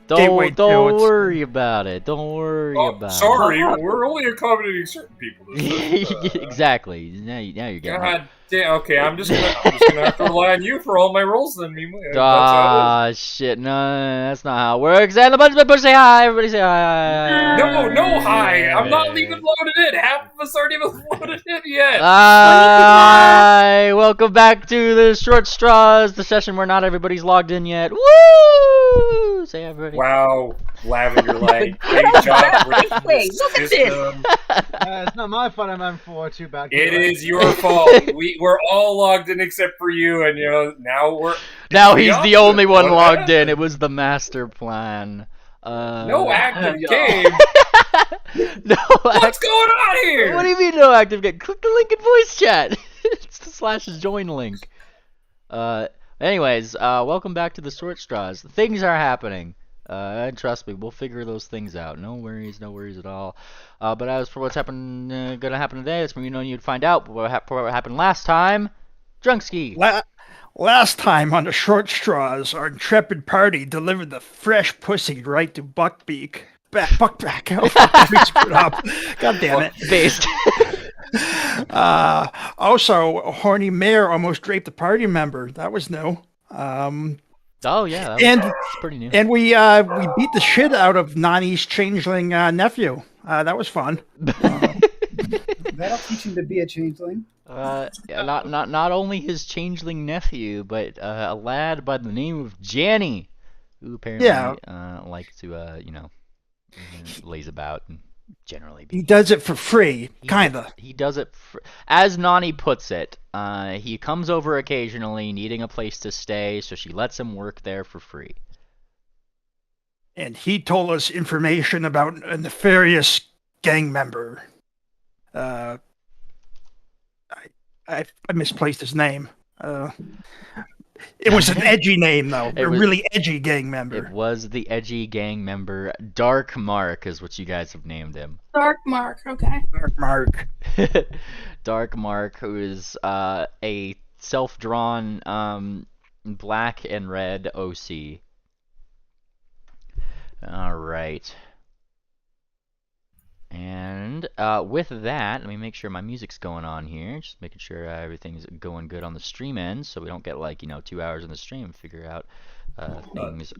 Don't worry about it. Don't worry about sorry, it. we're only accommodating certain people. Exactly. Now you're getting. God damn. Okay, I'm just gonna have to rely on you for all my roles then. That's how it is. Shit! No, that's not how it works. And the bunch say hi. Everybody say hi. No, hi. I'm not even loaded in. Half of us aren't even loaded in yet. Hi. Welcome back to the Short Straws, the session where not everybody's logged in yet. Woo! Say hi, everybody. Wow, Lavender Light. Great job. Wait, look at this. It's not my fault I'm on 4-2 back It there. is your fault. We're all logged in except for you, and now he's the only one logged in. It was the master plan. No active game. What's going on here? What do you mean no active game? Click the link in voice chat. It's the /join link. Anyways, welcome back to the Short Straws. Things are happening. Trust me, we'll figure those things out. No worries at all. But as for what's gonna happen today, that's when you'd find out what happened last time. Drunkski. Last time on the Short Straws, our intrepid party delivered the fresh pussy right to Buckbeak. Buckback. Oh, fuck, we screwed up. God damn it. Based. Also, a horny mayor almost draped a party member. That was new. Oh yeah, that's pretty new. And we beat the shit out of Nani's changeling nephew. That was fun. That'll teach him to be a changeling. Not only his changeling nephew, but a lad by the name of Janny, who apparently likes to lays about and generally. He does it for free, kinda. He does it as Nani puts it. He comes over occasionally, needing a place to stay, so she lets him work there for free. And he told us information about a nefarious gang member. I misplaced his name. It was an edgy name, though. A really edgy gang member. It was the edgy gang member. Dark Mark is what you guys have named him. Dark Mark, okay. Dark Mark. Dark Mark, who is a self-drawn black and red OC. Alright. And with that, let me make sure my music's going on here. Just making sure everything's going good on the stream end, so we don't get 2 hours in the stream and figure out things.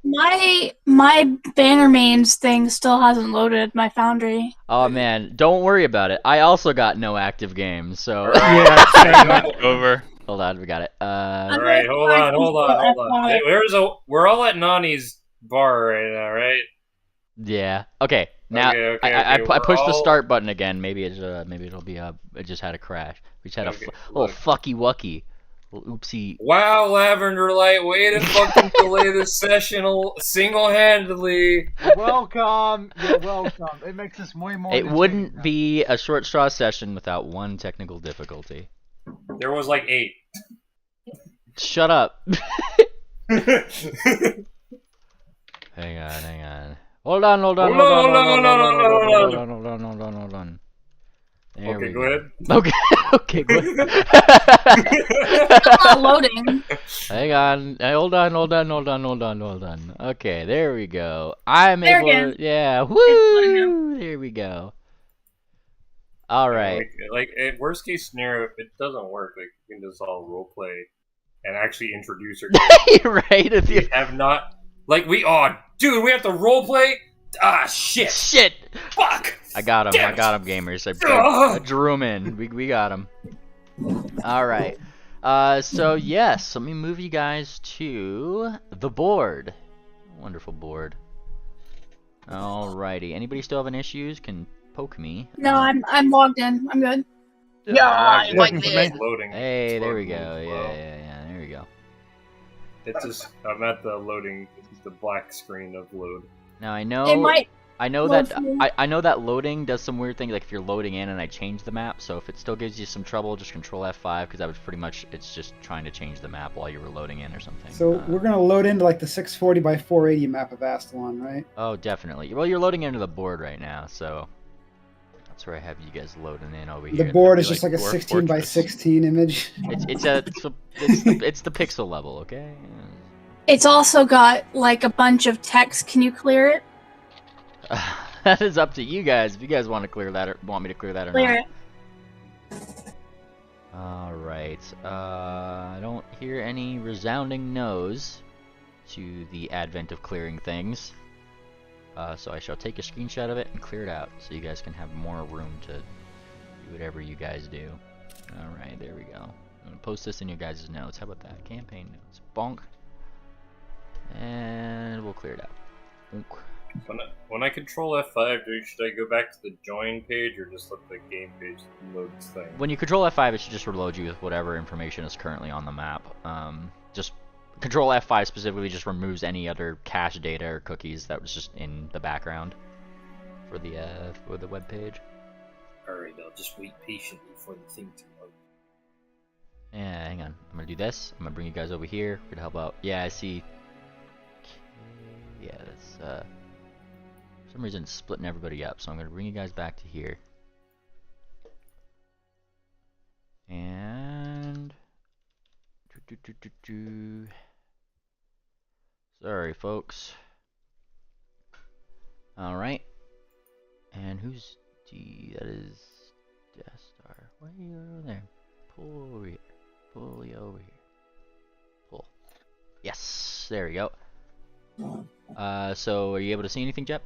My banner mains thing still hasn't loaded my Foundry. Oh man, don't worry about it. I also got no active games, so Yeah, over. Hold on, we got it. All right, hold on. Hey, we're all at Nani's bar right now, right? Yeah. Okay. Now I pushed the start button again. Maybe it'll be it just had a crash. We just had a little fucky wucky. Oopsie. Wow, Lavender Light, way to fucking delay this session single-handedly. Welcome. You're welcome. It makes this way more. It wouldn't be a Short Straw session without one technical difficulty. There was 8. Shut up. Hang on. Hold on. Okay, go ahead. Okay, go ahead. Still not loading. Hang on. Hold on. Okay, there we go. I'm There able again. to, yeah, woo! There we go. Alright. Worst case scenario, if it doesn't work, you can just all roleplay and actually introduce her. Right? If you have not, dude, we have to roleplay? Ah, shit. Fuck. I got him. Damn I got him, gamers. I drew him in. We got him. Alright. So yes, let me move you guys to the board. Wonderful board. Alrighty. Anybody still having issues can poke me. No, I'm logged in. I'm good. Yeah, I like it. Loading. Hey, there we go. Yeah, there we go. It's just, I'm at the loading, the black screen of load. Now I know It might I know load that for me. I know that loading does some weird things, like if you're loading in and I change the map, so if it still gives you some trouble, just control F5, because that was pretty much, it's just trying to change the map while you were loading in or something. So we're going to load into the 640 by 480 map of Astalon, right? Oh, definitely. Well, you're loading into the board right now, so that's where I have you guys loading in over here. The board is It'll just be like a Dwarf 16 by Fortress. 16 image. It's the pixel level, okay? It's also got like a bunch of text. Can you clear it? That is up to you guys. If you guys want to clear that or want me to clear that or Clear not. it. Alright. I don't hear any resounding no's to the advent of clearing things. So I shall take a screenshot of it and clear it out so you guys can have more room to do whatever you guys do. Alright, there we go. I'm gonna post this in your guys' notes. How about that? Campaign notes. Bonk. And we'll clear it out. Bonk. When I control F5, should I go back to the join page or just let the game page load this thing? When you control F5, it should just reload you with whatever information is currently on the map. Just control F5 specifically just removes any other cache data or cookies that was just in the background for the web page. Alright, I'll just wait patiently for the thing to load. Yeah, hang on. I'm gonna do this. I'm gonna bring you guys over here. We're gonna help out. Yeah, I see. Yeah, that's for some reason it's splitting everybody up, so I'm gonna bring you guys back to here. And sorry, folks. All right. And who's D? That is Death Star. Why are you over there? Pull over here. Pull you over here. Pull. Yes. There we go. So are you able to see anything, Jep?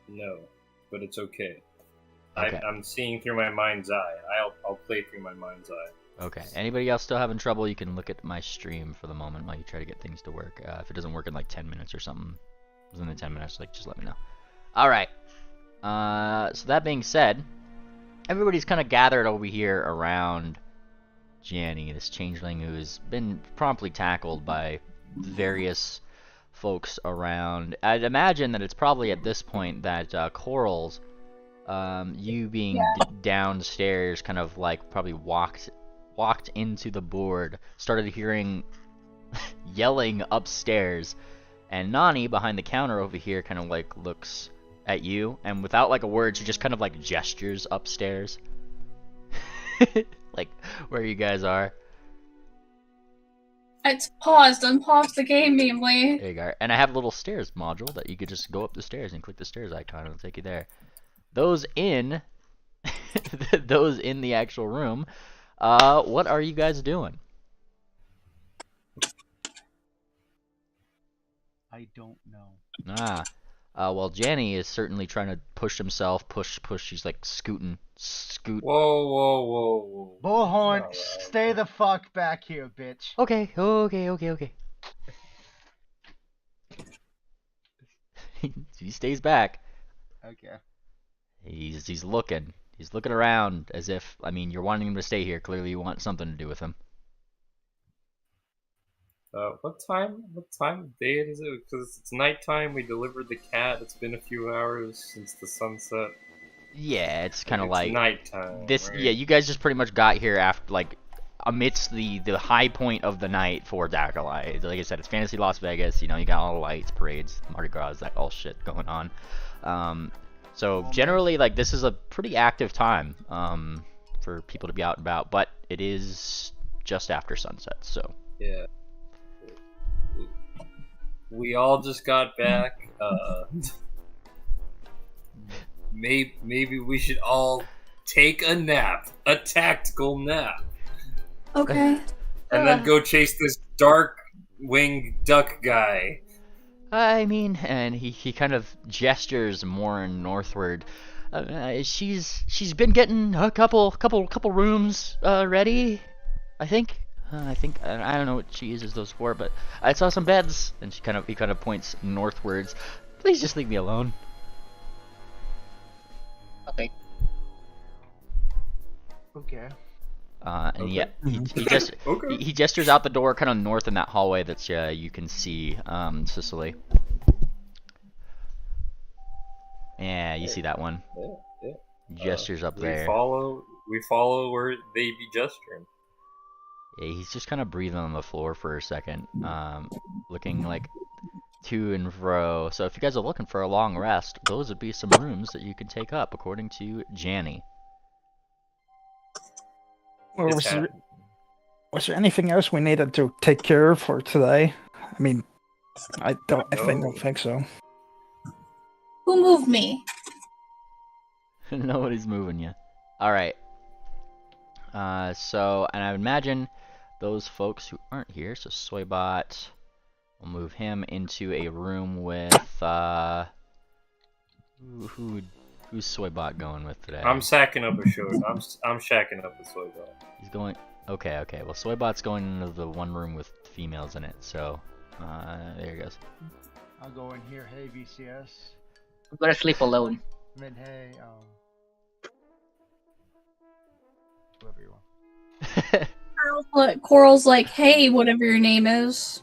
No, but it's okay. Okay. I'm seeing through my mind's eye. I'll play through my mind's eye. Okay. Anybody else still having trouble? You can look at my stream for the moment while you try to get things to work. If it doesn't work in like 10 minutes or something, within the 10 minutes, like just let me know. All right. So that being said, everybody's kind of gathered over here around Janny, this changeling who's been promptly tackled by various folks around. I'd imagine that it's probably at this point that Coral's, you being downstairs, kind of like probably walked into the board, started hearing yelling upstairs, and Nani behind the counter over here kind of like looks at you, and without like a word, she just kind of like gestures upstairs, like where you guys are. It's paused. Unpause the game, namely. There you go. And I have a little stairs module that you could just go up the stairs and click the stairs icon, and it'll take you there. Those in those in the actual room, what are you guys doing? I don't know. Well, Janny is certainly trying to push himself, push. She's like scoot. Whoa. Bullhorn, Alright. stay the fuck back here, bitch. Okay. He stays back. Okay. He's looking. He's looking around as if, I mean, you're wanting him to stay here. Clearly, you want something to do with him. What time of day is it? Because it's nighttime. We delivered the cat. It's been a few hours since the sunset. Yeah, it's kind of like nighttime. this. Right? Yeah, you guys just pretty much got here after like amidst the high point of the night for Dakalai. Like I said, it's Fantasy Las Vegas. You know, you got all the lights, parades, Mardi Gras, that all shit going on. So generally, like, this is a pretty active time for people to be out and about, but it is just after sunset. So Yeah. We all just got back. Maybe we should all take a nap, a tactical nap, Okay. and then go chase this dark-winged duck guy. I mean, and he kind of gestures more northward. She's been getting a couple rooms ready, I think. I don't know what she uses those for, but I saw some beds, and he kind of points northwards. Please just leave me alone. Okay. Okay. And Okay. yeah, he just Okay. he gestures out the door, kind of north in that hallway that you can see Sicily. Yeah, you see that one. Yeah. Gestures up We there. follow where they be gesturing. Yeah, he's just kind of breathing on the floor for a second, looking like to and fro. So if you guys are looking for a long rest, those would be some rooms that you can take up, according to Janny. Or It's was it- Was there anything else we needed to take care of for today? I mean, I don't think so. Who moved me? Nobody's moving you. Alright. So, and I would imagine those folks who aren't here, so Soybot, we'll move him into a room with, who's Soybot going with today? I'm sacking up a show. I'm shacking up a Soybot. He's going, okay, well, Soybot's going into the one room with females in it, so, there he goes. I'll go in here. Hey, VCS. I'm gonna sleep alone. I mean, hey, whoever you want. Coral's like, hey, whatever your name is.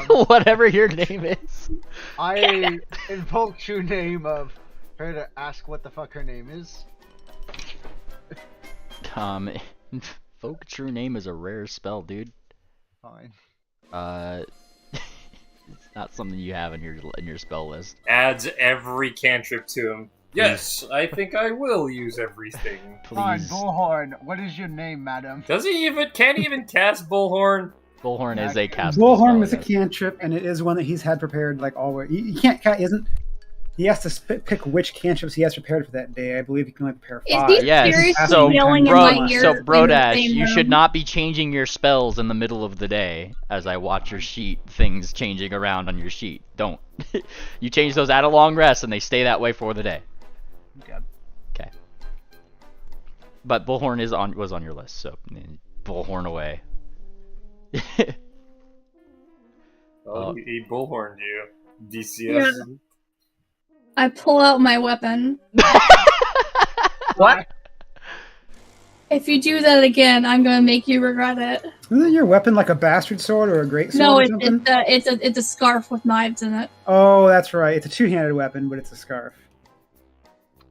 Whatever your name is. I invoked your name of her to ask what the fuck her name is. Folk true name is a rare spell, dude. Fine. It's not something you have in your spell list. Adds every cantrip to him. Yes, I think I will use everything. Fine, Please. Bullhorn. What is your name, madam? Does he even? Can't he even cast Bullhorn? Bullhorn is a cast. Bullhorn is a cantrip, and it is one that he's had prepared like always. He can't. He has to pick which cantrips he has prepared for that day. I believe he can only prepare Is 5. he Yes, seriously so yelling in my ear? so in the Brodash, same you room? should not be changing your spells in the middle of the day as I watch your sheet, things changing around on your sheet. Don't. You change those at a long rest and they stay that way for the day. Okay. Okay. But Bullhorn was on your list, so Bullhorn away. Oh, he Bullhorned you. DCS. Yeah. I pull out my weapon. What? If you do that again, I'm gonna make you regret it. Isn't your weapon like a bastard sword or a great sword No, or it's something? it's a scarf with knives in it. Oh, that's right. It's a two-handed weapon, but it's a scarf.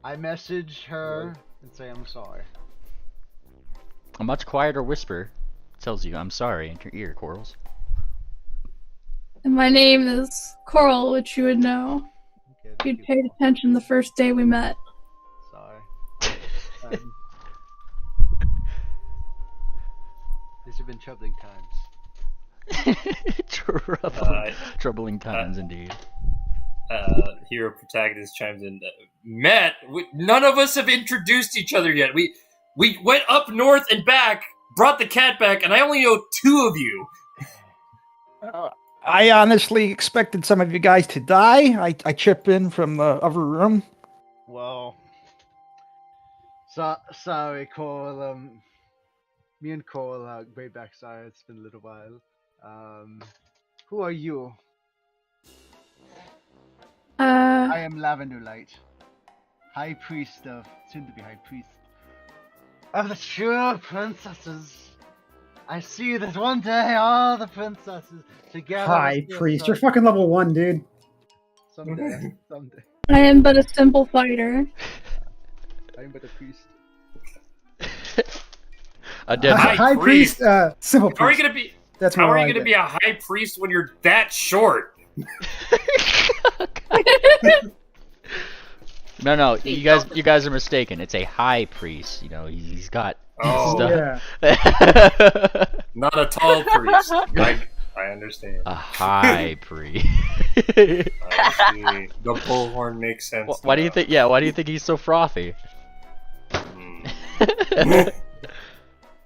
I message her and say I'm sorry. A much quieter whisper tells you, I'm sorry, in your ear, Corals. And my name is Coral, which you would know. Okay, If you'd paid attention the first day we met. Sorry. These have been troubling times. Troubling times, indeed. Hero protagonist chimes in. Matt, none of us have introduced each other yet. We went up north and back, brought the cat back, and I only know 2 of you. I honestly expected some of you guys to die. I chip in from the other room. Well, sorry, Cole. Me and Cole are way backside. It's been a little while. Who are you? I am Lavender Light, High Priest of, soon to be High Priest of the true princesses. I see that one day all the princesses together. High priest, you're fucking level 1, dude. Someday. I am but a simple fighter. I am but a priest. A dead High priest, simple priest. How are you gonna be? That's How more are you like gonna it. be a high priest when you're that short? No, you guys are mistaken. It's a high priest. You know, he's got Oh, stuff. Yeah. not a tall priest. I understand. A high priest. I see. The bullhorn makes sense. Why do you now. think? Yeah, why do you think he's so frothy? Hmm.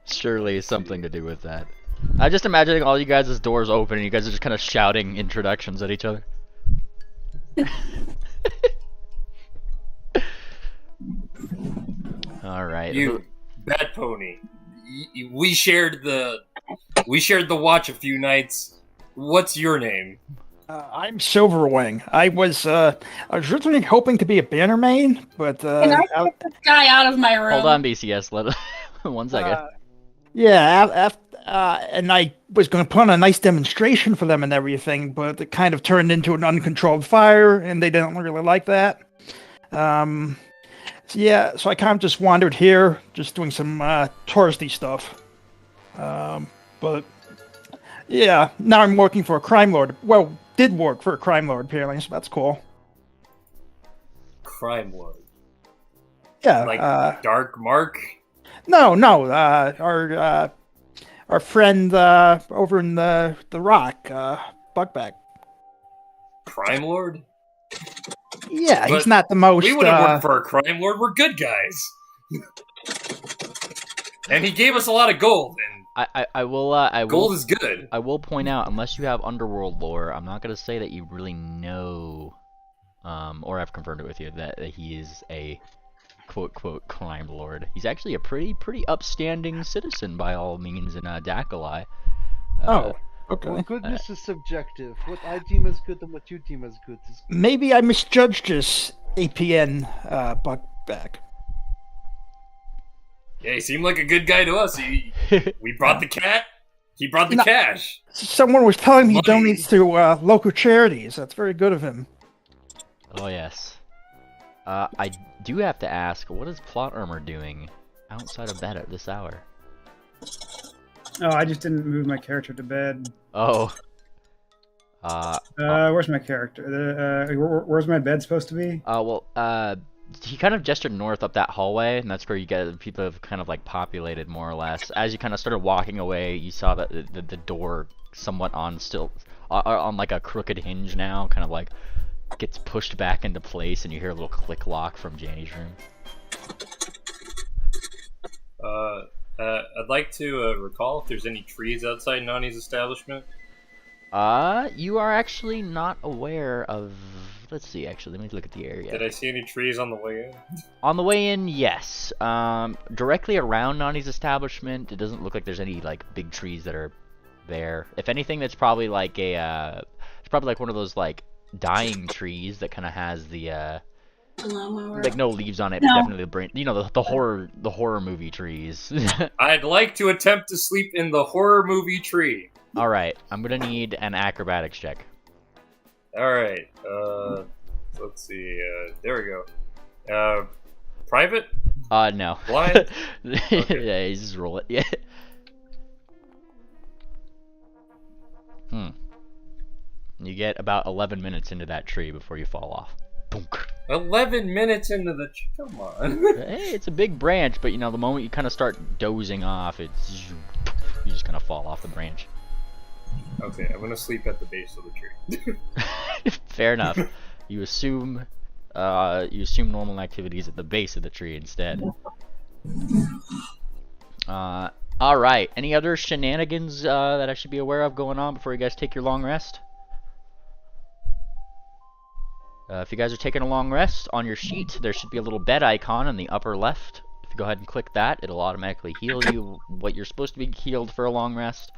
Surely something to do with that. I'm just imagining all you guys' doors open and you guys are just kind of shouting introductions at each other. All right. You, Bat Pony. We shared the watch a few nights. What's your name? I'm Silverwing. I was originally hoping to be a bannerman, but Can I get this guy out of my room? Hold on, BCS. Let 1 second. yeah, and I was going to put on a nice demonstration for them and everything, but it kind of turned into an uncontrolled fire, and they didn't really like that. So I kind of just wandered here, just doing some touristy stuff. But yeah, now I'm working for a crime lord. Well, did work for a crime lord apparently, so that's cool. Crime Lord. Yeah, Like Dark Mark? No, no. Our friend over in the rock, Buckback. Crime lord? Yeah, he's But not the most. We wouldn't work for a crime lord. We're good guys. And he gave us a lot of gold, and I will gold is good. I will point out, unless you have underworld lore, I'm not gonna say that you really know, or I've confirmed it with you that he is a quote crime lord. He's actually a pretty upstanding citizen by all means in Dakalai. Oh, okay. Well, goodness is subjective. What I deem as good and what you deem as good is good. Maybe I misjudged this APN Buckback. Yeah, he seemed like a good guy to us. We brought the cat. He brought the cash. Someone was telling me he Money. donates to local charities. That's very good of him. Oh yes. I do have to ask, what is Plot Armor doing outside of bed at this hour? Oh, I just didn't move my character to bed. Oh. Where's my character? Where's my bed supposed to be? He kind of gestured north up that hallway, and that's where you get people have kind of like populated more or less. As you kind of started walking away, you saw that the door somewhat on like a crooked hinge now, kind of like gets pushed back into place, and you hear a little click lock from Janny's room. I'd like to recall if there's any trees outside Nani's establishment. You are actually not aware of. Let's see. Actually, let me look at the area. Did I see any trees on the way in? On the way in, yes. Directly around Nani's establishment, it doesn't look like there's any like big trees that are there. If anything, that's probably like it's probably like one of those like dying trees that kind of has the like no leaves on it. No. Definitely the brain. You know the horror movie trees. I'd like to attempt to sleep in the horror movie tree. All right, I'm gonna need an acrobatics check. All right. Let's see. There we go. Private? No. Blind? Okay. Yeah, you just roll it. Yeah. You get about 11 minutes into that tree before you fall off. Boonk. 11 minutes into the... Come on. Hey, it's a big branch, but you know, the moment you kind of start dozing off, you just kind of fall off the branch. Okay, I'm gonna sleep at the base of the tree. Fair enough. You assume normal activities at the base of the tree instead. All right. Any other shenanigans that I should be aware of going on before you guys take your long rest? If you guys are taking a long rest, on your sheet there should be a little bed icon in the upper left. If you go ahead and click that, it'll automatically heal you what you're supposed to be healed for a long rest.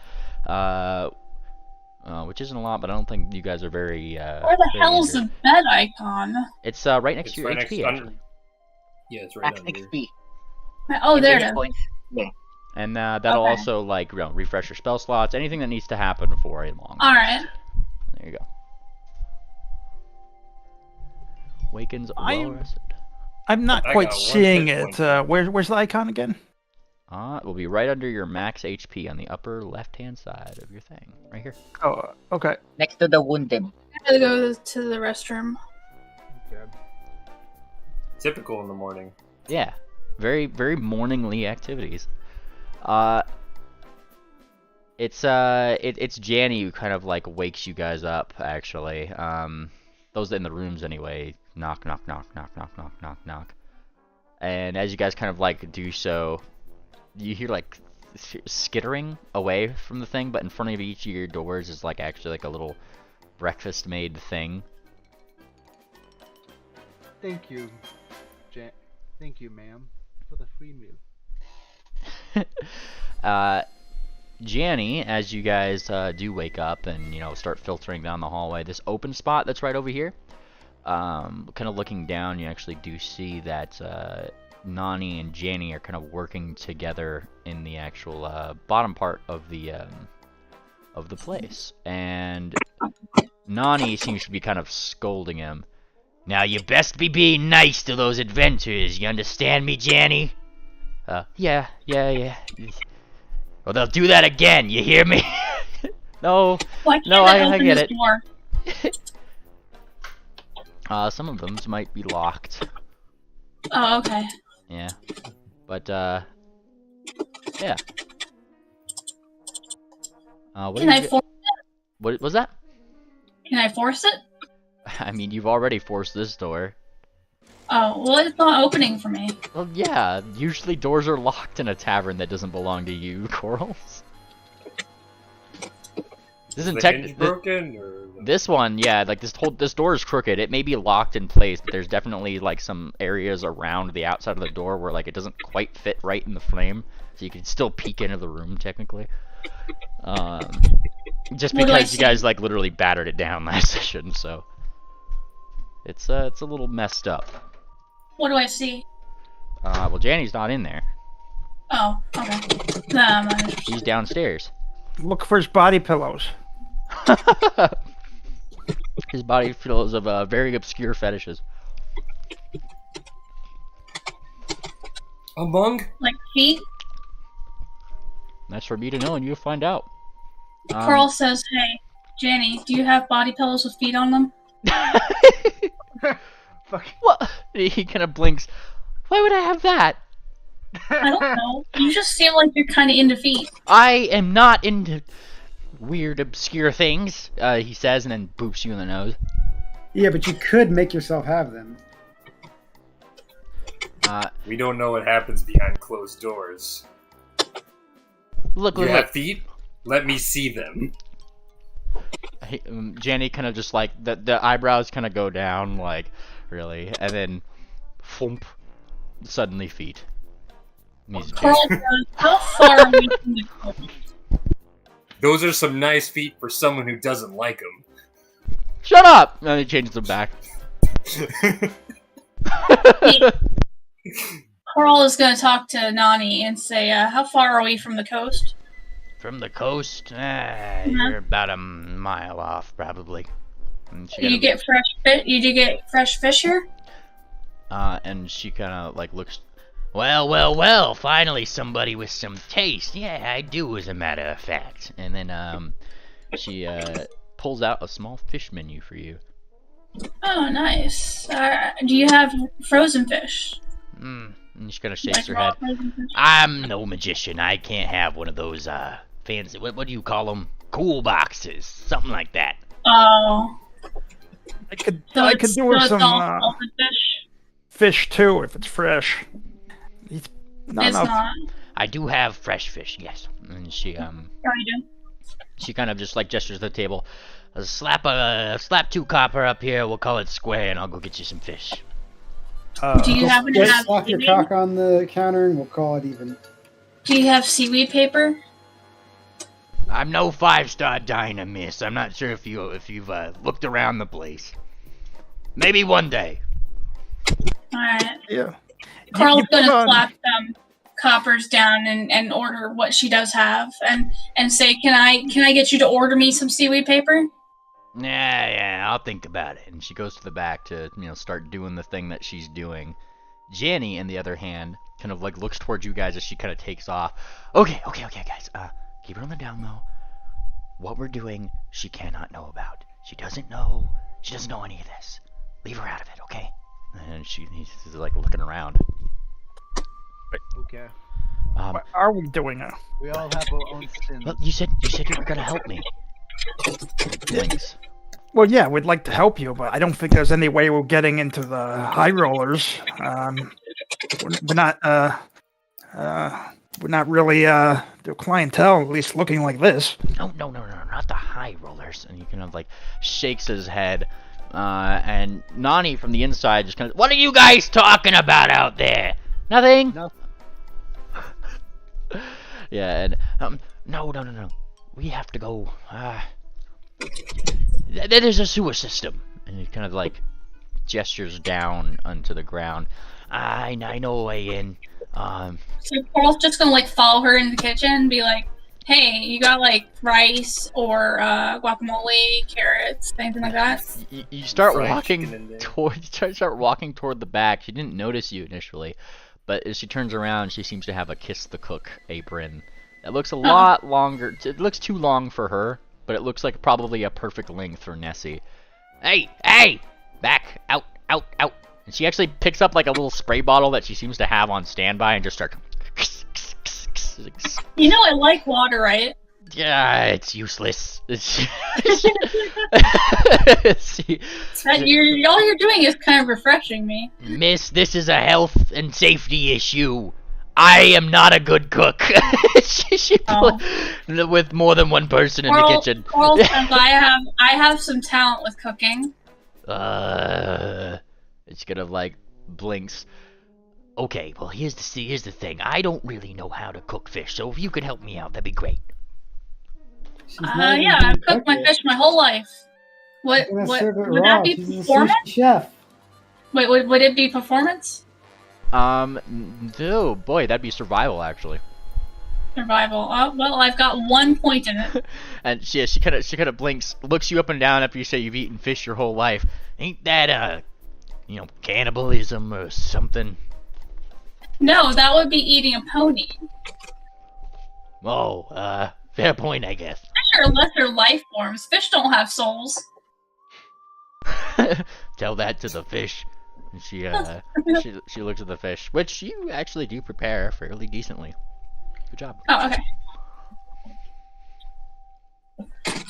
Which isn't a lot, but I don't think you guys are very. Where the hell is the bed icon? It's right next to your right HP. next Actually. Yeah, it's right Max under. XP. Oh, there it Hit is. points. Yeah. And that'll Okay. also like refresh your spell slots. Anything that needs to happen for a long. All right. There you go. Wakens I'm- well rested. I'm not I quite got one seeing hit it. point. Where's the icon again? It will be right under your max HP on the upper left-hand side of your thing, right here. Oh, okay. Next to the wounded. I gotta go to the restroom. Typical in the morning. Yeah, very morningly activities. It's Janny who kind of like wakes you guys up actually. Those in the rooms anyway. Knock, knock, knock, knock, knock, knock, knock, knock. And as you guys kind of like do so, you hear like skittering away from the thing, but in front of each of your doors is like actually like a little breakfast made thing. Thank you, Thank you, ma'am, for the free meal. Janny, as you guys do wake up and you know start filtering down the hallway, this open spot that's right over here, kind of looking down, you actually do see that Nani and Janny are kind of working together in the actual bottom part of the place, and Nani seems to be kind of scolding him. Now you best be being nice to those adventurers. You understand me, Janny? Yeah. Well, they'll do that again. You hear me? No. Why No, can't I open get this it. door? Some of them might be locked. Oh, okay. Yeah. But Yeah. What Can I force? What was that? Can I force it? I mean, you've already forced this door. Oh, well, it's not opening for me. Well, yeah. Usually doors are locked in a tavern that doesn't belong to you, Corals. This isn't broken, or... This one, yeah, like this door is crooked. It may be locked in place, but there's definitely like some areas around the outside of the door where like it doesn't quite fit right in the frame, so you can still peek into the room technically. Just because you guys like literally battered it down last session, so it's a little messed up. What do I see? Well, Janny's not in there. Oh, okay. Nah, I'm not interested. She's downstairs. Look for his body pillows. His body pillows of very obscure fetishes. Among? Like feet? That's for me to know, and you'll find out. Carl says, "Hey, Janny, do you have body pillows with feet on them?" Fuck. What? He kind of blinks. Why would I have that? I don't know. You just seem like you're kind of into feet. I am not into weird, obscure things, he says, and then boops you in the nose. Yeah, but you could make yourself have them. We don't know what happens behind closed doors. Look, You have feet? Let me see them. Janny kind of just like, the eyebrows kind of go down, like, really, and then, thump, suddenly feet. Carl goes, how far are we from the coast? Those are some nice feet for someone who doesn't like them. Shut up! And he changes them back. Carl is going to talk to Nani and say, how far are we from the coast? From the coast? You're about a mile off, probably. Did you get fresh fish? Did you get fresh fish here? And she kind of like looks. Well, finally somebody with some taste. Yeah, I do, as a matter of fact. And then, she, pulls out a small fish menu for you. Oh, nice. Do you have frozen fish? And she kind of shakes her head. I'm no magician. I can't have one of those, fancy, what do you call them? Cool boxes. Something like that. Oh. I could do with some fish too if it's fresh. It's not. I do have fresh fish, yes. And she Oh, you do? she kind of just like gestures to the table. Slap two copper up here. We'll call it square, and I'll go get you some fish. Do you happen to have Slap your seaweed? cock on the counter and we'll call it even. Do you have seaweed paper? I'm no 5-star diner, miss. I'm not sure if you've looked around the place. Maybe one day. Alright. Yeah. Carl's You put gonna on- slap some coppers down and order what she does have and say, Can I get you to order me some seaweed paper? Yeah, I'll think about it. And she goes to the back to, start doing the thing that she's doing. Janny, on the other hand, kind of like looks towards you guys as she kind of takes off. Okay, guys. Keep her on the down low. What we're doing, she cannot know about. She doesn't know any of this. Leave her out of it, okay? And he's like looking around. Okay. What are we doing now? We all have our own sins. Well, you said you were gonna help me. Blinks. Well, yeah, we'd like to help you, but I don't think there's any way we're getting into the high rollers. We're not really the clientele, at least looking like this. No, not the high rollers. And he kind of like shakes his head. And Nani from the inside just kind of, what are you guys talking about out there? Nothing. No. Yeah, and no. We have to go. There's a sewer system, and he kind of like gestures down onto the ground. I know a way in. So Carl's just gonna like follow her in the kitchen and be like, hey, you got like rice or guacamole, carrots, anything like that? You start Fried walking chicken in there. start walking toward the back. She didn't notice you initially, but as she turns around, she seems to have a kiss the cook apron. It looks a lot longer. It looks too long for her, but it looks like probably a perfect length for Nessie. Hey! Back! Out! And she actually picks up like a little spray bottle that she seems to have on standby and just starts You know I like water, right? Yeah, it's useless. All you're doing is kind of refreshing me. Miss, this is a health and safety issue. I am not a good cook. With more than one person in the kitchen. Coral says I have some talent with cooking. It's gonna like blinks. Okay, well here's the thing. I don't really know how to cook fish, so if you could help me out, that'd be great. Yeah, I've cooked my fish my whole life. What would that be performance? Chef. Wait, would it be performance? No, boy, that'd be survival actually. Survival. Oh, well, I've got 1 point in it. And she kind of blinks, looks you up and down after you say you've eaten fish your whole life. Ain't that cannibalism or something? No, that would be eating a pony. Oh, fair point, I guess. Fish are lesser life forms. Fish don't have souls. Tell that to the fish. And she looks at the fish, which you actually do prepare fairly decently. Good job. Oh, okay.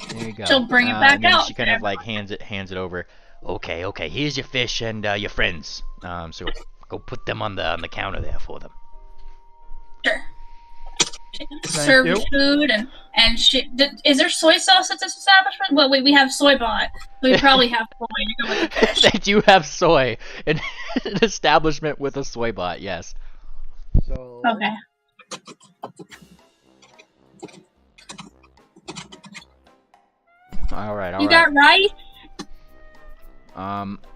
There you go. She'll bring it back and then out. She kind of like hands it over. Okay. Here's your fish and your friends. So go put them on the counter there for them. Sure. Serve food and shit. Is there soy sauce at this establishment? Well, wait, we have soy bot. We probably have soy to go with the fish. They do have soy in an establishment with a soy bot. Yes. So. Okay. All right. You got rice?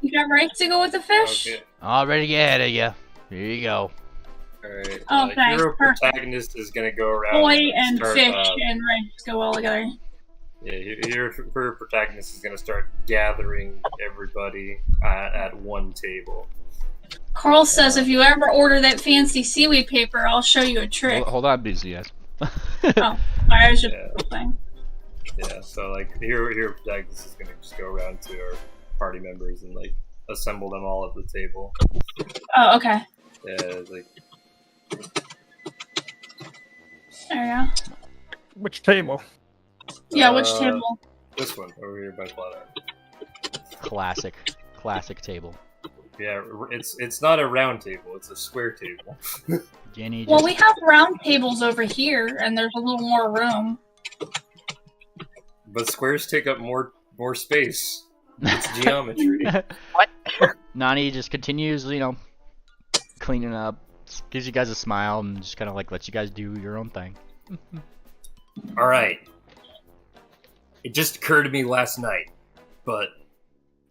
You got rice to go with the fish? Okay. Already ahead of you. Here you go. Alright. Oh, thanks. Hero Perfect. protagonist is gonna go around. Soy and start, fish and rice go well together. Yeah, hero protagonist is gonna start gathering everybody at one table. Carl says if you ever order that fancy seaweed paper, I'll show you a trick. Hold on, BZS. Oh, I was just thing. Yeah, so like hero protagonist is gonna just go around to our party members and like assemble them all at the table. Oh, okay. Yeah, it's like. There you go. Which table? Yeah, which table? This one over here by Flat Classic table. Yeah, it's not a round table; it's a square table. Jenny. Well, we have round tables over here, and there's a little more room. But squares take up more space. It's geometry. What? Nani just continues, cleaning up, gives you guys a smile, and just kind of like lets you guys do your own thing. All right. It just occurred to me last night, but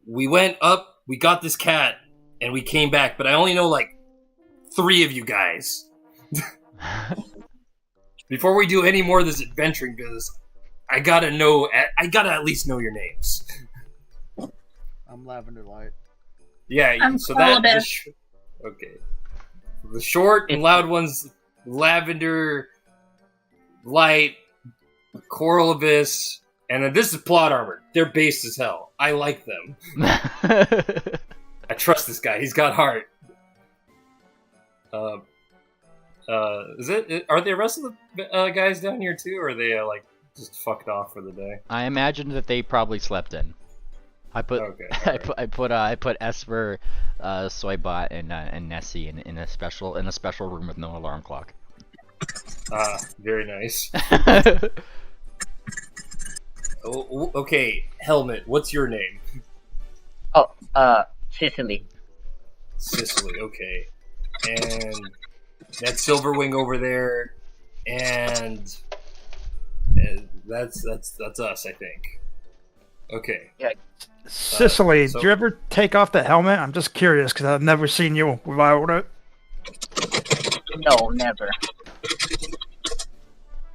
we went up, we got this cat, and we came back, but I only know like 3 of you guys. Before we do any more of this adventuring business, I gotta at least know your names. I'm Lavender Light. Yeah, I'm so Columbus. Okay. The short and loud ones, Lavender, Light, Coral Abyss, and then this is Plot Armor. They're based as hell. I like them. I trust this guy. He's got heart. Are the rest of the guys down here too, or are they just fucked off for the day? I imagine that they probably slept in. I put I put Esper, Soybot, and Nessie in a special room with no alarm clock. Very nice. Okay, Helmet. What's your name? Oh, Sicily. Sicily. Okay, and that Silverwing over there, and that's us, I think. Okay. Yeah. Sicily, so- did you ever take off the helmet? I'm just curious because I've never seen you without it. No, never.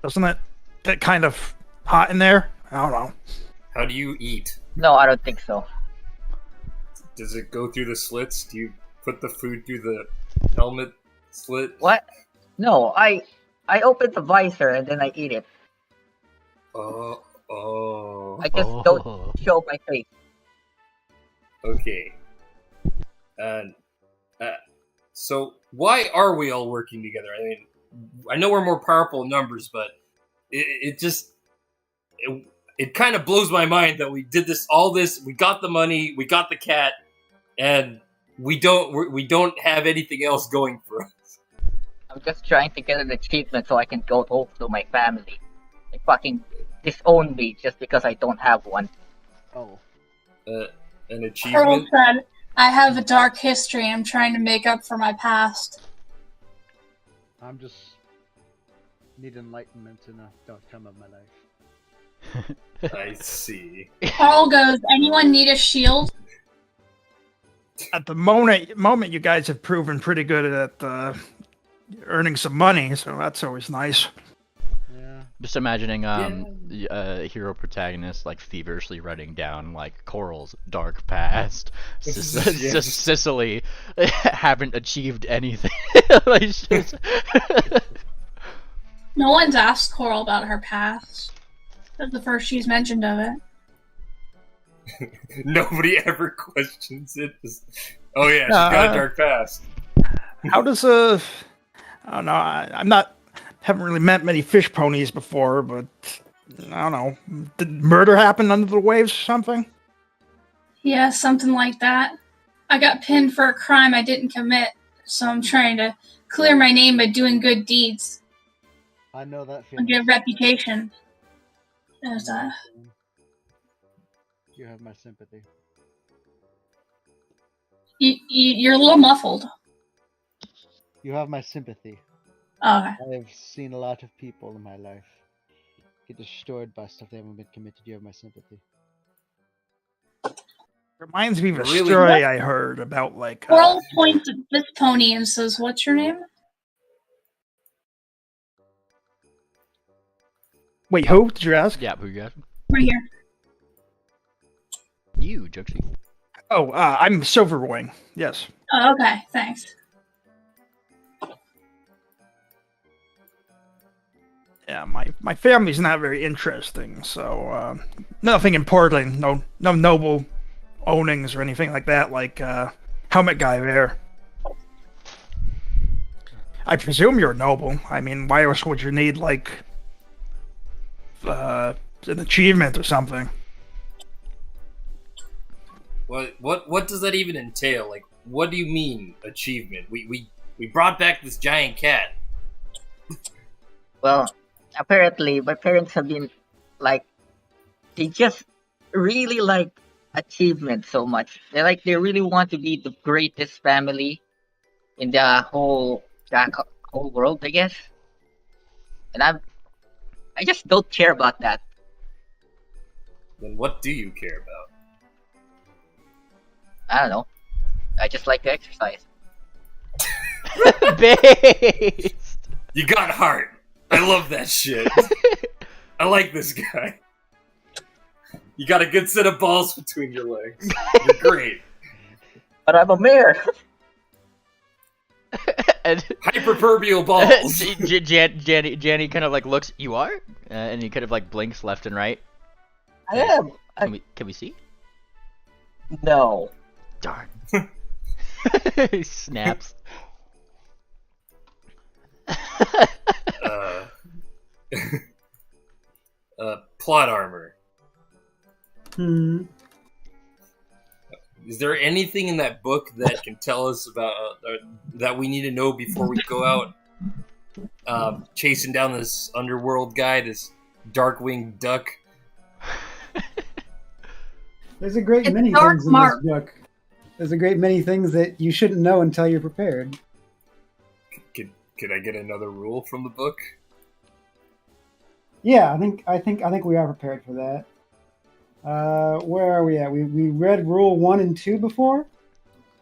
Doesn't it get kind of hot in there? I don't know. How do you eat? No, I don't think so. Does it go through the slits? Do you put the food through the helmet slit? What? No, I open the visor and then I eat it. Oh. I just don't show my face. Okay. And so why are we all working together? I mean, I know we're more powerful in numbers, but it just it kind of blows my mind that we did all this. We got the money, we got the cat, and we don't have anything else going for us. I'm just trying to get an achievement so I can go home to my family. They fucking disown me just because I don't have one. Oh. An Pearl achievement. said, I have a dark history. I'm trying to make up for my past. I'm just need enlightenment in the outcome of my life. I see. Pearl goes, anyone need a shield? At the moment, you guys have proven pretty good at earning some money, so that's always nice. Yeah. Just imagining a hero protagonist like feverishly writing down like Coral's dark past. Sicily haven't achieved anything. Like, just... No one's asked Coral about her past. That's the first she's mentioned of it. Nobody ever questions it. Oh yeah, she's got a dark past. How does I don't know. Haven't really met many fish ponies before, but I don't know. Did murder happen under the waves or something? Yeah, something like that. I got pinned for a crime I didn't commit, so I'm trying to clear my name by doing good deeds. I know that And feeling. get a reputation. There's a... You have my sympathy. You're a little muffled. You have my sympathy. Oh, okay. I have seen a lot of people in my life get destroyed by stuff they haven't been committed. You have my sympathy. Reminds me of a Really? story I heard about like. Coral points at this pony and says, what's your name? Wait, who did you ask? Yeah, who you asking? Right here. You, Juxie. Oh, I'm Silverwing. Yes. Oh, okay, thanks. Yeah, my family's not very interesting, so nothing important. No noble ownings or anything like that. Like Helmet Guy there. I presume you're noble. I mean, why else would you need like an achievement or something? What does that even entail? Like, what do you mean achievement? We brought back this giant cat. Well, apparently my parents have been like, they just really like achievement so much. They really want to be the greatest family in the whole world, I guess. And I just don't care about that. Then what do you care about? I don't know. I just like to exercise. Based. You got heart. I love that shit. I like this guy. You got a good set of balls between your legs. You're great. But I'm a mayor. And Hyperpermeable balls. Janny kind of like looks. You are, and he kind of like blinks left and right. I am. Can we see? No. Darn. He snaps. Plot armor. Hmm. Is there anything in that book that can tell us about that we need to know before we go out chasing down this underworld guy, this dark-winged duck? There's a great It's many dark things in mark. this book. There's a great many things that you shouldn't know until you're prepared. Could I get another rule from the book? Yeah, I think we are prepared for that. Where are we at? We read Rule 1 and 2 before.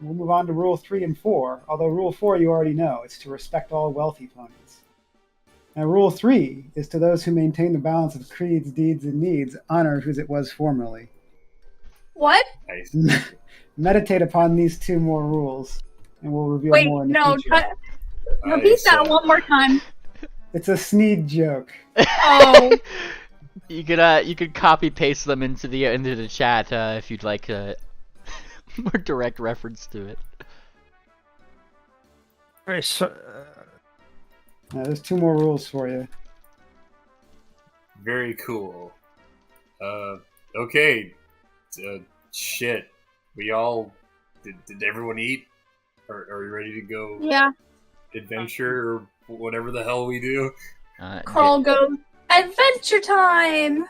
We'll move on to Rule 3 and 4. Although Rule 4 you already know. It's to respect all wealthy ponies. Now Rule 3 is to those who maintain the balance of creeds, deeds, and needs, honor as it was formerly. What? Nice. Meditate upon these two more rules, and we'll reveal Wait, more in the no, future. repeat that one more time. It's a Sneed joke. Oh, You could copy paste them into the chat if you'd like a more direct reference to it. Alright, so There's 2 more rules for you. Very cool. Okay. Shit. We all... Did everyone eat? Are you ready to go Yeah. adventure or whatever the hell we do? Carl goes, adventure time!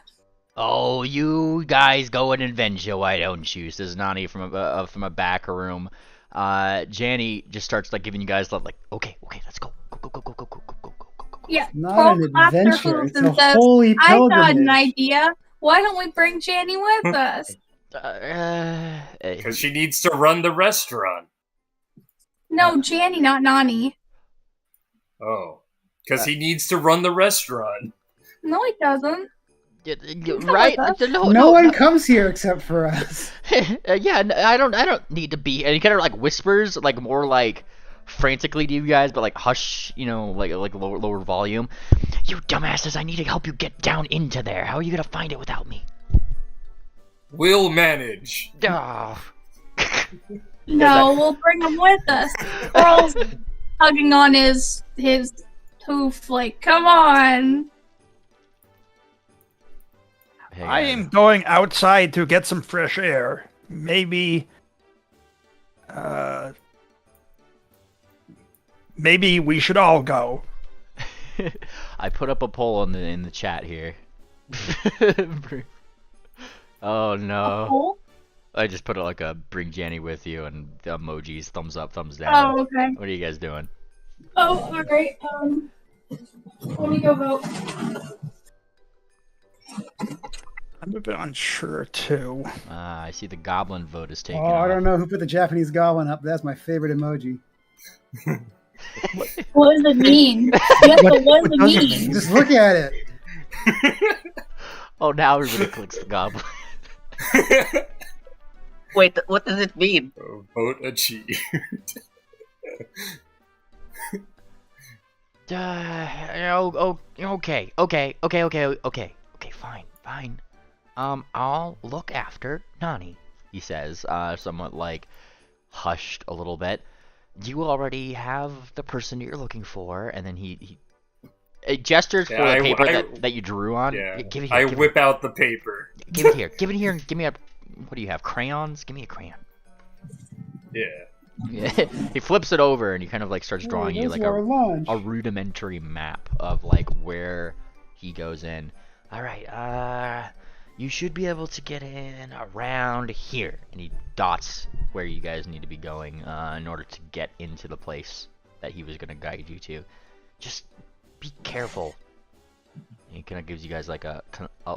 Oh, you guys go and adventure, why don't you? Says Nani from a back room. Janny just starts like giving you guys like, okay, let's go, go. Yeah, Not Carl an claps their adventure. hooves It's and a says, holy I got an pilgrimage. idea. Why don't we bring Janny with us? Because she needs to run the restaurant. No, Janny, not Nani. Oh. Because he needs to run the restaurant. No, he doesn't. Right? No one comes here except for us. Yeah, I don't need to be. And he kind of like whispers, like more like frantically to you guys, but like hush, you know, like lower volume. You dumbasses! I need to help you get down into there. How are you gonna find it without me? We'll manage. Oh. No, we'll bring him with us. Carl's hugging on his hoof, like, come on. Hey, I am going outside to get some fresh air. Maybe we should all go. I put up a poll in the chat here. Oh no! Cool. I just put like a bring Janny with you and the emojis, thumbs up, thumbs down. Oh, okay. What are you guys doing? Oh, alright. Let me go vote. I'm a bit unsure too. I see the goblin vote is taken. I don't know who put the Japanese goblin up. That's my favorite emoji. What does it mean? Yes, but what does it mean? Just look at it. Oh, now everybody clicks the goblin. Wait, what does it mean? Vote achieved. Okay, fine. I'll look after Nani, he says, somewhat like hushed a little bit. You already have the person you're looking for, and then he gestures for the paper that you drew on. Yeah, give it here. Whip out the paper. Give it here. Give it here and give me a... What do you have, crayons? Give me a crayon. Yeah. He flips it over and he kind of like starts drawing you like lunch. a rudimentary map of like where he goes in. Alright, you should be able to get in around here. And he dots where you guys need to be going in order to get into the place that he was going to guide you to. Just be careful. And he kind of gives you guys like a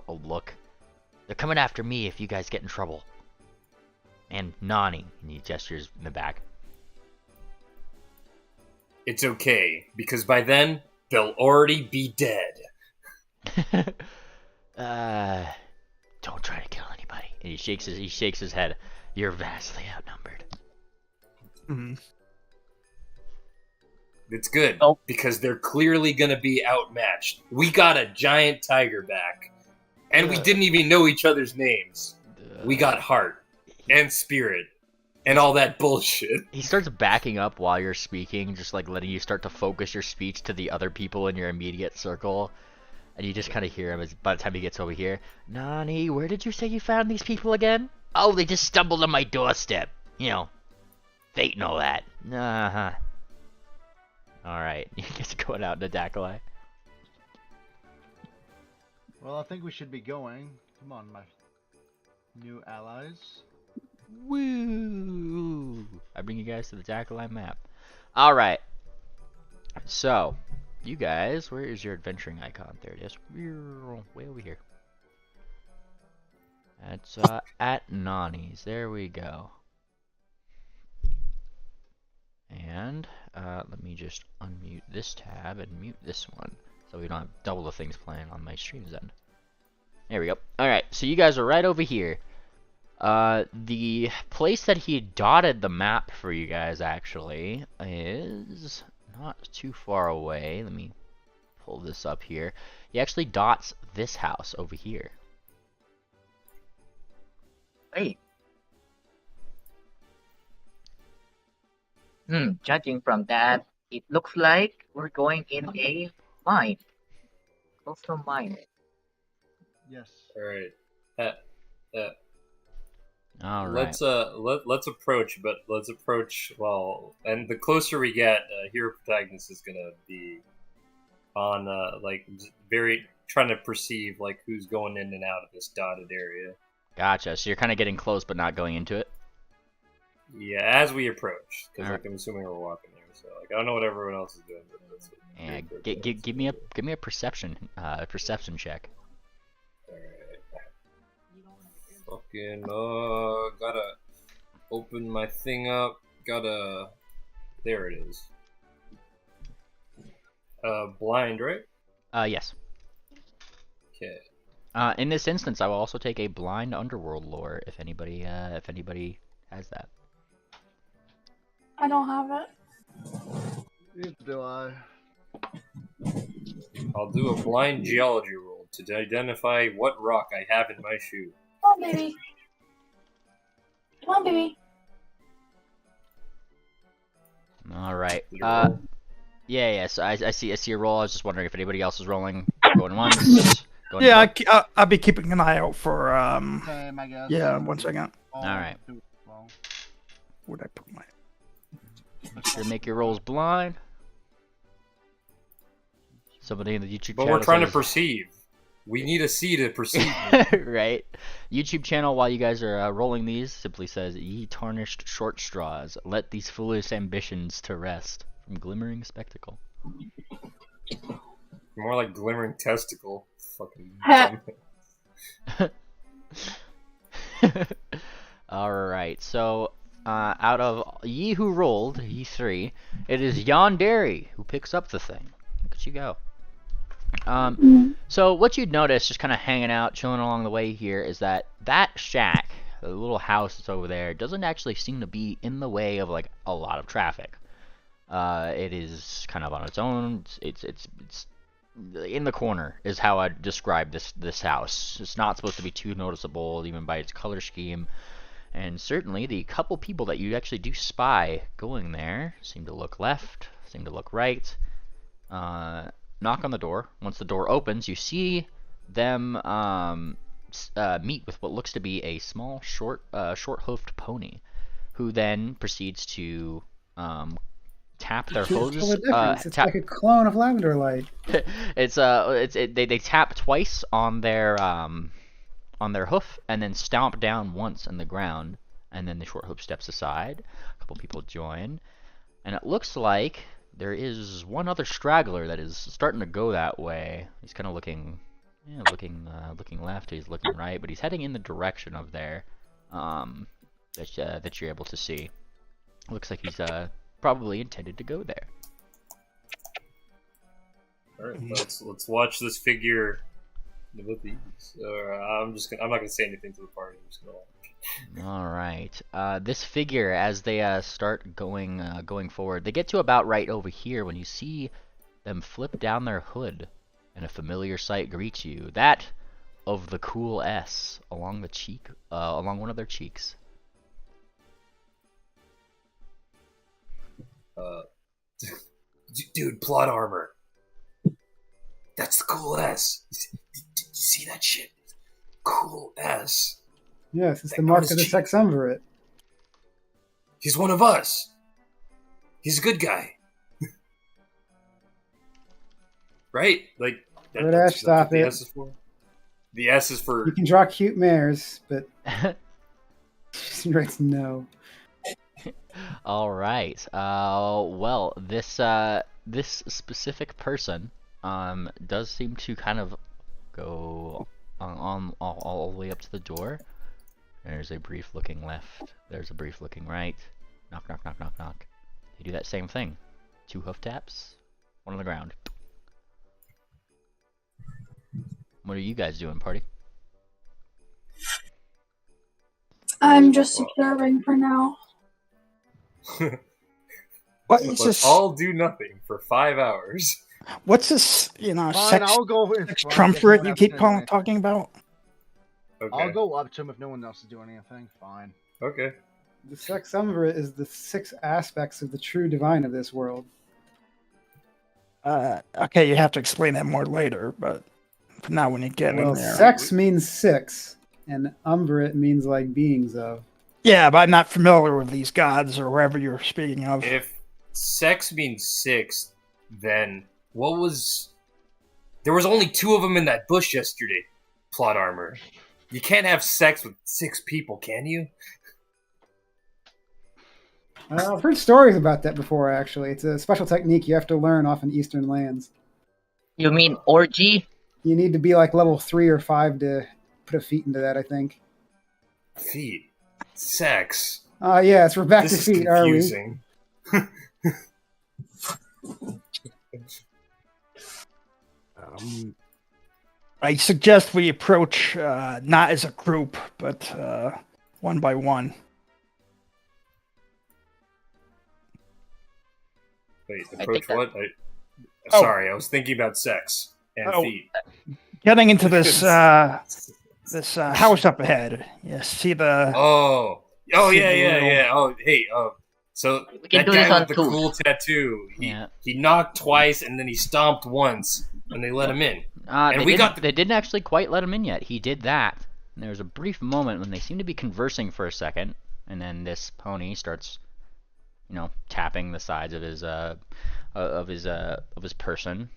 look. They're coming after me if you guys get in trouble. And Nani, and he gestures in the back. It's okay, because by then, they'll already be dead. Don't try to kill anybody. And he shakes his head. You're vastly outnumbered. Mm-hmm. It's good, Oh. because they're clearly gonna be outmatched. We got a giant tiger back, and we didn't even know each other's names. We got heart, and spirit, and all that bullshit. He starts backing up while you're speaking, just like letting you start to focus your speech to the other people in your immediate circle. And you just kind of hear him as by the time he gets over here. Nani, where did you say you found these people again? Oh, they just stumbled on my doorstep. You know, fate and all that. Uh-huh. Alright, you guys are going out in the Dakalai. Well, I think we should be going. Come on, my new allies. Woo! I bring you guys to the Dakalai map. Alright. So, you guys, where is your adventuring icon? There it is. Way over here. That's at Nani's. There we go. And let me just unmute this tab and mute this one, so we don't have double the things playing on my stream's end. There we go. Alright, so you guys are right over here. The place that he dotted the map for you guys actually is not too far away. Let me pull this up here. He actually dots this house over here. Wait. Judging from that, It looks like we're going in a mine. Also mine. Yes. All right. Uh, All right. let's approach, but let's approach well. And the closer we get, hero protagonist is gonna be on like very trying to perceive like who's going in and out of this dotted area. Gotcha. So you're kind of getting close, but not going into it. Yeah, as we approach, because Alright. like I'm assuming we're walking there, so like I don't know what everyone else is doing, but that's what Yeah. hero protagonist Give me a perception check. Alright. Fucking gotta open my thing up. There it is. Blind, right? Yes. Okay. In this instance, I will also take a blind underworld lore if anybody has that. I don't have it. Neither do I. I'll do a blind geology roll to identify what rock I have in my shoe. Come on, baby. Come on, baby. All right. Did you roll? Yeah. So I see a roll. I was just wondering if anybody else is rolling. Going once. Going Yeah, twice. I'll be keeping an eye out for Same, I guess. Yeah, 1 second. Alright. Well, Where'd I put my? Sure, make your rolls blind. Somebody in the YouTube But channel we're trying to says- perceive. We need a C to perceive. right. YouTube channel, while you guys are rolling these, simply says, "Ye tarnished short straws, let these foolish ambitions to rest from glimmering spectacle." More like glimmering testicle. Fucking Ha. dumb. All right. So, out of ye who rolled, ye three, it is Yandere who picks up the thing. Look at you go. So what you'd notice, just kind of hanging out, chilling along the way here, is that shack, the little house that's over there, doesn't actually seem to be in the way of like a lot of traffic. It is kind of on its own. It's in the corner is how I'd describe this house. It's not supposed to be too noticeable, even by its color scheme. And certainly the couple people that you actually do spy going there seem to look left, seem to look right. Knock on the door. Once the door opens, you see them meet with what looks to be a small, short-hoofed pony, who then proceeds to tap their hooves. Tell the difference. It's like a clone of Lavender Light. They tap twice on their hoof and then stomp down once in the ground, and then the short hoof steps aside. A couple people join, and it looks like there is one other straggler that is starting to go that way. He's kind of looking left. He's looking right, but he's heading in the direction of there. That you're able to see. Looks like he's probably intended to go there. All right, let's watch this figure with these. I'm not gonna say anything to the party. I'm just gonna watch. All right. This figure, as they start going forward, they get to about right over here when you see them flip down their hood, and a familiar sight greets you. That of the cool S along the cheek, along one of their cheeks. Dude, plot armor. That's the cool S. Did you see that shit? Cool S. Yes, it's That the mark goes of the cheap. Sexumvirate. He's one of us. He's a good guy. Right? Like Radesh, stop what the it. S is for? The S is for You can draw cute mares, but she writes no. All right. Well, this specific person does seem to kind of go on all the way up to the door. There's a brief looking left. There's a brief looking right. Knock, knock, knock, knock, knock. They do that same thing. 2 hoof taps, one on the ground. What are you guys doing, party? I'm just observing for now. What is let's this? all do nothing for 5 hours. What's this? Fine, Sex I'll go in front. triumvirate if no you one keep else does anything. talking about? Okay. I'll go up to him if no one else is doing anything. Fine. Okay. The Sexumvirate is the 6 aspects of the true divine of this world. Okay, you have to explain that more later, but for now, when you get in Well, there. sex means six, and umbrit means like beings of. Yeah, but I'm not familiar with these gods or wherever you're speaking of. If sex means six, then what was... There was only 2 of them in that bush yesterday, plot armor. You can't have sex with 6 people, can you? I've heard stories about that before, actually. It's a special technique you have to learn off in Eastern lands. You mean orgy? You need to be like level 3 or 5 to put a feat into that, I think. Feet. Sex. Yes, we're back This to is feet, are we? confusing. I suggest we approach not as a group, but one by one. Wait, I approach think what? Oh. Sorry, I was thinking about sex and Oh. feet. Getting into this house up ahead. You see the... Oh, See yeah, the yeah, little- yeah. Oh, hey, so We can that do this guy on with the 2. cool tattoo, Yeah. he knocked twice and then he stomped once, and they let him in. And They we didn't, got the- they didn't actually quite let him in yet. He did that. And there was a brief moment when they seemed to be conversing for a second, and then this pony starts, tapping the sides of his person.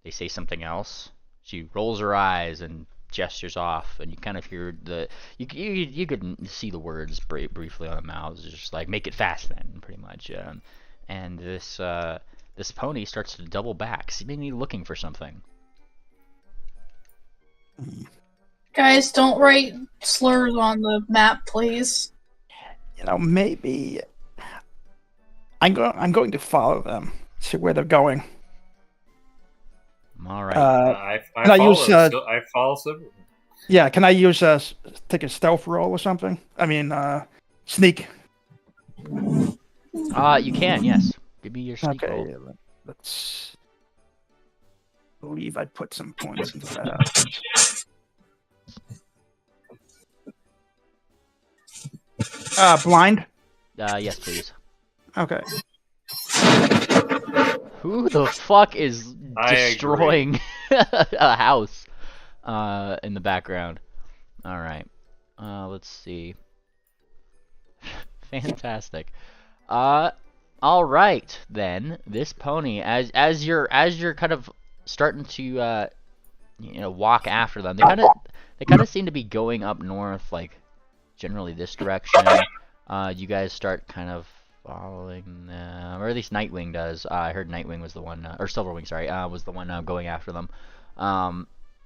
They say something else. She rolls her eyes and gestures off, and you kind of hear you could see the words briefly on the mouths, just like make it fast, then pretty much. And this pony starts to double back, seemingly looking for something. Guys, don't write slurs on the map, please. Maybe I'm going to follow them, see where they're going. All right. I can I follow. use, I follow Silver. Yeah, can I use take a stealth roll or something? I mean, sneak. You can, yes. Give me your sneak roll. Okay, let's. I believe I put some points into that. Blind. Yes, please. Okay. Who the fuck is I destroying a house in the background? All right. Let's see. Fantastic. All right then. This pony, as you're kind of starting to walk after them, they kind of seem to be going up north, like generally this direction. You guys start kind of following them, or at least Nightwing does. I heard Nightwing was the one, or Silverwing, sorry, was the one going after them.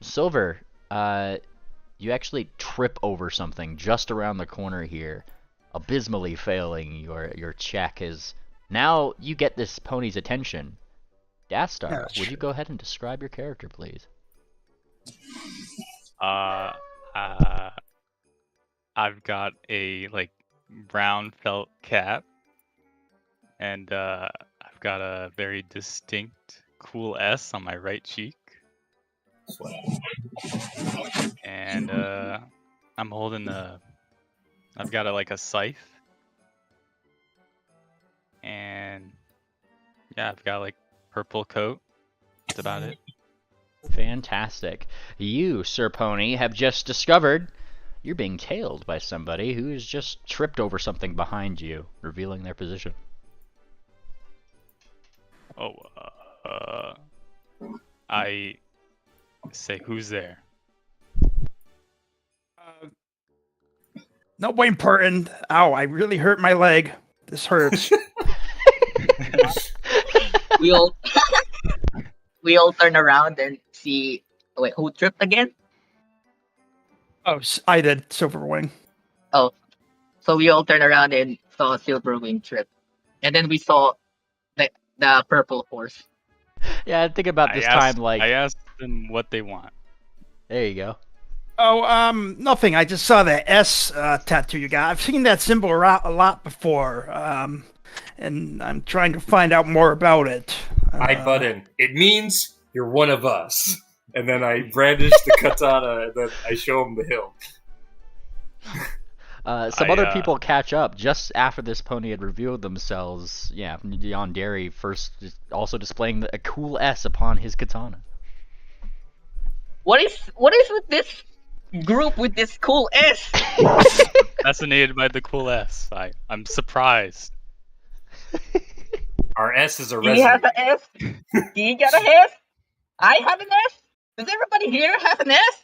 Silver, you actually trip over something just around the corner here, abysmally failing your check. Is now you get this pony's attention. Deathstar, Yeah, would you go ahead and describe your character, please? I've got a brown felt cap, and I've got a very distinct cool S on my right cheek, and I'm holding I've got a scythe, and yeah, I've got purple coat. That's about it. Fantastic. You, Sir Pony, have just discovered you're being tailed by somebody who has just tripped over something behind you, revealing their position. Oh, I say, who's there? Nobody important. Ow, I really hurt my leg. This hurts. We all we all turn around and see. Wait, who tripped again? Oh, I did, Silverwing. So we all turned around and saw Silverwing trip, and then we saw the purple horse. Yeah, think about this time like... I asked them what they want. There you go. Oh, nothing. I just saw the S tattoo you got. I've seen that symbol a lot before, and I'm trying to find out more about it. I butt in. It means you're one of us. And then I brandish the katana, and then I show him the hilt. Some other people catch up just after this pony had revealed themselves. Yeah, Yandere first also displaying a cool S upon his katana. What is with this group with this cool S? Fascinated by the cool S. I'm surprised. Our S's are Do you have resonating. an S? Do you got a S? I have an S? Does everybody here have an S?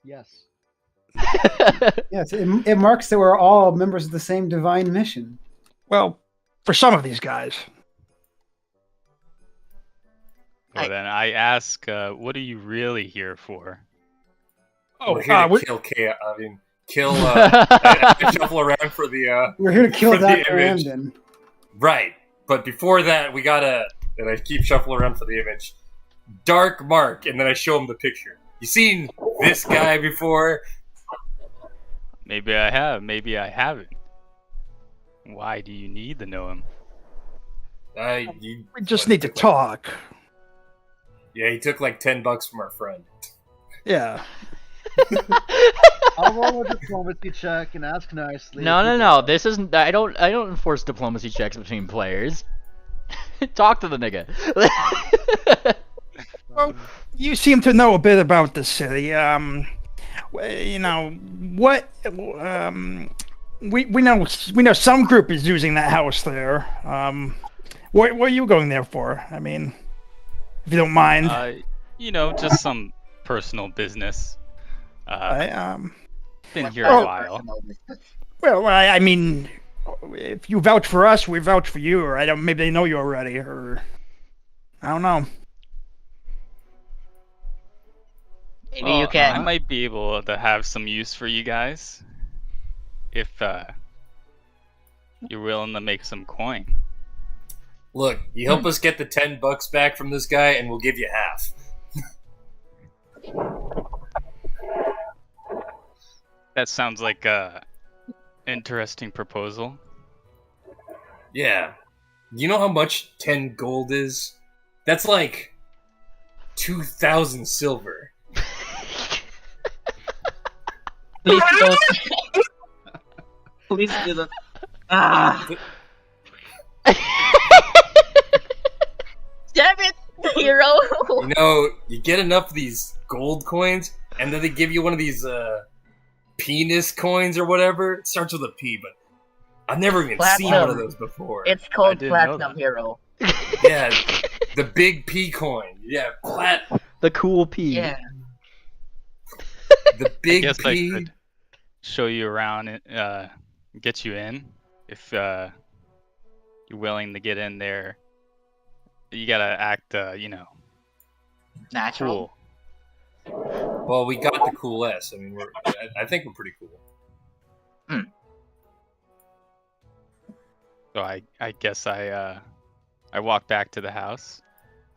Yes. Yes, it marks that we're all members of the same divine mission. Well, for some of these guys. Well, then I ask, what are you really here for? Oh, We're here to kill chaos. I mean, kill. I shuffle around for the. We're here to kill for the Dr. image. Amden. Right, but before that, we gotta. And I keep shuffling around for the image. Dark Mark, and then I show him the picture. You seen this guy before? Maybe I have, maybe I haven't. Why do you need to know him? We just need to talk. Yeah, he took like $10 from our friend. Yeah. I'll roll a diplomacy check and ask nicely. No. This isn't. I don't enforce diplomacy checks between players. Talk to the nigga. Well, you seem to know a bit about the city. You know what? We know some group is using that house there. What are you going there for? I mean, if you don't mind. Just some personal business. Been here Oh. a while. Well, I mean, if you vouch for us, we vouch for you. Or maybe they know you already, or I don't know. Maybe you can. I might be able to have some use for you guys. If you're willing to make some coin. Look, you help us get the $10 back from this guy, and we'll give you half. That sounds like a interesting proposal. Yeah. You know how much 10 gold is? That's like 2,000 silver. Please don't. Please do not. Ah. Damn it, hero! You know, you get enough of these gold coins, and then they give you one of these penis coins or whatever. It starts with a P, but I've never even seen one of those before. It's called didn't know Platinum that. Hero. Yeah, the big P coin. Yeah, The cool P. Yeah. the big I guess P. I could show you around and get you in if you're willing to get in there. You gotta act, Natural. cool. Well, we got the cool S. I mean, I think we're pretty cool. So I guess I walk back to the house.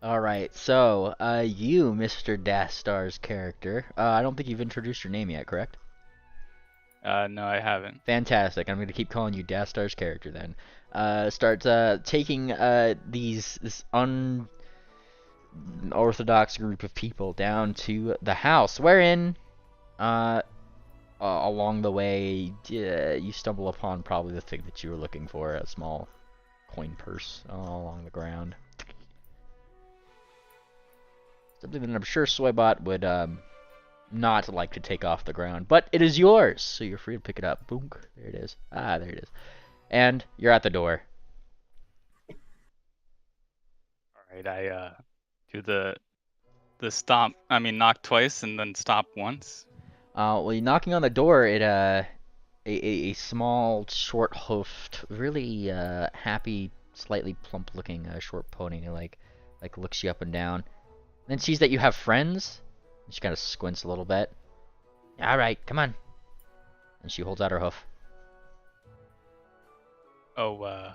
Alright, so, you, Mr. Dastar's character, I don't think you've introduced your name yet, correct? No, I haven't. Fantastic. I'm going to keep calling you Dastar's character then. Starts taking this unorthodox group of people down to the house, wherein, along the way, you stumble upon probably the thing that you were looking for, a small coin purse along the ground. Something that I'm sure Soybot would not like to take off the ground, but it is yours, so you're free to pick it up. Boom, there it is. There it is. And you're at the door. Alright, I do the stomp. I mean, knock twice and then stop once. Well, you're knocking on the door. A small, short-hoofed, really happy, slightly plump-looking short pony like looks you up and down. Then sees that you have friends. And she kind of squints a little bit. All right, come on. And she holds out her hoof. Oh,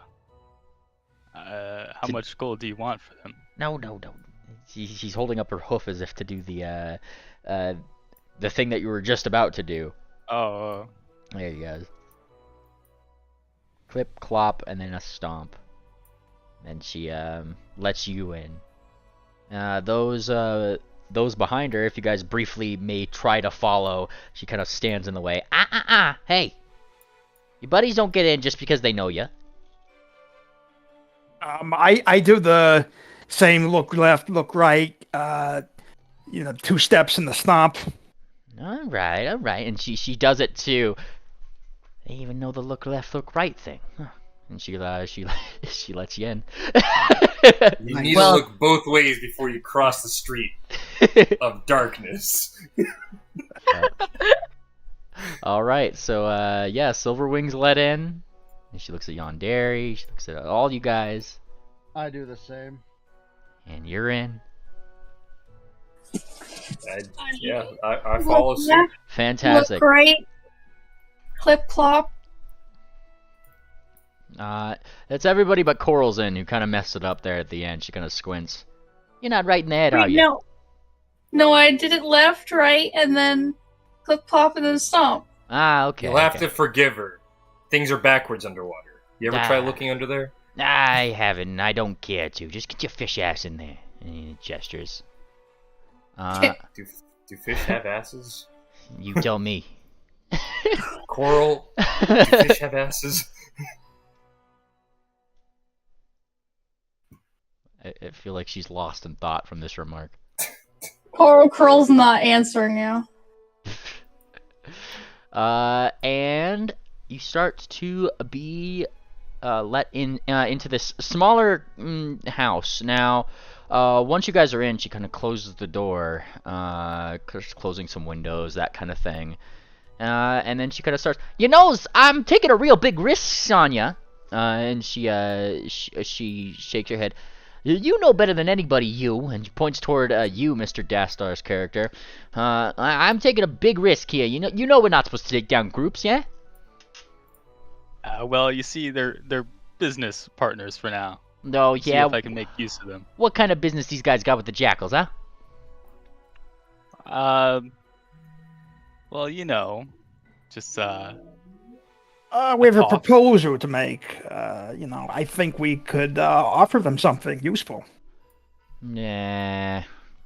how much gold do you want for them? No. She's holding up her hoof as if to do the thing that you were just about to do. Oh. There you go. Clip, clop, and then a stomp. And she lets you in. Those those behind her, if you guys briefly may try to follow, she kind of stands in the way. Hey, your buddies don't get in just because they know you. I do the same look left, look right, 2 steps in the stomp. All right, and she does it too. They even know the look left, look right thing. Huh. And she lets you in. You need Well- to look both ways before you cross the street of darkness. All right, so yeah, Silverwing's let in. And she looks at Yandere. She looks at all you guys, I do the same. and you're in. I follow suit. Yeah, Fantastic. look right. Clip clop. It's everybody but Coral's in, who kind of messed it up there at the end. She kind of squints. You're not right in the head, are Wait, you? no, I did it left, right, and then clip clop and then stomp. Ah, okay. You'll have okay. to forgive her. Things are backwards underwater. You ever try looking under there? I haven't. I don't care to. Just get your fish ass in there. And he gestures. Do fish have asses? You tell me. Coral, do fish have asses? I feel like she's lost in thought from this remark. Coral Curl's not answering you. And you start to be let in into this smaller house. Now, once you guys are in, she kind of closes the door, closing some windows, that kind of thing. And then she kind of starts, I'm taking a real big risk on ya. And she shakes her head. You know better than anybody, you, and she points toward you, Mr. Dastar's character. I'm taking a big risk here. You know we're not supposed to take down groups, yeah? Well, you see, they're business partners for now. No, See yeah. if I can make use of them. What kind of business these guys got with the jackals, huh? Well, just We have a talk. proposal to make. I think we could offer them something useful. Nah,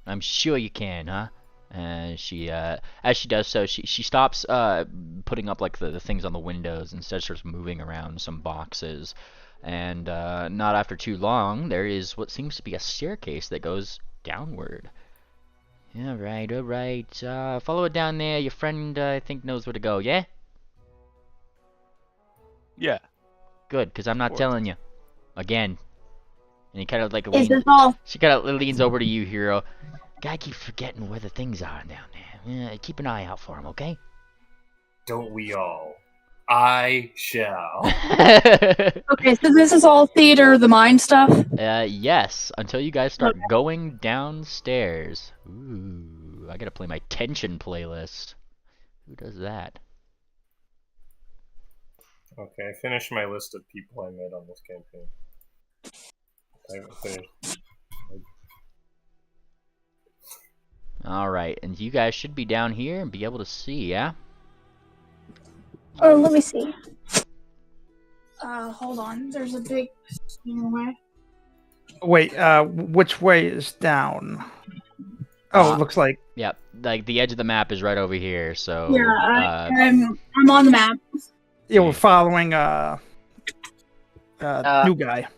I'm sure you can, huh? And she, as she does so, she stops putting up like the things on the windows and instead starts moving around some boxes. And not after too long, there is what seems to be a staircase that goes downward. All right. Follow it down there. Your friend, I think, knows where to go. Yeah. yeah. Good, because I'm not course. telling you. Again. And he kind of like Is this all? she kind of leans over to you, Hero. Guy keeps forgetting where the things are down there. Yeah, keep an eye out for him, okay? Don't we all? I shall. Okay, so this is all theater, the mind stuff. Yes, until you guys start going downstairs. Ooh, I gotta play my tension playlist. Who does that? Okay, I finished my list of people I met on this campaign. I haven't finished. Alright, and you guys should be down here and be able to see, yeah? Oh, let me see. Hold on. There's a big way. Wait, which way is down? Oh, it looks like. Yep, like the edge of the map is right over here, so... Yeah, I'm on the map. Yeah, we're following new guy.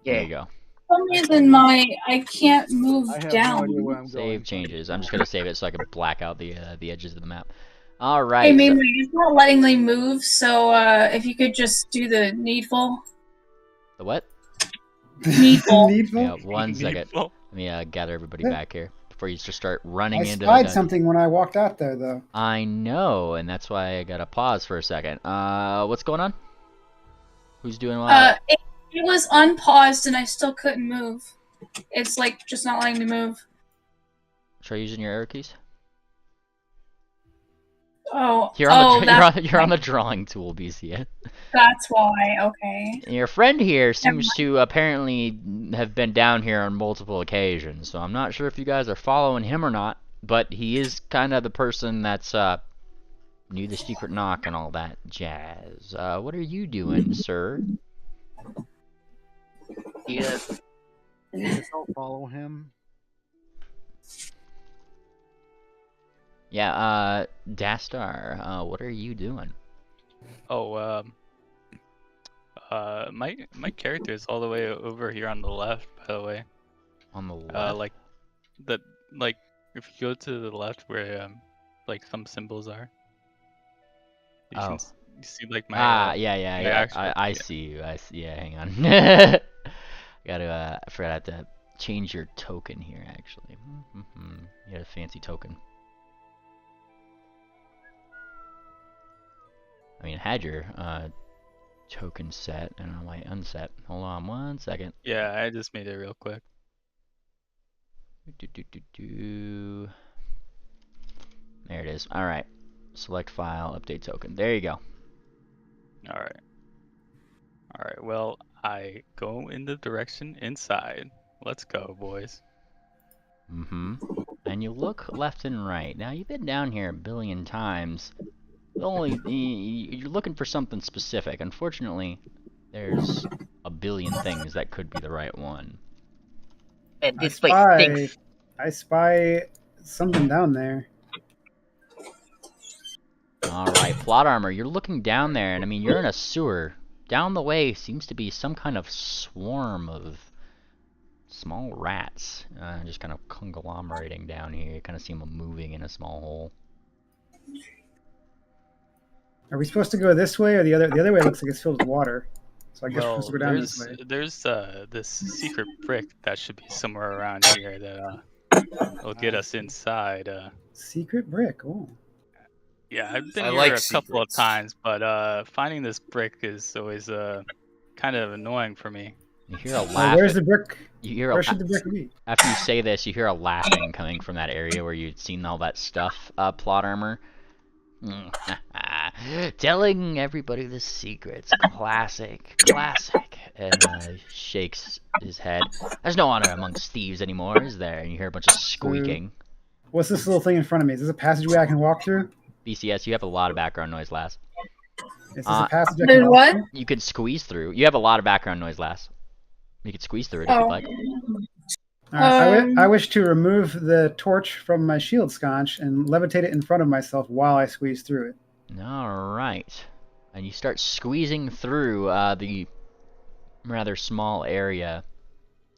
There you go. For some reason, I can't move I have no down. idea where I'm Save going. changes. I'm just gonna save it so I can black out the edges of the map. All Hey, right. mainly, it's not letting me move, so if you could just do the needful. The what? Needful. Needful? Yeah, one second. Needful. Let me gather everybody Yeah. back here before you just start running I into. spied the- something when I walked out there, though. I know, and that's why I gotta pause for a second. What's going on? Who's doing what? It was unpaused and I still couldn't move. It's like just not letting me move. Try using your arrow keys. Oh, You're on that's, you're on the drawing tool, BC. that's why. Okay. Your friend here seems to apparently have been down here on multiple occasions, so I'm not sure if you guys are following him or not, but he is kind of the person that's knew the secret knock and all that jazz. What are you doing, sir? Yes. Don't follow him. Yeah, Dastar, what are you doing? Oh, my character is all the way over here on the left, by the way. On the left? Like the like if you go to the left where like some symbols are, you see like my yeah. actual I see you. I see. Yeah, hang on. Gotta. I forgot to change your token here. Actually, you had a fancy token. I mean, I had your token set, and I might unset. Hold on 1 second. Yeah, I just made it real quick. There it is. All right. Select file, update token. There you go. All right. Well, I go in the direction inside. Let's go, boys. And you look left and right. Now, you've been down here a billion times. You're looking for something specific. Unfortunately, there's a billion things that could be the right one. And this place stinks. I spy something down there. Alright, plot armor, you're looking down there, and I mean, you're in a sewer. Down the way seems to be some kind of swarm of small rats. Just kind of conglomerating down here. You kind of see them moving in a small hole. Are we supposed to go this way or the other? The other way looks like it's filled with water. So I guess we're supposed to go down this way. There's this secret brick that should be somewhere around here that will get us inside. Secret brick. Oh. Yeah, I've been here a couple of times, but finding this brick is always kind of annoying for me. You hear a laugh. Where's the brick? Where should the brick be? After you say this, you hear a laughing coming from that area where you'd seen all that stuff, plot armor. Telling everybody the secrets. Classic. And shakes his head. There's no honor amongst thieves anymore, is there? And you hear a bunch of squeaking. What's this little thing in front of me? Is this a passageway I can walk through? BCS, you have a lot of background noise, Lass. Is this a passage I can walk through? You could squeeze through. You have a lot of background noise, Lass. You could squeeze through it if you'd like. I wish to remove the torch from my shield sconce and levitate it in front of myself while I squeeze through it. Alright. And you start squeezing through the rather small area.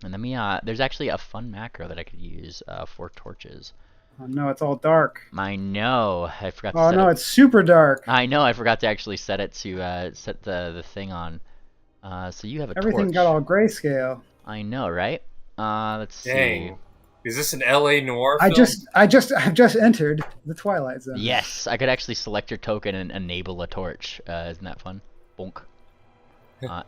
And then there's actually a fun macro that I could use for torches. Oh no, it's all dark. I know. I forgot to set it. It's super dark. I know. I forgot to actually set it to set the thing on. So you have a Everything torch. got all grayscale. I know, right? Let's Dang. see. Is this an LA noir I've film? just entered the Twilight Zone. Yes, I could actually select your token and enable a torch. Isn't that fun? Bonk.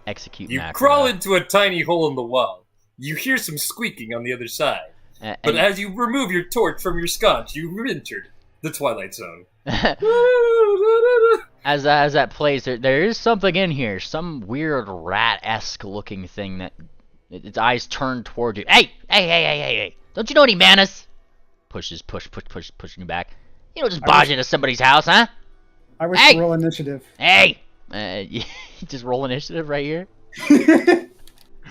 Execute You macro. crawl into a tiny hole in the wall. You hear some squeaking on the other side. But as you remove your torch from your sconce, you've entered the Twilight Zone. As that plays, there is something in here. Some weird rat-esque looking thing that its eyes turn toward you. Hey! Don't you know any manners? Pushing you back. You don't just barge into somebody's house, huh? I wish to roll initiative. Hey! Just roll initiative right here.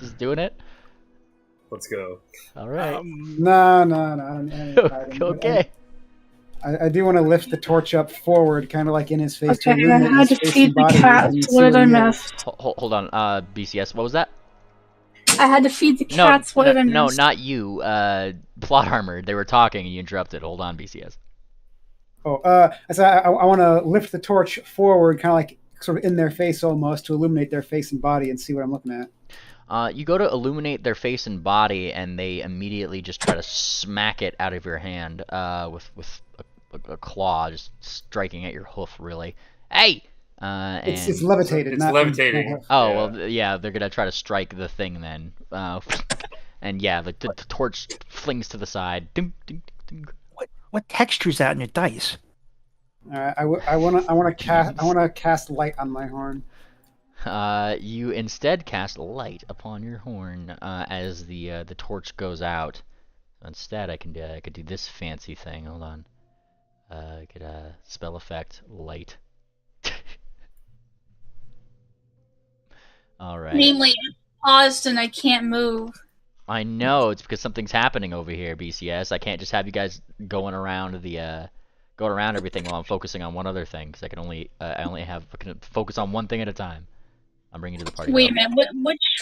Just doing it. Let's go. All right. No. Okay. I do want to lift the torch up forward, kind of like in his face. Okay, I had to feed the cats. What did I miss? Hold on, BCS. What was that? I had to feed the cats. What did I miss? No, not you. Plot armor. They were talking and you interrupted. Hold on, BCS. I want to lift the torch forward, kind of like sort of in their face almost, to illuminate their face and body and see what I'm looking at. You go to illuminate their face and body, and they immediately just try to smack it out of your hand with a claw, just striking at your hoof, really. Hey! It's levitated. It's levitating. Well, yeah, they're gonna try to strike the thing then. And yeah, the torch flings to the side. Ding, ding, ding. What texture's that in your dice? I want to cast light on my horn. You instead cast light upon your horn as the torch goes out. Instead, I could do this fancy thing. Hold on. Get a spell effect light. All right. Namely, it paused and I can't move. I know it's because something's happening over here, BCS. I can't just have you guys going around going around everything while I'm focusing on one other thing, because I can only I can focus on one thing at a time. I'm bringing you to the party. Wait a minute.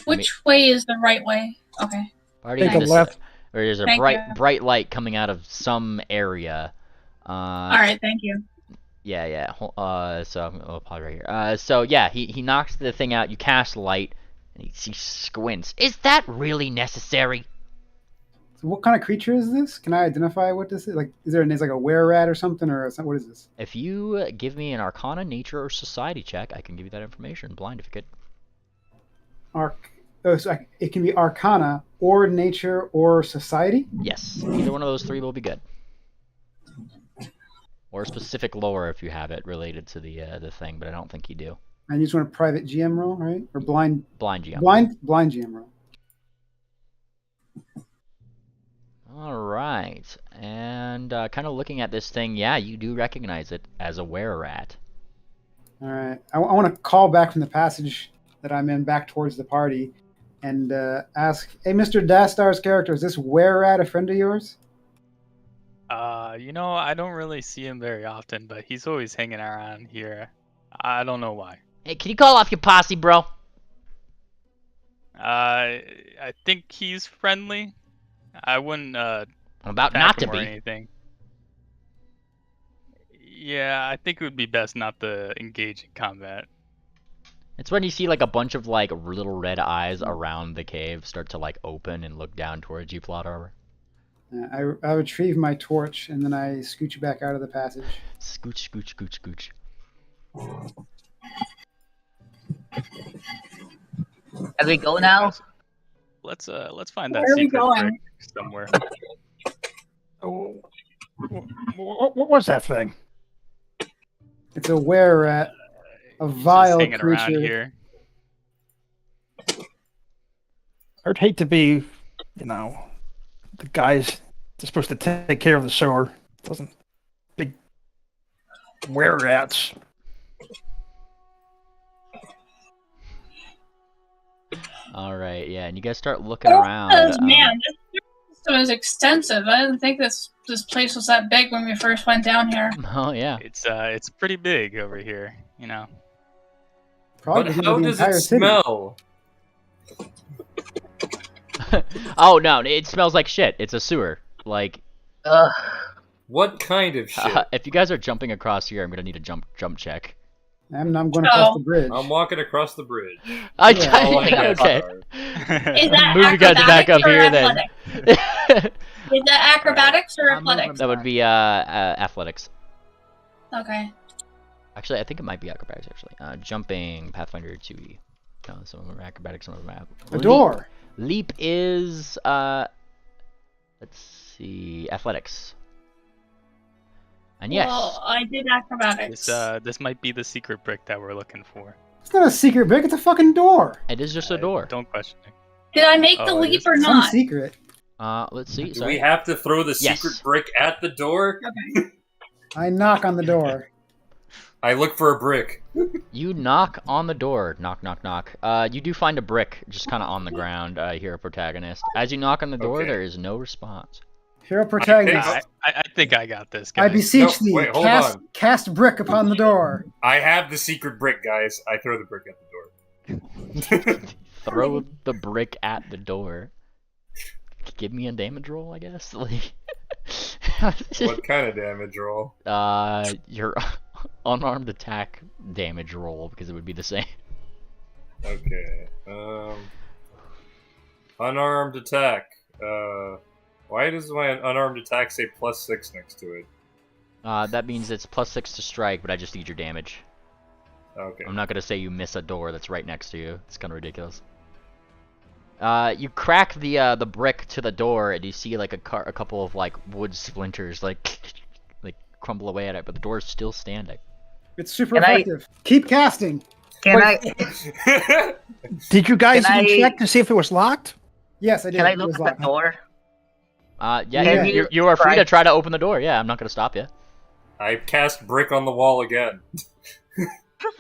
Which way is the right way? Okay. Party Take in a this, left. Where there's a Thank you. bright light coming out of some area. All right. Thank you. Yeah. So I'll pause right here. So yeah, he knocks the thing out. You cast light, and he squints. Is that really necessary? So what kind of creature is this? Can I identify what this is? Like, is there a name like a were-rat or something, or what is this? If you give me an Arcana, Nature, or Society check, I can give you that information. Blind if you could. So it can be Arcana or Nature or Society. Yes, either one of those three will be good. Or specific lore if you have it related to the thing, but I don't think you do. And you just want a private GM roll, right? Or blind GM. Blind GM roll. All right, and kind of looking at this thing, yeah, you do recognize it as a were-rat. All right. I want to call back from the passage that I'm in back towards the party, and ask, "Hey, Mr. Dastar's character, is this were-rat a friend of yours?" I don't really see him very often, but he's always hanging around here. I don't know why. Hey, can you call off your posse, bro? I think he's friendly. I wouldn't I'm about attack not to him or be. anything. Yeah, I think it would be best not to engage in combat. It's when you see like a bunch of like little red eyes around the cave start to like open and look down towards you, Plot Arbor. I retrieve my torch, and then I scooch back out of the passage. Scooch, scooch, scooch, scooch. As we go now? Let's find that Where are we secret going? brick somewhere. Oh, what was that thing? It's a were-rat, a He's just vile hanging around creature. here. I'd hate to be, the guys that's supposed to take care of the sewer. Doesn't big were-rats. All right, yeah, and you guys start looking around. Man, this system is extensive. I didn't think this place was that big when we first went down here. Oh yeah. It's pretty big over here, Probably But because how of the does entire it city. smell? Oh no, it smells like shit. It's a sewer. Like, Ugh. What kind of shit? if you guys are jumping across here, I'm gonna need a jump check. I'm going to cross the bridge. I'm walking across the bridge. Yeah, All I got Okay. Is that Move you guys back up acrobatics or here then. athletics? Is that acrobatics or I'm moving athletics? That would be athletics. Okay. Actually, I think it might be acrobatics. Actually, jumping, Pathfinder 2e. No, some of them are acrobatics, some of them are. A door. Leap is let's see, athletics. And yes, Well, I did acrobatics. This might be the secret brick that we're looking for. It's not a secret brick. It's a fucking door. it is just a door. Don't question it. Did I make the Oh, it leap is or Some not? secret. Let's see. Do Sorry. we have to throw the Yes. secret brick at the door? Okay. I knock on the door. I look for a brick. You knock on the door. Knock, knock, knock. You do find a brick just kind of on the ground. Here, protagonist. As you knock on the door, Okay. there is no response. Hero protagonist. I think I got this, I guys. beseech No, thee, wait, hold on. cast brick upon the door. I have the secret brick, guys. I throw the brick at the door. Throw the brick at the door. Give me a damage roll, I guess. Like, What kind of damage roll? your unarmed attack damage roll, because it would be the same. Okay. Unarmed attack. Why does my unarmed attack say +6 next to it? That means it's +6 to strike, but I just need your damage. Okay. I'm not gonna say you miss a door that's right next to you. It's kind of ridiculous. You crack the brick to the door, and you see like a couple of like wood splinters like crumble away at it, but the door is still standing. It's super Can I- effective. Keep casting. Can Wait. I Did you guys Can even I- check to see if it was locked? Yes, I did. can I It look was at locked. the door? Yeah, Yeah. you are free to try to open the door. Yeah, I'm not gonna stop you. I cast brick on the wall again.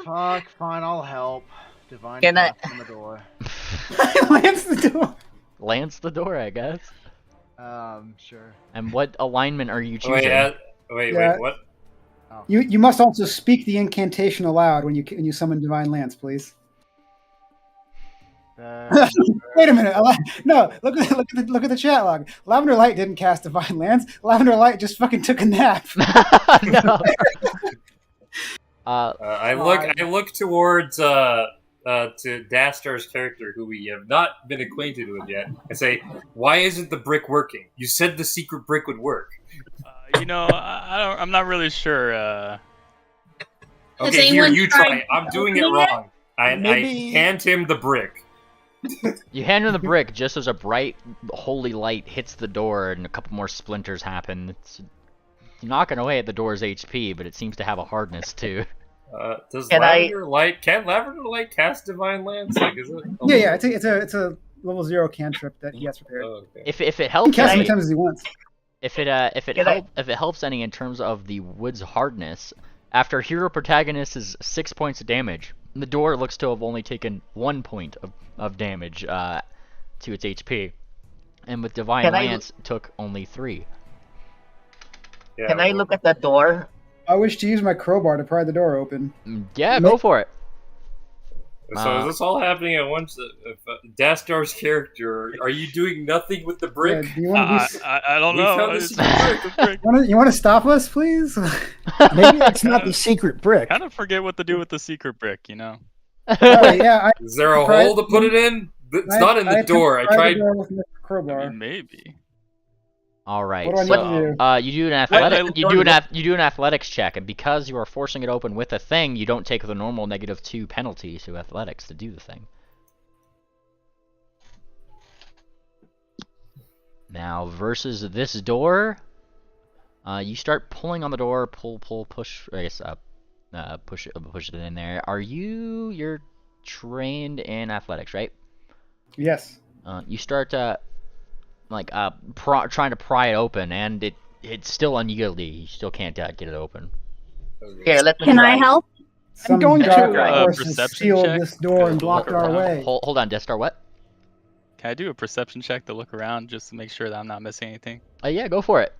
Fuck, fine, I'll help. Divine Can I- cast on the door. Lance the door. Lance the door, I guess. Sure. And what alignment are you choosing? Wait, Yeah. what? Oh. You must also speak the incantation aloud when you summon Divine Lance, please. Wait a minute. No, look at the chat log. Lavender Light didn't cast Divine Lance. Lavender Light just fucking took a nap. No. I look towards to Dastar's character, who we have not been acquainted with yet. I say, "Why isn't the brick working? You said the secret brick would work." I'm not really sure. Okay, here you try. I'm doing it wrong. I hand him the brick. You hand him the brick just as a bright, holy light hits the door, and a couple more splinters happen. It's knocking away at the door's HP, but it seems to have a hardness too. Can Lavender Light cast Divine Lance? Like, is it? Yeah. It's a level 0 cantrip that he has prepared. Oh, okay. If it He helps, can cast as many times as he wants. if it helps any in terms of the wood's hardness, after hero protagonist is 6 points of damage, the door looks to have only taken 1 point of damage to its HP, and with Divine Lance took only 3. Yeah, Can I look at the door? I wish to use my crowbar to pry the door open. Yeah, go for it. So is this all happening at once? Dastar's character, are you doing nothing with the brick? Yeah, do you want to I don't know. you want to stop us, please? Maybe it's not the secret brick. Kind of forget what to do with the secret brick, you know? Yeah. Is there a hole to put it in? It's not in the door. I tried. With my crowbar. I mean, maybe. All right. What do I need to do? You do an athletic. You do an athletics check, and because you are forcing it open with a thing, you don't take the normal -2 penalty to athletics to do the thing. Now versus this door, you start pulling on the door. Pull, push. I guess push it in there. You're trained in athletics, right? Yes. You start trying to pry it open, and it's still unyieldy. You still can't get it open. Here, let me Can try. I help? Some going dark to, forces perception sealed check. this door and blocked Look our around. way. Hold on, Death Star. What? Can I do a perception check to look around just to make sure that I'm not missing anything? Yeah, go for it.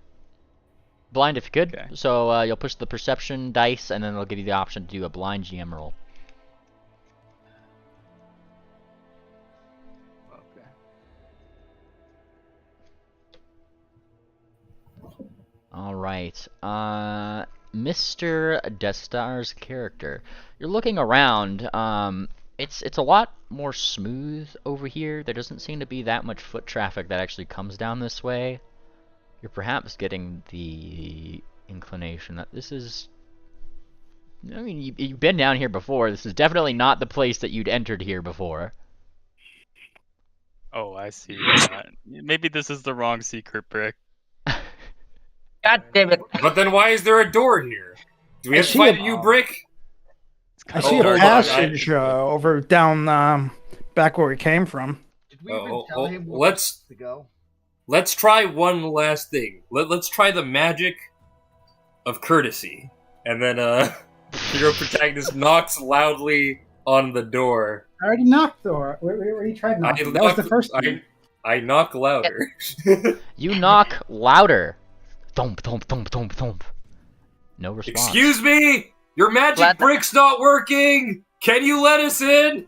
Blind if you could. Okay. So you'll push the perception dice, and then it'll give you the option to do a blind GM roll. Okay. All right. Mr. Destar's character. You're looking around. It's a lot more smooth over here. There doesn't seem to be that much foot traffic that actually comes down this way. You're perhaps getting the inclination that this is... I mean, you've been down here before. This is definitely not the place that you'd entered here before. Oh, I see. Maybe this is the wrong secret brick. God damn it. But then why is there a door here? Do we have to find a new brick? I see a hold on, passage over down back where we came from. Did we even tell him to go? Let's try one last thing. Let's try the magic of courtesy. And then hero protagonist knocks loudly on the door. I already knocked the door. Where you tried knocking? That was the first time. I knock louder. You knock louder. Thump, thump, thump, thump, thump. No response. Excuse me? Your magic brick's not working! Can you let us in?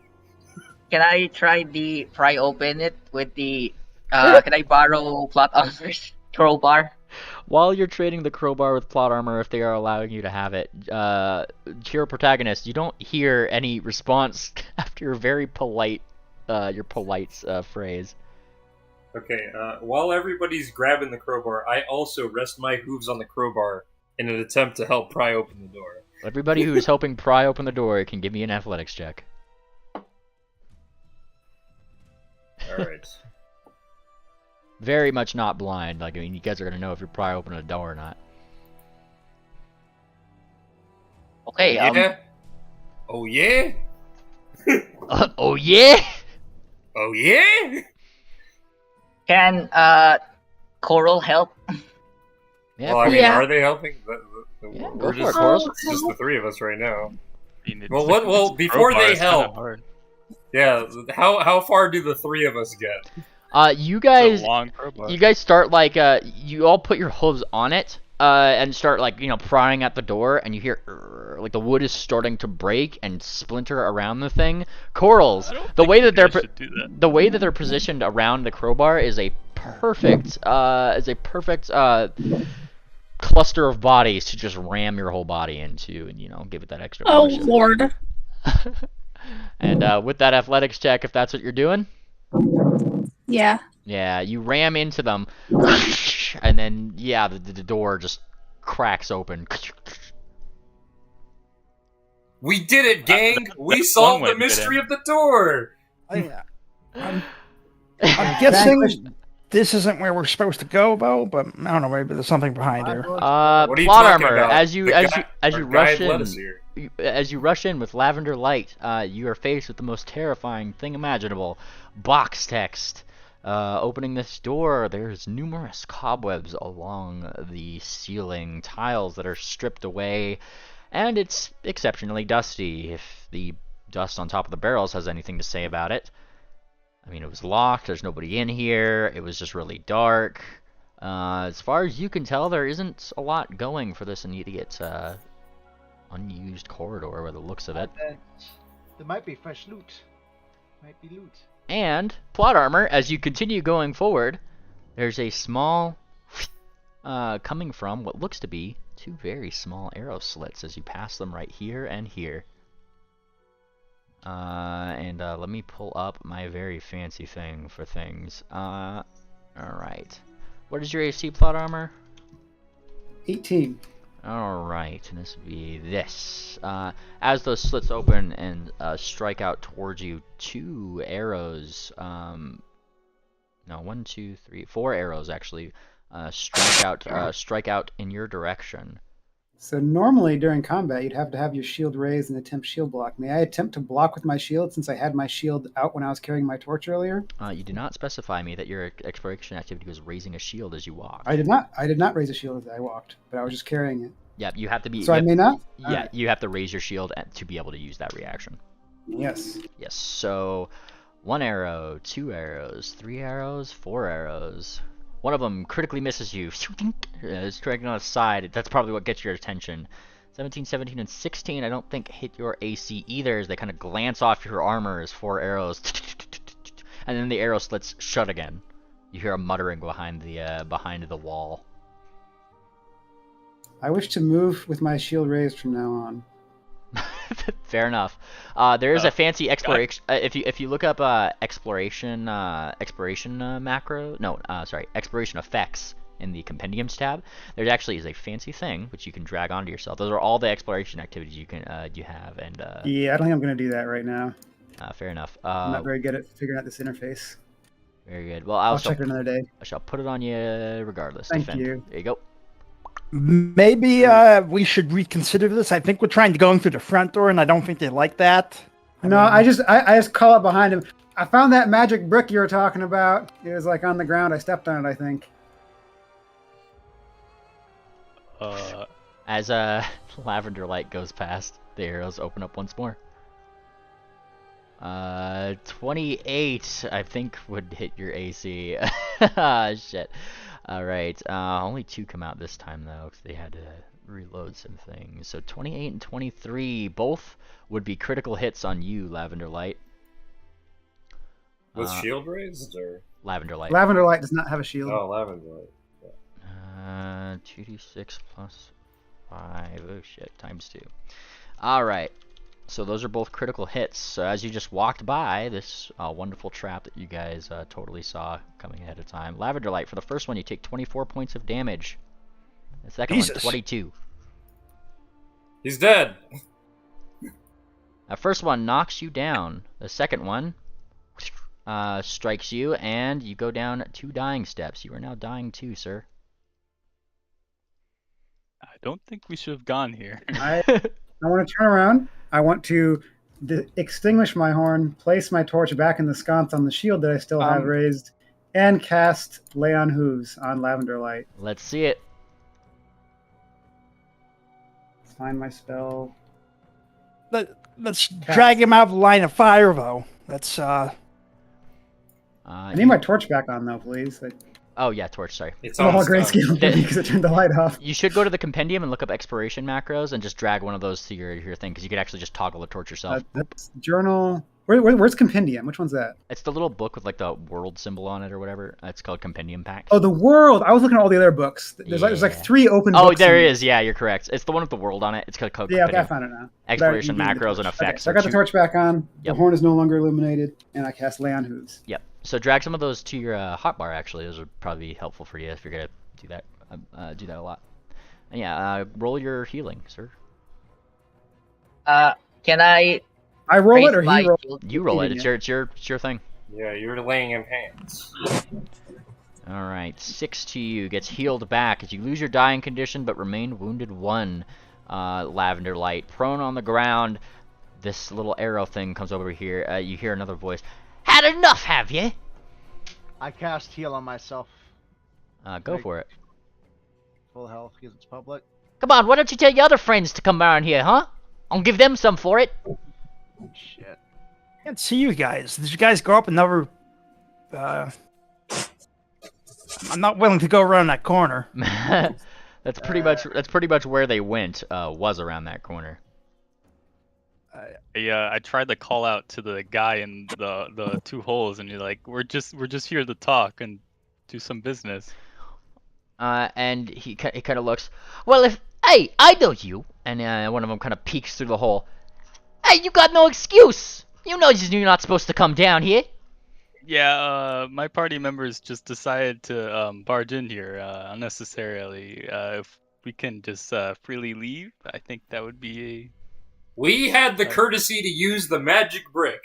Can I try the pry open it with the can I borrow plot armor's crowbar? While you're trading the crowbar with plot armor, if they are allowing you to have it, hero protagonist, you don't hear any response after your very polite, phrase. Okay, while everybody's grabbing the crowbar, I also rest my hooves on the crowbar in an attempt to help pry open the door. Everybody who is helping pry open the door can give me an athletics check. Alright. Very much not blind. Like, I mean, you guys are gonna know if you pry open a door or not. Okay, Yeah? Oh yeah? Oh yeah? Oh yeah? can Coral help? Yeah, Well, I mean, Yeah. are they helping? Yeah, We're go for it, just, Coral. it's just the three of us right now. It's Well, like- well, this before crowbar they is kinda help, hard. yeah, how far do the three of us get? You It's guys, a long crowbar. you guys start like you all put your hooves on it, and start like prying at the door, and you hear like the wood is starting to break and splinter around the thing. Corals, I don't the think way you that guys should do that. the way that they're positioned around the crowbar is a perfect cluster of bodies to just ram your whole body into, and give it that extra Oh push. Lord. And with that athletics check, if that's what you're doing. Yeah. Yeah, you ram into them, and then the door just cracks open. We did it, gang! We that's solved one way the to get mystery in. of the door! I'm guessing this isn't where we're supposed to go, Bo, but I don't know, maybe there's something behind here. What are you Plot talking armor. about? As you Our rush guide led in, us here. as you rush in with lavender light, you are faced with the most terrifying thing imaginable: box text. Opening this door, there's numerous cobwebs along the ceiling, tiles that are stripped away, and it's exceptionally dusty, if the dust on top of the barrels has anything to say about it. I mean, it was locked, there's nobody in here, it was just really dark. As far as you can tell, there isn't a lot going for this immediate unused corridor by the looks of it. There might be fresh loot. Might be loot. And, plot armor, as you continue going forward, there's a small, coming from what looks to be two very small arrow slits as you pass them right here and here. Let me pull up my very fancy thing for things. Alright. What is your AC, plot armor? 18. Alright, and this would be this. As those slits open and strike out towards you, two arrows, no, 1, 2, 3, 4 arrows actually, strike out in your direction. So normally during combat, you'd have to have your shield raised and attempt shield block. May I attempt to block with my shield since I had my shield out when I was carrying my torch earlier? You did not specify me that your exploration activity was raising a shield as you walked. I did not raise a shield as I walked, but I was just carrying it. Yep, you have to be. So I may not? Yeah, Alright. you have to raise your shield to be able to use that reaction. Yes. Yes. So, 1 arrow, 2 arrows, 3 arrows, 4 arrows. One of them critically misses you. Striking on the side. That's probably what gets your attention. 17, 17, and 16 I don't think hit your AC either, as they kind of glance off your armor as 4 arrows. And then the arrow slits shut again. You hear a muttering behind the wall. I wish to move with my shield raised from now on. Fair enough. There is a fancy exploration. If you look up exploration macro, no, sorry, exploration effects in the compendiums tab, there actually is a fancy thing which you can drag onto yourself. Those are all the exploration activities you have, and Yeah, I don't think I'm going to do that right now. fair enough. I'm not very good at figuring out this interface. Very good. Well, I'll check it another day. I shall put it on you regardless. Thank Defend. you. There you go. Maybe we should reconsider this. I think we're trying to go in through the front door, and I don't think they like that. I just call up behind him. I found that magic brick you were talking about. It was like on the ground. I stepped on it, I think. As lavender light goes past, the arrows open up once more. 28, I think, would hit your AC. Shit. Alright, only 2 come out this time, though, because they had to reload some things. So 28 and 23, both would be critical hits on you, Lavender Light. Was shield raised, or? Lavender Light. Lavender Light does not have a shield. Oh, Lavender Light. 2d6 plus 5, oh shit, times 2. Alright. So those are both critical hits. So as you just walked by this wonderful trap that you guys totally saw coming ahead of time. Lavender Light, for the first one, you take 24 points of damage. The second one, 22. He's dead. The first one knocks you down. The second one strikes you, and you go down 2 dying steps. You are now dying too, sir. I don't think we should have gone here. I want to turn around. I want to extinguish my horn, place my torch back in the sconce on the shield that I still have raised, and cast Lay on Hooves on Lavender Light. Let's see it. Let's find my spell. Let's drag him out of the line of fire, though. That's I need my torch back on, though, please. Oh yeah, torch. Sorry. It's Oh, on grayscale because it turned the light off. You should go to the compendium and look up exploration macros and just drag one of those to your thing because you could actually just toggle the torch yourself. That's journal. Where's compendium? Which one's that? It's the little book with like the world symbol on it or whatever. It's called compendium pack. Oh, the world. I was looking at all the other books. There's like 3 open. Oh, books there in is. Yeah, you're correct. It's the one with the world on it. It's called Yeah, okay, I compendium. found it now. Exploration Better- you macros and Okay, effects. so I got the torch back on. Yep. The horn is no longer illuminated, and I cast Lay on Hooves. Yep. So drag some of those to your hotbar. Actually, those would probably be helpful for you if you're gonna do that. Do that a lot. And yeah, roll your healing, sir. Can I I roll raise it or my he rolls? shield? You roll it. Healing It's your thing. Yeah, you're laying in hands. All right, 6 to you gets healed back as you lose your dying condition but remain wounded 1. Lavender light prone on the ground. This little arrow thing comes over here. You hear another voice. Had enough, have you? I cast heal on myself. Go for it. Full health because it's public. Come on, why don't you tell your other friends to come around here, huh? I'll give them some for it. Shit. Can't see you guys. Did you guys go up another? I'm not willing to go around that corner. That's pretty much where they went. Was around that corner. I tried to call out to the guy in the 2 holes, and you're like, we're just here to talk and do some business. And he kind of looks. Well, hey, I know you. And one of them kind of peeks through the hole. Hey, you got no excuse. You know you're not supposed to come down here. Yeah, my party members just decided to barge in here unnecessarily. If we can just freely leave, I think that would be We had the courtesy to use the magic brick.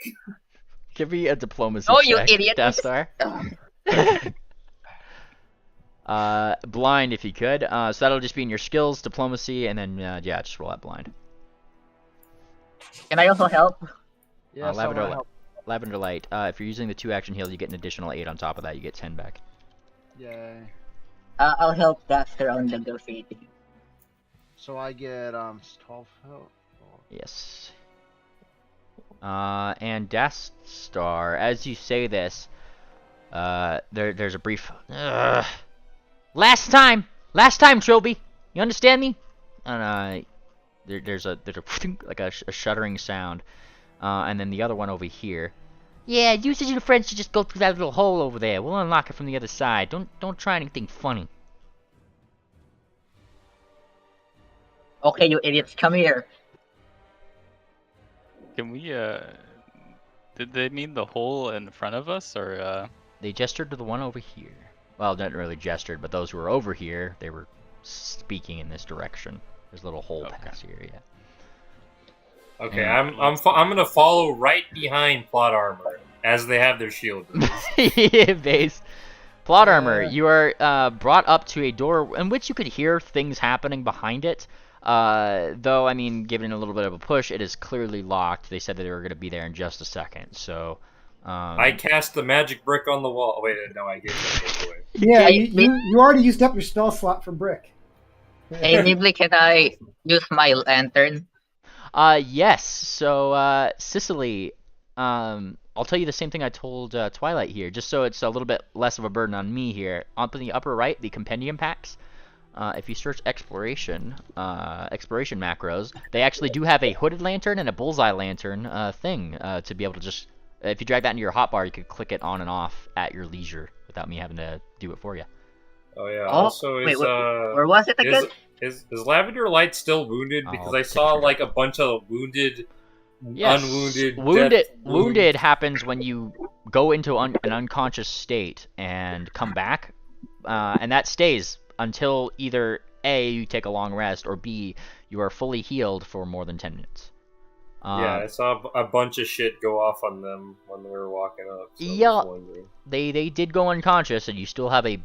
Give me a diplomacy Oh, check, you idiot! Death Star. Blind if you could. So that'll just be in your skills, diplomacy, and then yeah, just roll that blind. Can I also help? Yeah, Lavender light. If you're using the 2 action heal, you get an additional 8 on top of that. You get 10 back. Yay. I'll help Daxter on negotiating. So I get 12 health. Yes. And Death Star, as you say this, there's a brief. Last time, Trilby. You understand me? And there's a like a shuddering sound, and then the other one over here. Yeah, you and your friends should just go through that little hole over there. We'll unlock it from the other side. Don't try anything funny. Okay, you idiots, come here. Can we did they mean the hole in front of us, or They gestured to the one over here. Well, not really gestured, but those who were over here, they were speaking in this direction. There's a little hole past here, yeah. Okay, I'm gonna follow right behind plot armor as they have their shield raised. Base. Plot armor, you are brought up to a door in which you could hear things happening behind it. Though, I mean, given a little bit of a push, it is clearly locked. They said that they were going to be there in just a second, so... I cast the magic brick on the wall. Oh, wait, no, I gave it away. Yeah, you already used up your spell slot for brick. Hey, Nibley, can I use my lantern? Yes. So, Cicely, I'll tell you the same thing I told Twilight here, just so it's a little bit less of a burden on me here. Up in the upper right, the compendium packs. If you search exploration macros, they actually do have a hooded lantern and a bullseye lantern thing to be able to just... If you drag that into your hotbar, you can click it on and off at your leisure without me having to do it for you. Oh yeah. Oh, Also, wait, is where was it again? is Lavender Light still wounded? Because I saw like a bunch of wounded, Yes. unwounded. Wounded happens when you go into an unconscious state and come back, and that stays until either A, you take a long rest, or B, you are fully healed for more than 10 minutes. Yeah, I saw a bunch of shit go off on them when we were walking up. So Yeah, they did go unconscious, and you still have a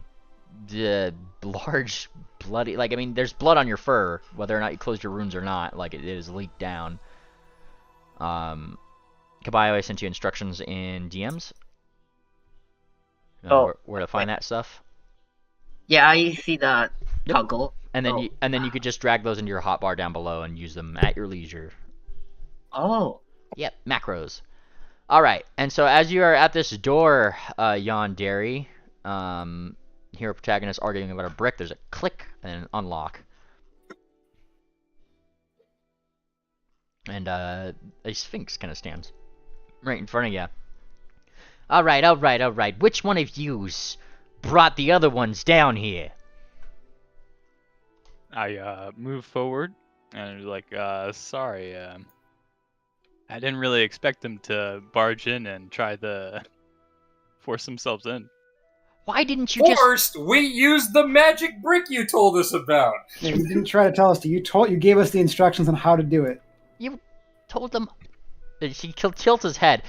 large bloody... Like, I mean, there's blood on your fur, whether or not you closed your wounds or not. Like, it is leaked down. Caballo, I sent you instructions in DMs. Where to find that stuff. Yeah, I see the toggle. And then you could just drag those into your hotbar down below and use them at your leisure. Oh. Yep, macros. All right, and so as you are at this door, Yandere, hero protagonist arguing about a brick, there's a click and an unlock. And a sphinx kind of stands right in front of you. All right. Which one of yous brought the other ones down here? I move forward and like, sorry, I didn't really expect them to barge in and try to force themselves in. Why didn't you just... First, we used the magic brick you told us about. Yeah, you didn't try to tell us to. You gave us the instructions on how to do it. You told them... He tilts his head.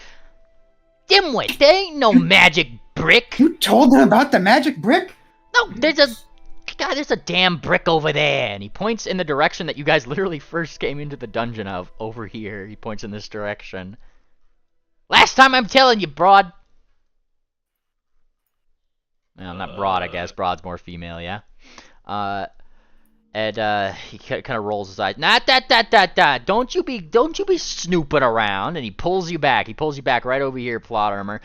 Dimwit, there ain't no magic brick. You told them about the magic brick? No, there's a damn brick over there. And he points in the direction that you guys literally first came into the dungeon of. Over here. He points in this direction. Last time I'm telling you, broad. Well, not broad, I guess. Broad's more female, yeah? And he kind of rolls his eyes. Not that. Don't you be snooping around. And he pulls you back. He pulls you back right over here, plot armor.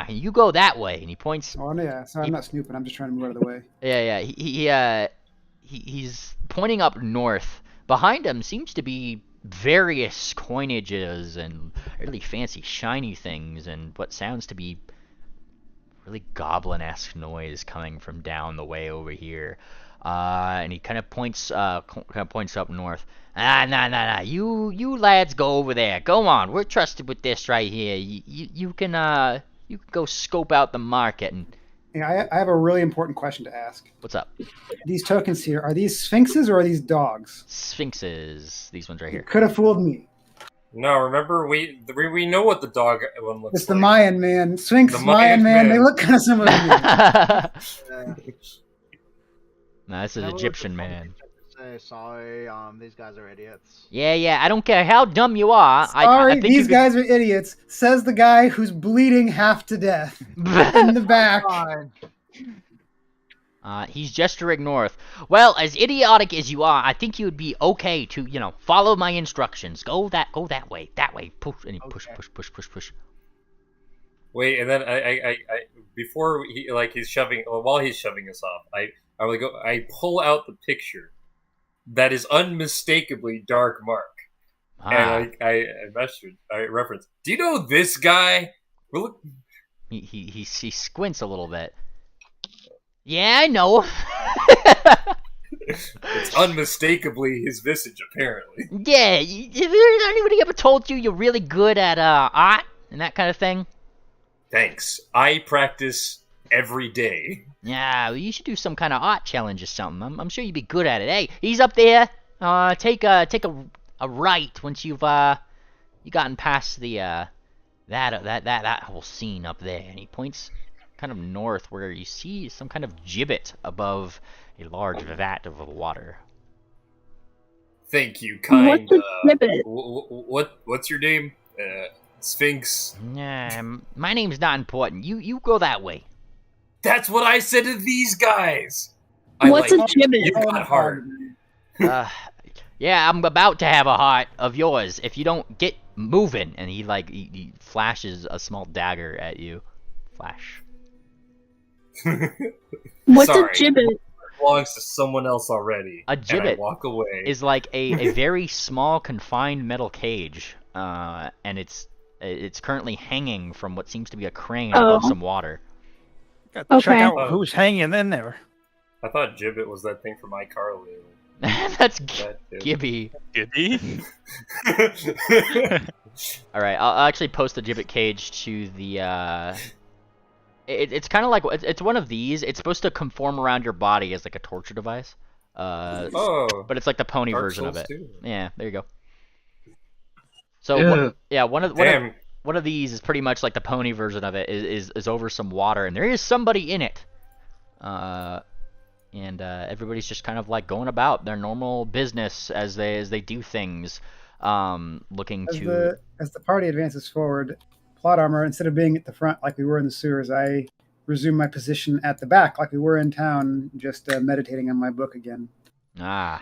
You go that way. And he points. Oh yeah, sorry, I'm not snooping. I'm just trying to move out of the way. Yeah. He's pointing up north. Behind him seems to be various coinages and really fancy shiny things and what sounds to be really goblin-esque noise coming from down the way over here. And he kind of points up north. Nah. You lads go over there. Go on. We're trusted with this right here. You can go scope out the market and. Yeah, I have a really important question to ask. What's up? These tokens here, are these sphinxes or are these dogs? Sphinxes. These ones right here. Could have fooled me. No, remember we know what the dog one looks like. It's the Mayan man. Sphinx, The Mayan man. They look kind of similar to me. Nah, this is Egyptian man. Say sorry, these guys are idiots. Yeah, I don't care how dumb you are. Sorry, I think these guys are idiots, says the guy who's bleeding half to death in the back. He's gesturing north. Well, as idiotic as you are, I think you would be okay to, follow my instructions. Go that way, push, and he push. Wait, and then I before he's shoving, while he's shoving us off, I pull out the picture that is unmistakably Dark Mark, and I reference. Do you know this guy? He squints a little bit. Yeah, I know. It's unmistakably his visage, apparently. Yeah, has anybody ever told you you're really good at art and that kind of thing? Thanks. I practice every day. Yeah, well, you should do some kind of art challenge or something. I'm sure you'd be good at it. Hey, he's up there. Take a right once you've you gotten past the that whole scene up there. And he points kind of north where you see some kind of gibbet above a large vat of water. Thank you, kind. What's a gibbet? What's your name? Sphinx. My name's not important. You go that way. That's what I said to these guys. What's a gibbet? You got hard. Yeah, I'm about to have a heart of yours if you don't get moving. And he flashes a small dagger at you. Flash. What's Sorry. a gibbet? It belongs to someone else already. A gibbet and I walk away. is like a very small confined metal cage, and it's currently hanging from what seems to be a crane above some water. Got to check Okay. out who's hanging in there. I thought gibbet was that thing from iCarly. That's Gibby. Gibby? All right, I'll actually post the gibbet cage to the. It's kind of like it's one of these. It's supposed to conform around your body as like a torture device. But it's like the pony Dark version of Souls it. too. Yeah, there you go. So one of these is pretty much like the pony version of it. Is over some water, and there is somebody in it. And everybody's just kind of like going about their normal business as they do things, looking As the party advances forward, plot armor, instead of being at the front like we were in the sewers, I resume my position at the back like we were in town, just meditating on my book again. Well,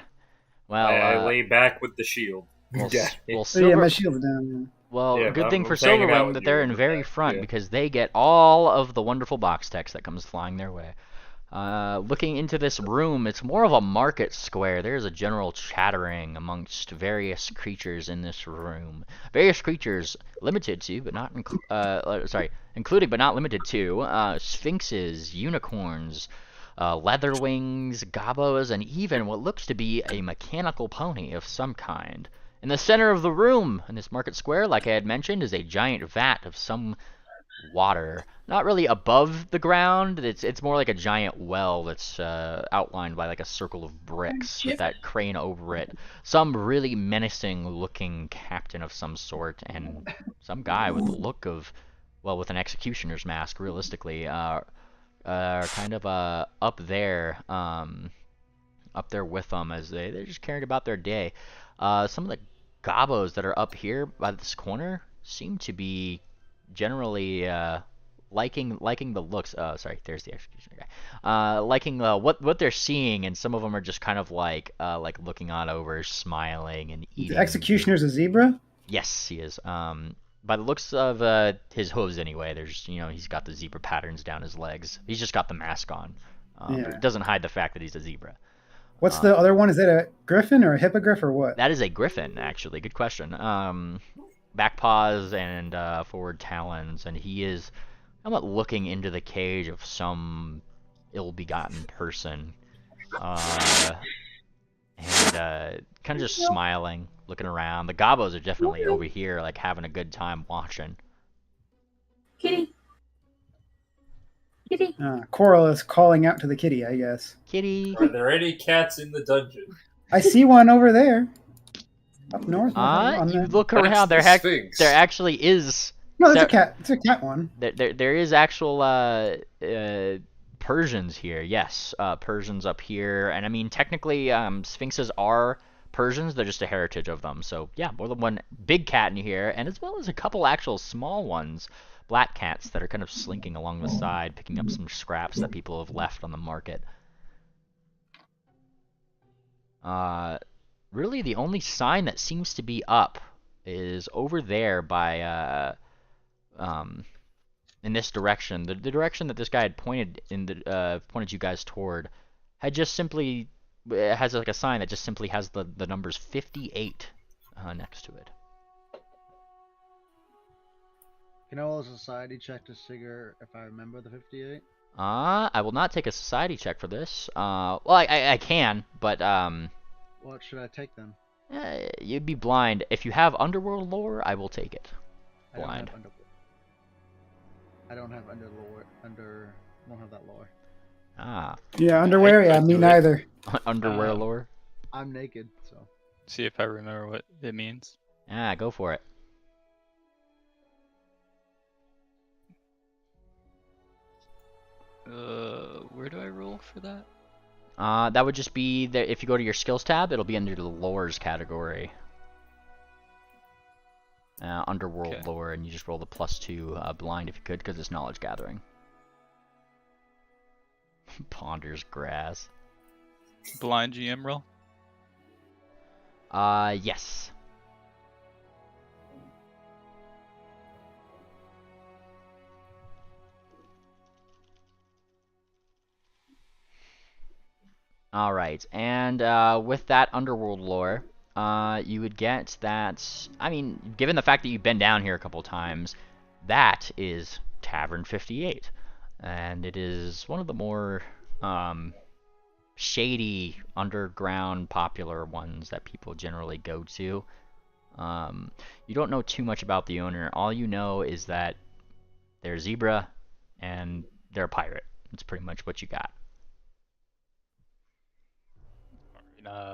I lay back with the shield. Well, My shield's down. Well, Yeah, good I'm thing for hanging out Silverwing with that you they're in in the very back, front yeah. because they get all of the wonderful box text that comes flying their way. Looking into this room, it's more of a market square. There's a general chattering amongst various creatures in this room. Various creatures limited to, but not including but not limited to, sphinxes, unicorns, leatherwings, gobos, and even what looks to be a mechanical pony of some kind. In the center of the room, in this market square, like I had mentioned, is a giant vat of some water. Not really above the ground. It's more like a giant well that's outlined by like a circle of bricks with that crane over it. Some really menacing looking captain of some sort, and some guy with the look of, well, with an executioner's mask, realistically, kind of up there with them as they're just caring about their day. Some of the gobos that are up here by this corner seem to be generally liking the looks. Sorry, there's the executioner guy. Liking what they're seeing, and some of them are just kind of like looking on over, smiling and eating. The executioner's a zebra? Yes, he is. By the looks of his hooves, anyway, there's he's got the zebra patterns down his legs. He's just got the mask on. But it doesn't hide the fact that he's a zebra. What's the other one? Is that a griffin or a hippogriff or what? That is a griffin, actually. Good question. Back paws and forward talons, and he is somewhat looking into the cage of some ill-begotten person, and kind of just smiling, looking around. The gobos are definitely over here, like having a good time watching. Kitty. Kitty. Coral is calling out to the kitty, I guess. Kitty. Are there any cats in the dungeon? I see one over there. Up north. You look around. There actually is. No, it's a cat. It's a cat one. There is actual Persians here. Yes, Persians up here, and I mean technically, sphinxes are Persians. They're just a heritage of them. So yeah, more than one big cat in here, and as well as a couple actual small ones, black cats that are kind of slinking along the side, picking up some scraps that people have left on the market. Really, the only sign that seems to be up is over there by in this direction. The direction that this guy had pointed you guys toward had just simply has like a sign that just simply has the numbers 58 next to it. Can I roll a society check to figure if I remember the 58? I will not take a society check for this. Well, I can, but What should I take then? You'd be blind. If you have underworld lore, I will take it. Blind. I don't have don't have that lore. Ah. Yeah, underwear. Yeah, me neither. Underwear lore. I'm naked, so. See if I remember what it means. Ah, go for it. Where do I roll for that? That would just be that if you go to your skills tab, it'll be under the lores category. Underworld lore, and you just roll the +2 blind if you could, because it's knowledge gathering. Ponders grass. Blind GM roll? Yes. Alright, and with that underworld lore, you would get that, I mean, given the fact that you've been down here a couple times, that is Tavern 58. And it is one of the more shady, underground, popular ones that people generally go to. You don't know too much about the owner. All you know is that they're a zebra and they're a pirate. That's pretty much what you got.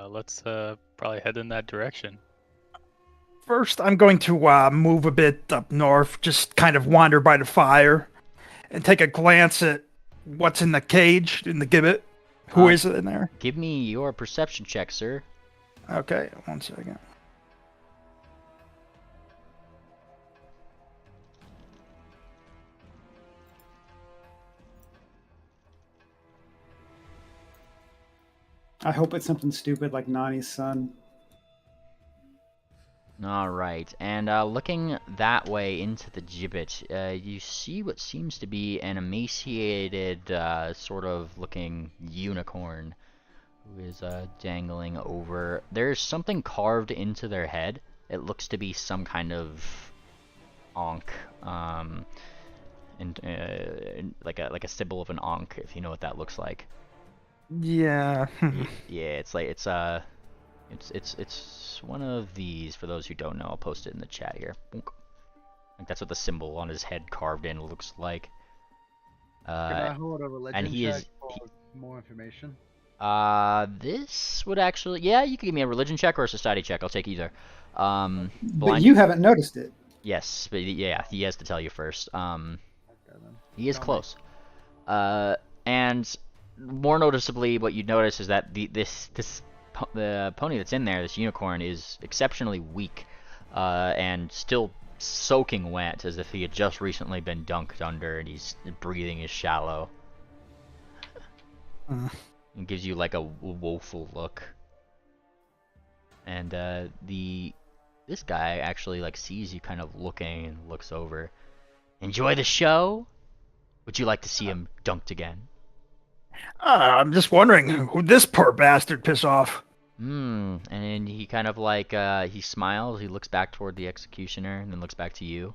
Let's probably head in that direction. First, I'm going to move a bit up north, just kind of wander by the fire, and take a glance at what's in the cage, in the gibbet. Who is it in there? Give me your perception check, sir. Okay, 1 second. I hope it's something stupid like Nani's son. All right, and looking that way into the gibbet, you see what seems to be an emaciated, sort of looking unicorn who is dangling over. There's something carved into their head. It looks to be some kind of ankh, and like a symbol of an ankh, if you know what that looks like. Yeah. Yeah, it's like it's one of these. For those who don't know, I'll post it in the chat here. Boink. Like that's what the symbol on his head carved in looks like. Can I hold a religion and he check is for more information? this would actually, yeah, you can give me a religion check or a society check. I'll take either. But Blind. you haven't noticed it. Yes, but yeah, he has to tell you first. Okay, He is Tell me. close. And more noticeably, what you notice is that the pony that's in there, this unicorn, is exceptionally weak, and still soaking wet, as if he had just recently been dunked under, and he's breathing is shallow. It gives you like a woeful look. And this guy actually like sees you kind of looking and looks over. Enjoy the show? Would you like to see him dunked again? I'm just wondering who this poor bastard piss off. And then he kind of like he smiles, he looks back toward the executioner, and then looks back to you.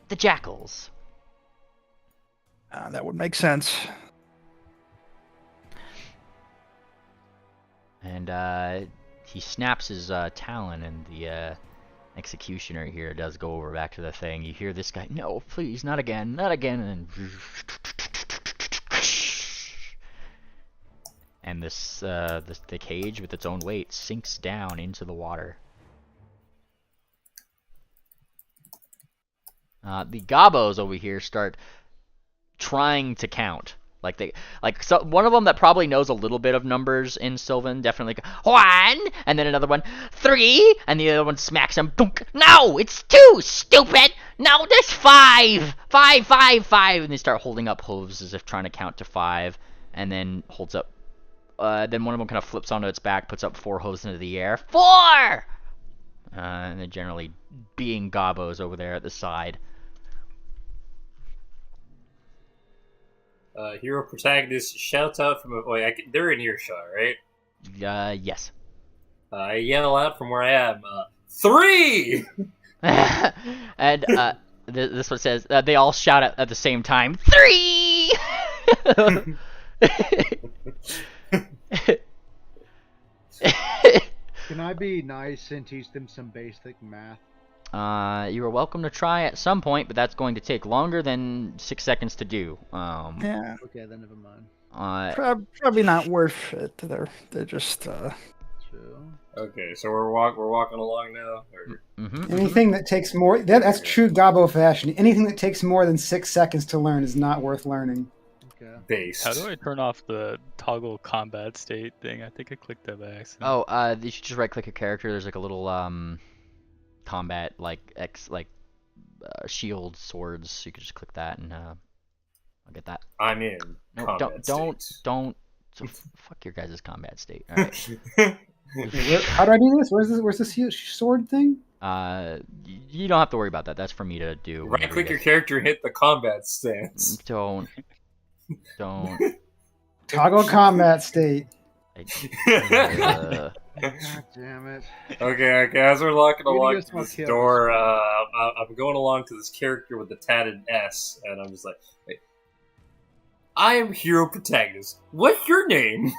The jackals. That would make sense. And he snaps his talon, and the executioner here does go over back to the thing. You hear this guy, no, please, not again, not again, and then... And the cage with its own weight sinks down into the water. The gobos over here start trying to count. So one of them that probably knows a little bit of numbers in Sylvan definitely go, 1, and then another one 3, and the other one smacks him. Dunk. No, it's 2, stupid. No, there's 5, 5, 5, 5, and they start holding up hooves as if trying to count to 5, and then holds up. Then one of them kind of flips onto its back, puts up 4 hooves into the air. 4! And they're generally being gobos over there at the side. Hero protagonist shouts out from a... they're in earshot, right? Yes. I yell out from where I am, 3! And this one says, they all shout out at the same time, 3! Can I be nice and teach them some basic math? You are welcome to try at some point, but that's going to take longer than 6 seconds to do. Yeah. Okay, then never mind. Probably not worth it. They're just. True. Okay, so we're walking along now. Or... Anything that takes more... That's true Gobbo fashion. Anything that takes more than 6 seconds to learn is not worth learning. Okay. Based. How do I turn off the toggle combat state thing? I think I clicked that by accident. Oh, you should just right-click your character. There's like a little combat shield swords. So you could just click that and I'll get that. I'm in. No, don't. So fuck your guys' combat state. All right. How do I do this? Where's this sword thing? You don't have to worry about that. That's for me to do. Right click your character and hit the combat stance. Don't. Toggle combat state. God damn it. Okay. As we're walking along just to want this to kill door, I'm going along to this character with the tatted S, and I'm just like, wait. I am hero protagonist. What's your name?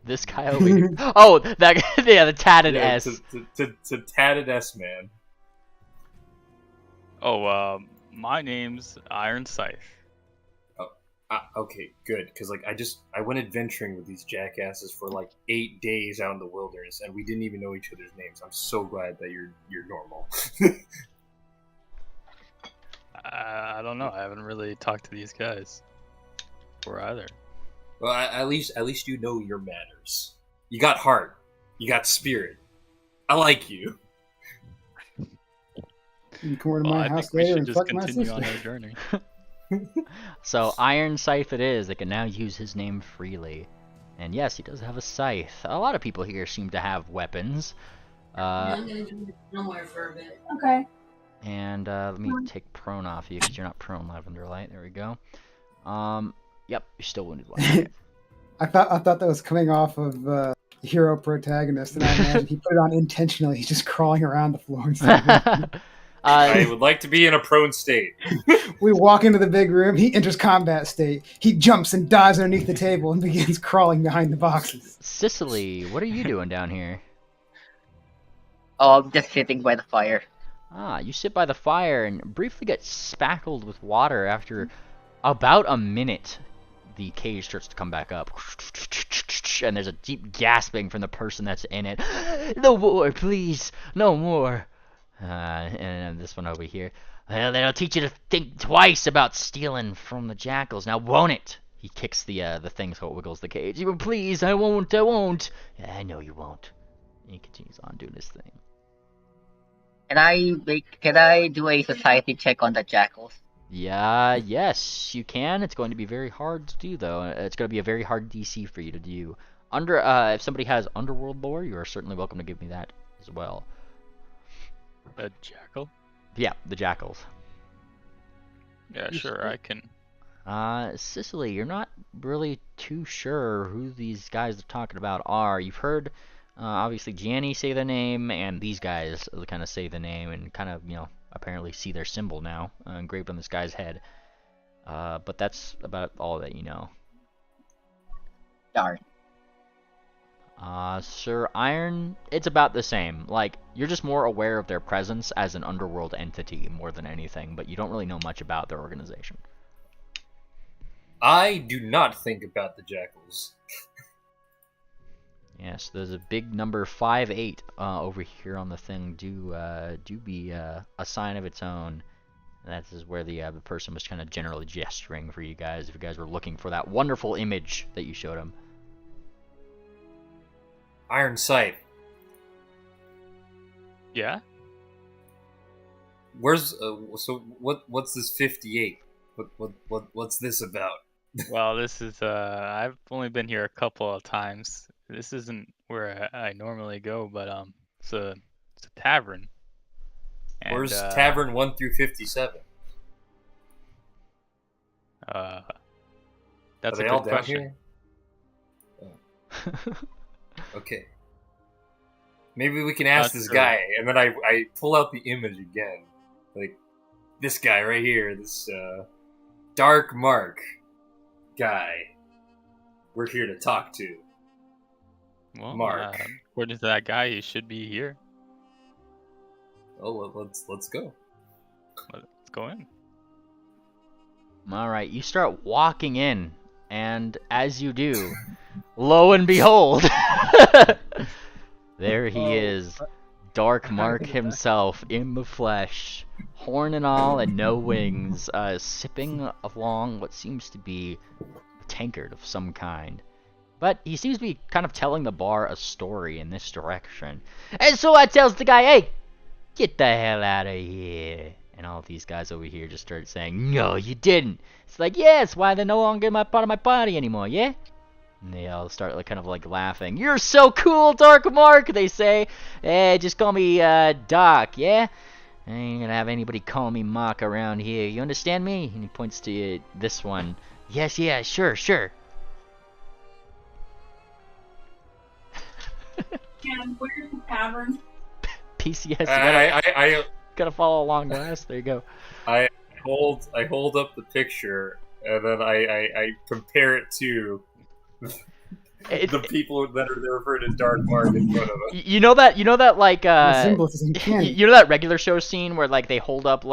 This guy over here. Oh, that yeah, the tatted S. To tatted S man. Oh, my name's Iron Scythe. Okay, good. Because I went adventuring with these jackasses for 8 days out in the wilderness, and we didn't even know each other's names. I'm so glad that you're normal. I don't know. I haven't really talked to these guys before either. Well, at least you know your manners. You got heart. You got spirit. I like you. You come over to my I house think we later should and just fuck my continue sister. on our journey. So Iron Scythe it is. They can now use his name freely. And yes, he does have a scythe. A lot of people here seem to have weapons. Uh, Somewhere for a bit. Okay. and let me take prone off you because you're not prone, Lavender Light. There we go. Yep, you're still wounded one. I thought that was coming off of hero protagonist, and I imagine he put it on intentionally. He's just crawling around the floor. I would like to be in a prone state. We walk into the big room. He enters combat state. He jumps and dives underneath the table and begins crawling behind the boxes. Sicily, what are you doing down here? Oh, I'm just sitting by the fire. Ah, you sit by the fire and briefly get spackled with water. After about a minute, the cage starts to come back up. And there's a deep gasping from the person that's in it. No more, please. No more. And this one over here. Well, that'll teach you to think twice about stealing from the jackals. Now, won't it? He kicks the thing so it wiggles the cage. Please, I won't. Yeah, I know you won't. And he continues on doing his thing. Can I do a society check on the jackals? Yeah, yes, you can. It's going to be very hard to do, though. It's going to be a very hard DC for you to do. If somebody has Underworld lore, you are certainly welcome to give me that as well. A jackal? Yeah, the jackals. Yeah, sure, I can. Sicily, you're not really too sure who these guys they're talking about are. You've heard, obviously, Gianni say the name, and these guys kind of say the name, and kind of, apparently see their symbol now engraved on this guy's head. But that's about all that you know. Darn. Sir Iron, it's about the same. Like, you're just more aware of their presence as an underworld entity more than anything, but you don't really know much about their organization. I do not think about the jackals. Yes, there's a big number 5-8 over here on the thing. Do be a sign of its own. That is where the person was kind of generally gesturing for you guys. If you guys were looking for that wonderful image that you showed him. Iron sight. Yeah? Where's what's this 58? What's this about? Well, this is I've only been here a couple of times. This isn't where I normally go, but it's a tavern. And, where's tavern 1 through 57? That's Are a they all good down question. here? Oh. Okay. Maybe we can ask this sure. guy, and then I pull out the image again. Like, this guy right here, this Dark Mark guy. We're here to talk to. Well, Mark. According to that guy, he should be here. Oh, well, let's go. Let's go in. Alright, you start walking in, and as you do, lo and behold, there he is, Dark Mark himself, in the flesh, horn and all and no wings, sipping along what seems to be a tankard of some kind. But he seems to be kind of telling the bar a story in this direction. And so I tells the guy, hey, get the hell out of here. And all of these guys over here just started saying, no, you didn't. It's like, yeah, it's why they're no longer part of my party anymore, yeah? And they all start kind of laughing. You're so cool, Dark Mark, they say. Hey, just call me Doc, yeah? I ain't gonna have anybody call me Mark around here. You understand me? And he points to this one. Yes, yeah, sure. And where's the tavern? PCS, I gotta follow along, guys. There you go. I hold up the picture, and then I compare it to the people that are referred as Dark Mark in front of us. You know that like Symbolism can't. you know that regular show scene where they hold up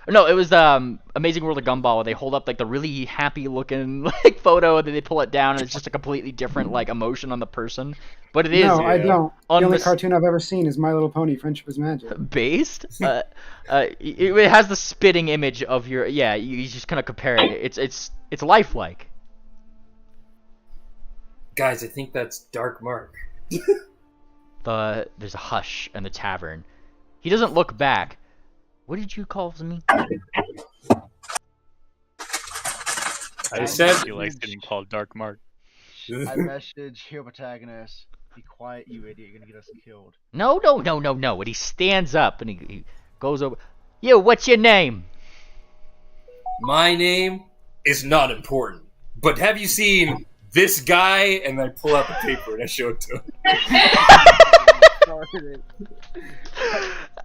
no, it was Amazing World of Gumball where they hold up the really happy looking photo and then they pull it down and it's just a completely different emotion on the person. But it is No, I don't. The only cartoon I've ever seen is My Little Pony: Friendship is Magic. Based, it has the spitting image of your you just kind of compare it. It's lifelike. Guys, I think that's Dark Mark. There's a hush in the tavern. He doesn't look back. What did you call me? I said he likes getting called Dark Mark. I message hero protagonist. Be quiet, you idiot. You're gonna get us killed. No. And he stands up and he goes over. You, what's your name? My name is not important, but have you seen this guy? And I pull out the paper and I show it to him.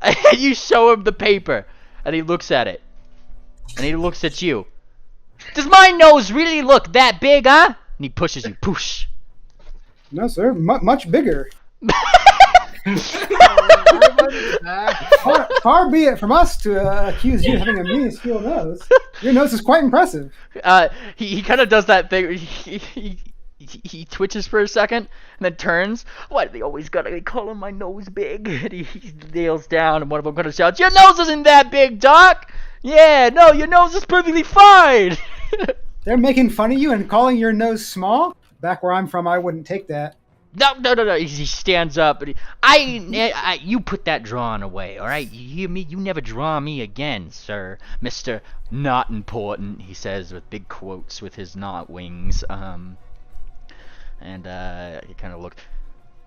And you show him the paper, and he looks at it, and he looks at you. Does my nose really look that big, huh? And he pushes you. Poosh. No, sir. Much bigger. Far be it from us to accuse you of having a minuscule nose. Your nose is quite impressive. He kind of does that thing. He twitches for a second and then turns. Why do they always gotta call him my nose big? And he kneels down, and one of them kind of shouts, "Your nose isn't that big, Doc! Yeah, no, your nose is perfectly fine!" They're making fun of you and calling your nose small? Back where I'm from, I wouldn't take that. No. He stands up and you put that drawing away, all right? You hear me? You never draw me again, sir, Mr. Not Important. He says with big quotes with his not wings. And he kind of looks.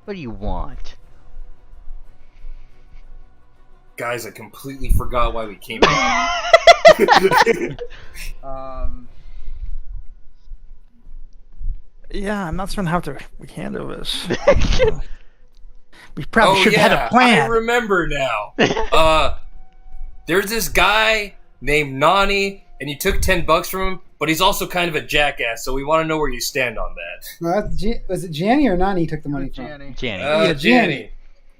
What do you want? Guys, I completely forgot why we came here. Yeah, I'm not certain how to handle this. We probably should have had a I plan. remember now. There's this guy named Nani, and you took $10 from him, but he's also kind of a jackass, so we want to know where you stand on that. Was it Janny or Nani took the money from? Janny. Janny.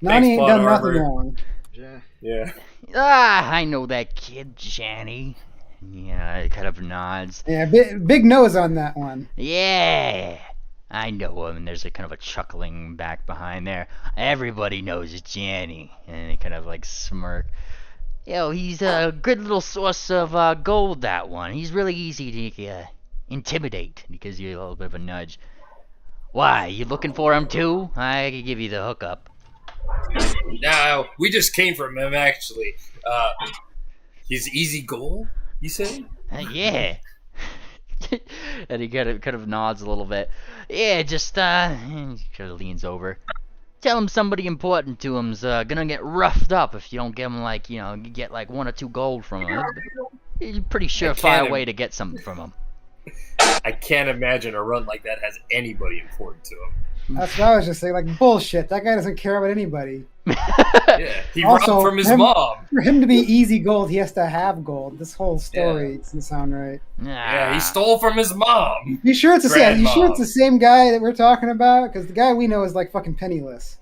Nani ain't done Arbor. nothing wrong. Yeah. I know that kid, Janny. Yeah, he kind of nods. Yeah, big nose on that one. Yeah, I know him. And there's a kind of a chuckling back behind there. Everybody knows it's Janny. And he kind of like smirk. He's a good little source of gold, that one. He's really easy to intimidate because you're a little bit of a nudge. Why, you looking for him too? I could give you the hookup. No, we just came from him, actually. He's easy gold, you say? Yeah. And he kind of nods a little bit. Yeah, just, he kind of leans over. Tell him somebody important to him's gonna get roughed up if you don't give him, like, you get like 1 or 2 gold from him. It's a pretty surefire way to get something from him. I can't imagine a run like that has anybody important to him. That's what I was just saying. Like, bullshit. That guy doesn't care about anybody. Yeah, he robbed from his mom. For him to be easy gold, he has to have gold. This whole story doesn't sound right. Yeah, he stole from his mom. You sure it's the same guy that we're talking about? Because the guy we know is like fucking penniless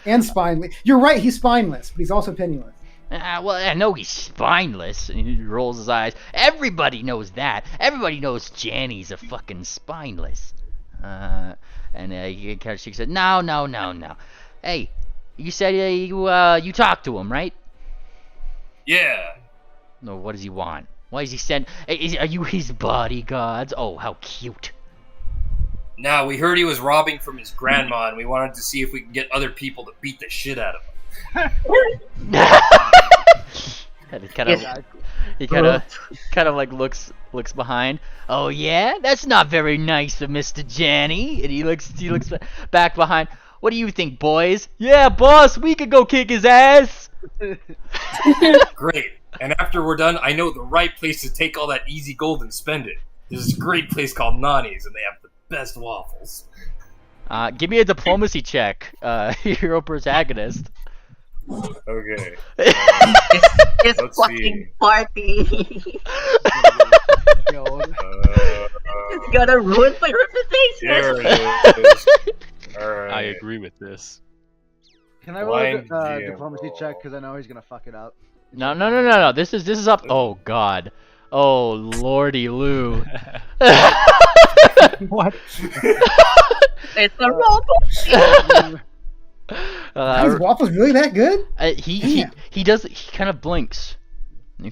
and spineless. You're right, he's spineless, but he's also penniless. Well, I know he's spineless, and he rolls his eyes. Everybody knows that. Everybody knows Janny's a fucking spineless. And he kind of shakes it. No. Hey, you said you talked to him, right? Yeah. No, what does he want? Why is he send? Are you his bodyguards? Oh, how cute. No, we heard he was robbing from his grandma, and we wanted to see if we could get other people to beat the shit out of him. He kind of like looks behind. Oh yeah, that's not very nice of Mr. Janny. And he looks back behind. What do you think, boys? Yeah, boss, we could go kick his ass. Great. And after we're done, I know the right place to take all that easy gold and spend it. There's this great place called Nani's, and they have the best waffles. Give me a diplomacy check, hero protagonist. Okay. This fucking party. It's gonna ruin my reputation. There it is. Alright. I agree with this. Can I roll a diplomacy check? Because I know he's gonna fuck it up. No. This is up. Oh God. Oh Lordy Lou. What? It's a robot. His waffles really that good? He kind of blinks. He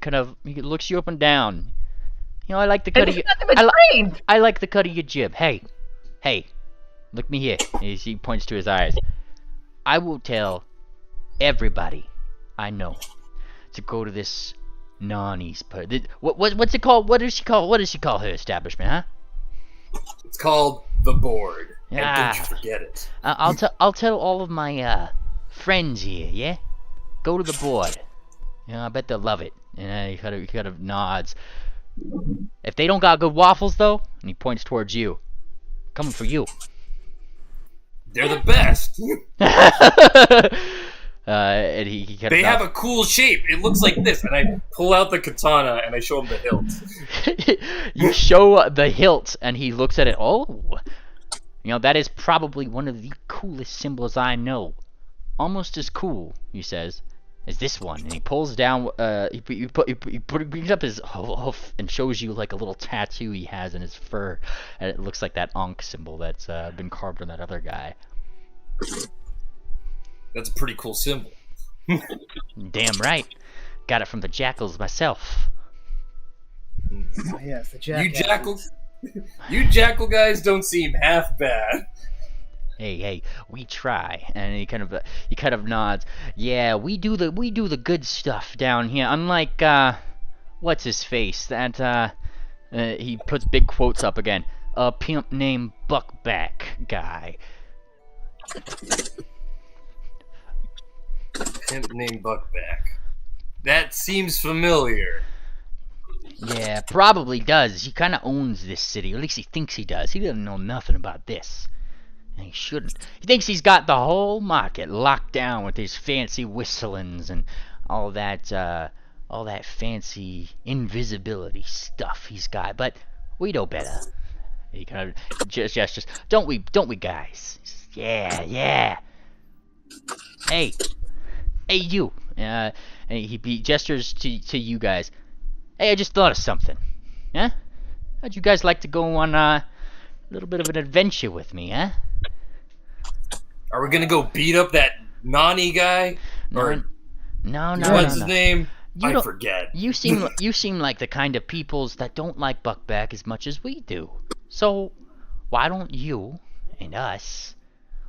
looks you up and down. I like the cut of your I like the cut of your jib. Hey, look me here. He points to his eyes. I will tell everybody I know to go to this Nani's. What's it called? What does she call her establishment? Huh? It's called The Board. And don't you forget it. I'll tell all of my friends here. Yeah, go to the board. I bet they'll love it. He kind of nods. If they don't got good waffles though, and he points towards you, coming for you. They're the best. And he kind of They have a cool shape. It looks like this, and I pull out the katana and I show him the hilt. You show the hilt, and he looks at it. Oh, that is probably one of the coolest symbols I know. Almost as cool, he says, as this one. And he pulls down. He brings up his hoof and shows you like a little tattoo he has in his fur, and it looks like that Ankh symbol that's been carved on that other guy. That's a pretty cool symbol. Damn right. Got it from the jackals myself. Oh, yes, the You jackal guys don't seem half bad. Hey, we try. And he kind of nods. Yeah, we do the good stuff down here. Unlike what's his face? That he puts big quotes up again. A pimp named Buckback guy. Pimp named Buckback. That seems familiar. Yeah, probably does. He kind of owns this city. Or at least he thinks he does. He doesn't know nothing about this. And he shouldn't. He thinks he's got the whole market locked down with his fancy whistlings and all that fancy invisibility stuff he's got. But we know better. He kind of gestures. Don't we, guys? Yeah. Hey, you. And he gestures to you guys. Hey, I just thought of something. Yeah? How'd you guys like to go on a little bit of an adventure with me, huh? Are we gonna go beat up that Nani guy? No. What's his name? I forget. You seem like the kind of peoples that don't like Buckback as much as we do. So, why don't you and us,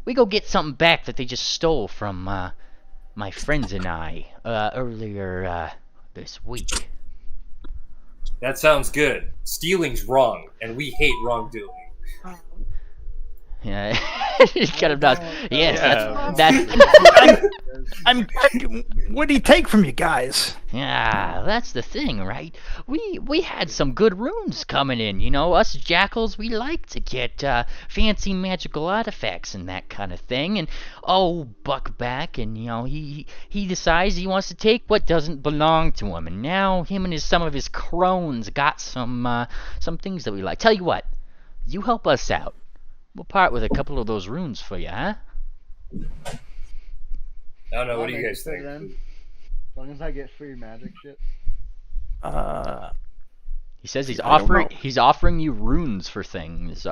we go get something back that they just stole from my friends and I earlier this week. That sounds good. Stealing's wrong, and we hate wrongdoing. Yeah, he kind of does. Yes, that's what do you take from you guys? Yeah, that's the thing, right? We had some good runes coming in. Us jackals, we like to get fancy magical artifacts and that kind of thing. And Buckback, and he decides he wants to take what doesn't belong to him. And now him and some of his crones got some things that we like. Tell you what, you help us out. We'll part with a couple of those runes for you, huh? I don't know. What do you guys think? As long as I get free magic shit. He says he's offering you runes for things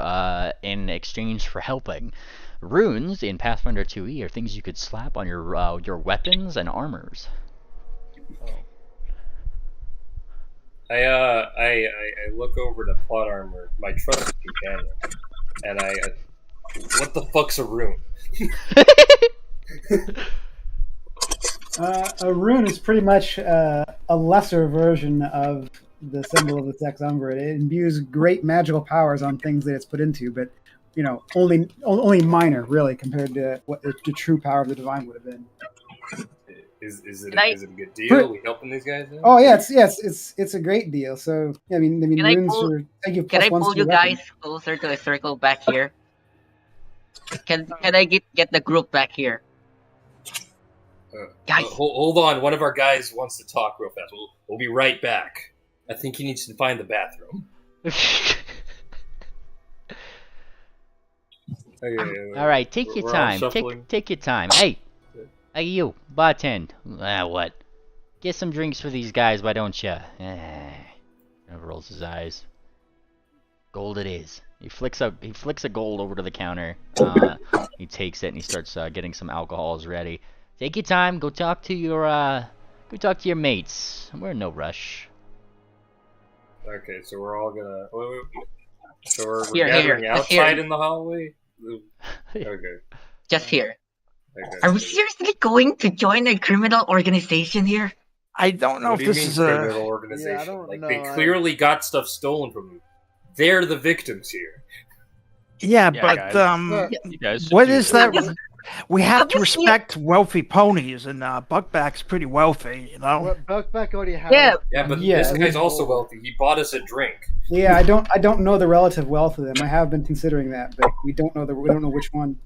in exchange for helping. Runes in Pathfinder 2e are things you could slap on your weapons and armors. I look over to plot armor, my trusted companion, and what the fuck's a rune? A rune is pretty much a lesser version of the symbol of the Sex Umbra. It imbues great magical powers on things that it's put into, but only minor, really, compared to what the true power of the divine would have been. Is it a good deal? Are we helping these guys out? Oh yeah, it's a great deal. So I mean, runes can I pull you guys closer to a circle back here? Can I get the group back here? Guys, hold on. One of our guys wants to talk real fast. We'll be right back. I think he needs to find the bathroom. All right, take your time. Take your time. Hey, you, bartend. What? Get some drinks for these guys, why don't you? Rolls his eyes. Gold it is. He flicks a gold over to the counter. He takes it and he starts getting some alcohols ready. Take your time. Go talk to your mates. We're in no rush. Okay, so we're all gonna. So we're Here, gathering here, outside here. in the hallway. Okay. Just here. Okay. Are we seriously going to join a criminal organization here? I don't know What if do you this mean is criminal a. organization? Yeah, I don't like know, they clearly got stuff stolen from them. They're the victims here. Yeah, Yeah, but guys. You guys should what do is this. that? We have to Obviously- respect wealthy ponies, and Buckback's pretty wealthy, you know. What Buckback already has? Yeah. Yeah, but Yeah, this guy's we- also wealthy. He bought us a drink. Yeah, I don't know the relative wealth of them. I have been considering that, but we don't know which one.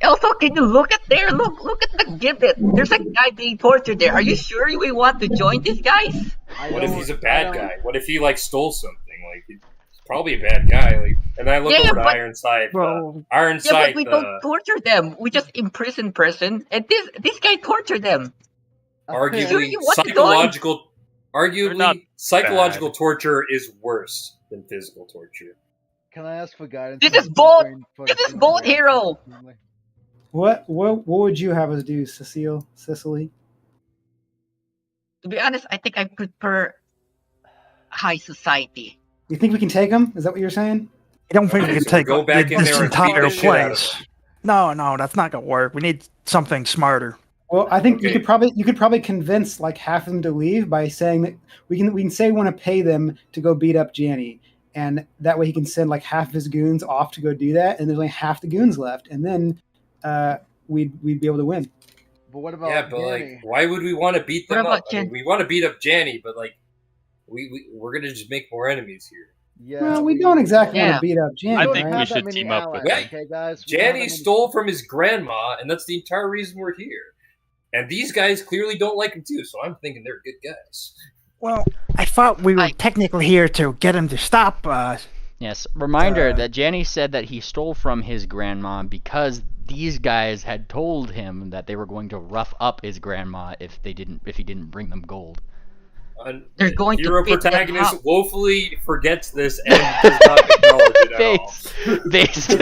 Also, can you look at there? Look at the gibbet. There's a guy being tortured there. Are you sure we want to join these guys? What if he's a bad guy? What if he like stole something? Like he's probably a bad guy. Like, and I look Yeah, over to but- Ironside. Well, Yeah, Ironside. but we don't torture them. We just imprison person, and this guy tortured them. Sure arguably you want to psychological. They're not Psychological bad. torture is worse than physical torture. Can I ask for guidance? This on is bold- going for this the is bold thing? hero. What would you have us do, Cicely? To be honest, I think I prefer high society. You think we can take them? Is that what you're saying? I don't think we Okay, can so take go back in this there and beat entire the shit out of place. No, that's not gonna work. We need something smarter. Well, I think Okay. you could probably convince like half of them to leave by saying that we can say we want to pay them to go beat up Janny, and that way he can send like half of his goons off to go do that, and there's only half the goons left, and then we'd be able to win. But what about Yeah, but Danny? like, why would we want to beat What them about up? I mean, Jan- we want to beat up Janny, but like, we're gonna just make more enemies here. Yeah, Well, we don't exactly Yeah. want to beat up Janny. I don't think right? we have that should many team up with allies, him. Okay, guys. We don't have that Janny many- stole from his grandma, and that's the entire reason we're here. And these guys clearly don't like him too, so I'm thinking they're good guys. Well, I thought we were I- technically here to get him to stop us. Yes. Reminder Uh, that Janny said that he stole from his grandma because these guys had told him that they were going to rough up his grandma if he didn't bring them gold. They're going to Hero beat them protagonist up. woefully forgets this and does not acknowledge it at all. Based.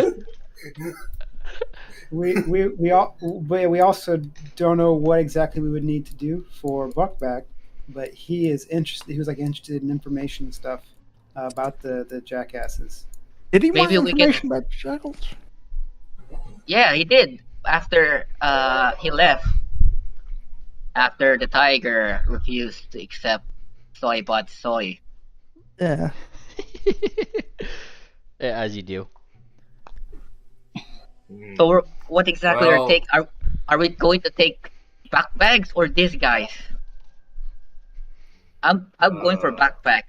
We also don't know what exactly we would need to do for Buckback, but he is interested. He was like interested in information and stuff about the jackasses. Did he want Maybe we can- information about Shackles? Yeah, he did. After he left. After the tiger refused to accept soy bought soy. Yeah. Yeah, as you do. Hmm. So what exactly Well- are we going to take backpacks or these guys? I'm going for backpack.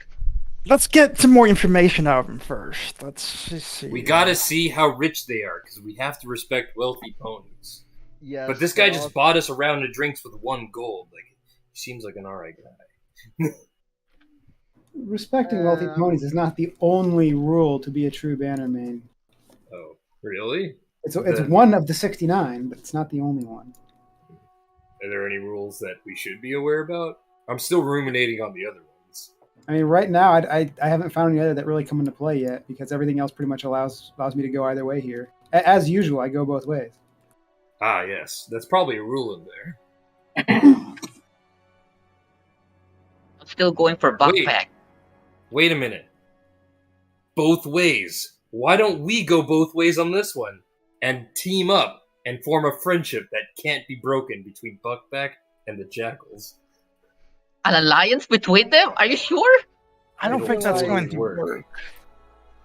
Let's get some more information out of him first. Let's just see. We gotta see how rich they are, because we have to respect wealthy ponies. Yes, But this guy so just I'll- bought us a round of drinks with 1 gold. Like, he seems like an alright guy. Respecting wealthy ponies is not the only rule to be a true bannerman. Oh, really? It's Then- one of the 69, but it's not the only one. Are there any rules that we should be aware about? I'm still ruminating on the other ones. I mean, right now I haven't found any other that really come into play yet because everything else pretty much allows me to go either way here. As usual, I go both ways. Ah, yes. That's probably a rule in there. I'm still going for backpack. Wait a minute. Both ways. Why don't we go both ways on this one and team up and form a friendship that can't be broken between Buckback and the Jackals? An alliance between them? Are you sure? I don't think that's going to work. work.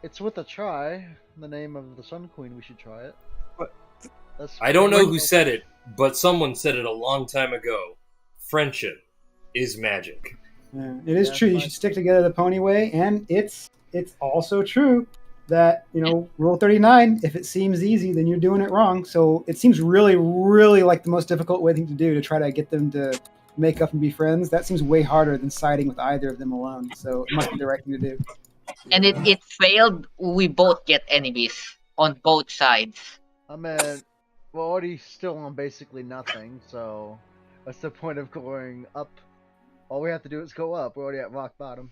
It's with a try. In the name of the Sun Queen, we should try it. But- I don't know who said it, but someone said it a long time ago. Friendship is magic. Yeah, it is Yeah, true. You fine. should stick together the pony way, and it's also true that Rule 39. If it seems easy, then you're doing it wrong. So it seems really, really like the most difficult way thing to do to try to get them to make up and be friends. That seems way harder than siding with either of them alone. So it must be the right thing to do. And it failed. We both get enemies on both sides. I mean, we're already still on basically nothing, so what's the point of going up? All we have to do is go up. We're already at rock bottom.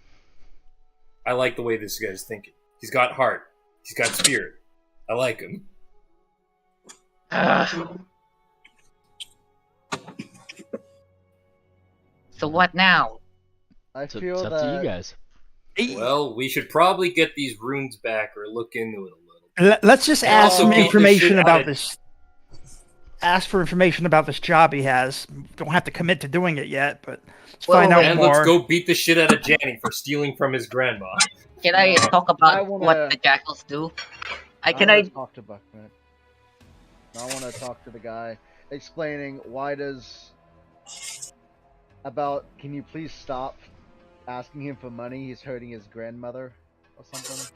I like the way this guy's thinking. He's got heart. He's got spirit. I like him. So what now? I So feel it's up that to you guys. Well, we should probably get these runes back or look into it a little. Let's just And ask also some beat the information shit out about of- this. Ask for information about this job he has. Don't have to commit to doing it yet, but let's Well, find out And more. let's go beat the shit out of Janny for stealing from his grandma. Can I talk about I wanna- what the jackals do? I wanna talk to Buckman. I want to talk to the guy explaining why does about. Can you please stop asking him for money? He's hurting his grandmother or something.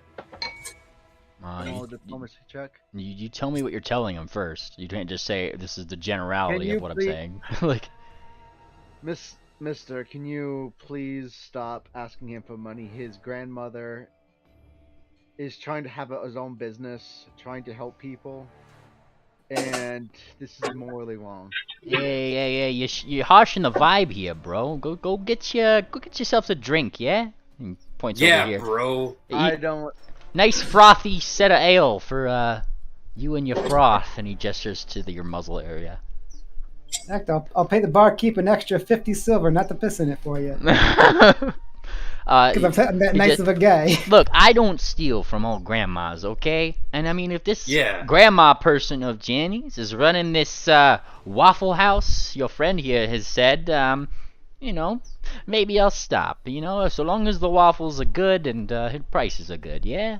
Diplomacy check. You tell me what you're telling him first. You can't just say this is the generality Can of what you I'm saying. Like, Mister, can you please stop asking him for money? His grandmother is trying to have his own business, trying to help people, and this is morally wrong. hey, you're harshing the vibe here, bro. Go get yourself a drink, yeah? And points over here. Bro. I don't. Nice frothy set of ale for you and your froth, and he gestures to your muzzle area. Heck, I'll pay the barkeep an extra 50 silver not to piss in it for you. Because I'm that nice of a guy. Look, I don't steal from old grandmas, okay? And I mean, if this Yeah. grandma person of Jenny's is running this Waffle House, your friend here has said, you know, maybe I'll stop. You know, so long as the waffles are good and his prices are good, yeah?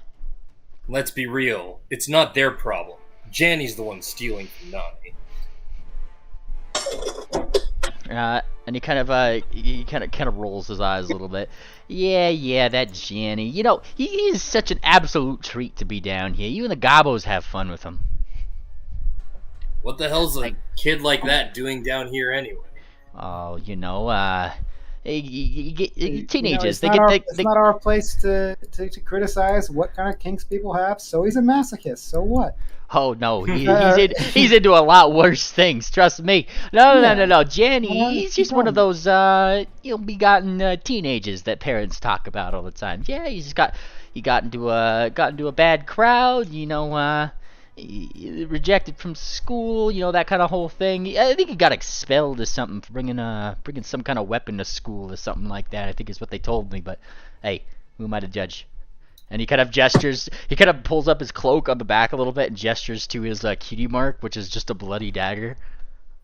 Let's be real. It's not their problem. Janny's the one stealing from Nani. And he kind of rolls his eyes a little bit. Yeah, that Janny. You know, he is such an absolute treat to be down here. You and the Gobos have fun with him. What the hell's a kid like that doing down here anyway? Oh, you know, teenagers. You know, it's not our place to criticize what kind of kinks people have. So he's a masochist. So what? Oh no, he's into a lot worse things. Trust me. No. Jenny, he's just one of those begotten teenagers that parents talk about all the time. Yeah, he got into a bad crowd. You know, rejected from school. You know, that kind of whole thing. I think he got expelled or something for bringing some kind of weapon to school or something like that. I think is what they told me. But hey, who am I to judge? And he kind of gestures, he kind of pulls up his cloak on the back a little bit and gestures to his cutie mark, which is just a bloody dagger.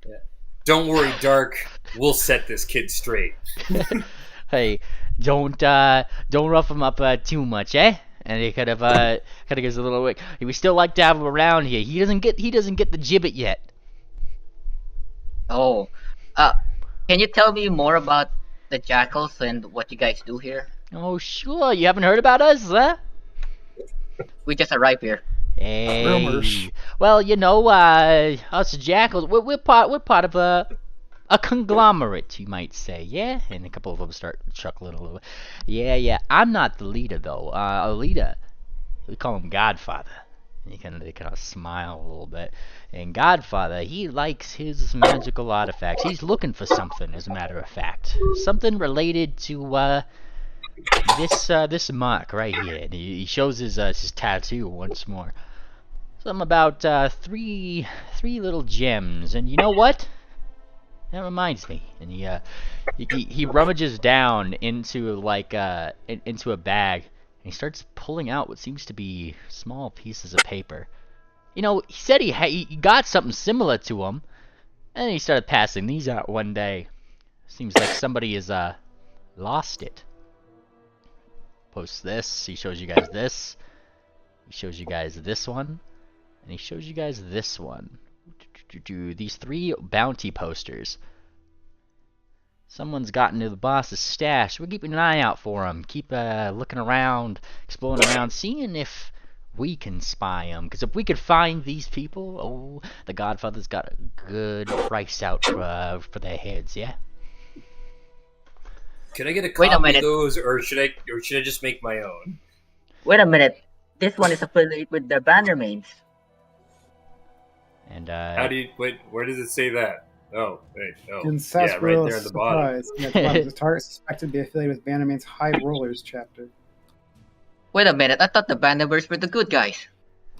Yeah. Don't worry, Dark. We'll set this kid straight. Hey, don't rough him up too much, eh? And he kind of gives a little wink. We still like to have him around here. He doesn't get the gibbet yet. Oh, can you tell me more about the jackals and what you guys do here? Oh, sure. You haven't heard about us, huh? We just arrived here. Hey. Rumors. Well, you know, us jackals, we're part of a conglomerate, you might say, yeah? And a couple of them start chuckling a little bit. Yeah. I'm not the leader, though. A leader, we call him Godfather. And they kind of smile a little bit. And Godfather, he likes his magical artifacts. He's looking for something, as a matter of fact. Something related to, this mark right here. And he shows his tattoo once more. Something about three little gems. And you know what? That reminds me. And he rummages down into into a bag. And he starts pulling out what seems to be small pieces of paper. You know, he said he got something similar to him. And then he started passing these out one day. Seems like somebody has lost it. Posts this. He shows you guys this. He shows you guys this one. And he shows you guys this one. These 3 bounty posters. Someone's gotten to the boss's stash. We're keeping an eye out for him. Keep looking around, exploring around, seeing if we can spy them. Because if we could find these people, oh, the Godfather's got a good price out for their heads, yeah? Could I get a copy of those, or should I just make my own? Wait a minute. This one is affiliated with the Bannermains. And where does it say that? Oh, wait, no. In yeah, right there at the bottom. Yeah, the target suspected to be affiliated with Bannerman's High Rollers chapter. Wait a minute. I thought the Bannermains were the good guys.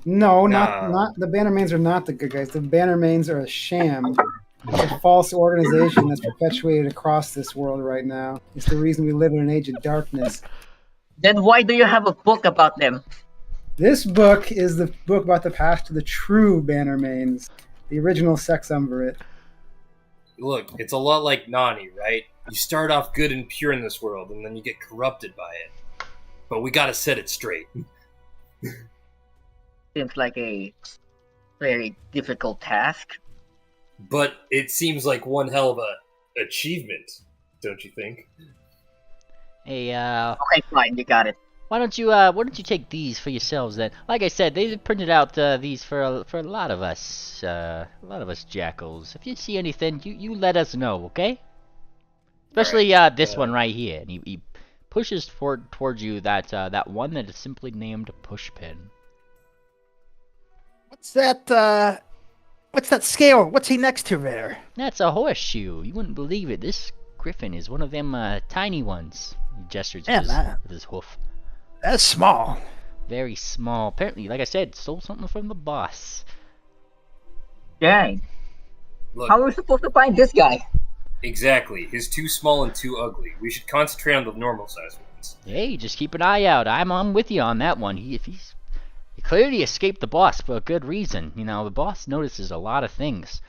No, not the Bannermains are not the good guys. The Bannermains are a sham. It's a false organization that's perpetuated across this world right now. It's the reason we live in an age of darkness. Then why do you have a book about them? This book is the book about the past of the true Bannermains, the original Sexumvirate. Look, it's a lot like Nani, right? You start off good and pure in this world, and then you get corrupted by it. But we gotta set it straight. seems like a very difficult task. But it seems like one hell of a achievement, don't you think? Hey, Okay, fine, you got it. why don't you take these for yourselves then? Like I said, they printed out these for a lot of us, jackals. If you see anything, you let us know, okay? Especially this one right here. And he pushes towards you that one that is simply named Pushpin. What's that? What's that scale? What's he next to there? That's a horseshoe. You wouldn't believe it. This griffin is one of them tiny ones. He gestures with his hoof. That's small. Very small. Apparently, like I said, stole something from the boss. Dang. Look, How are we supposed to find this guy? exactly. He's too small and too ugly. We should concentrate on the normal size ones. Hey, just keep an eye out. I'm with you on that one. He clearly escaped the boss for a good reason. You know, the boss notices a lot of things.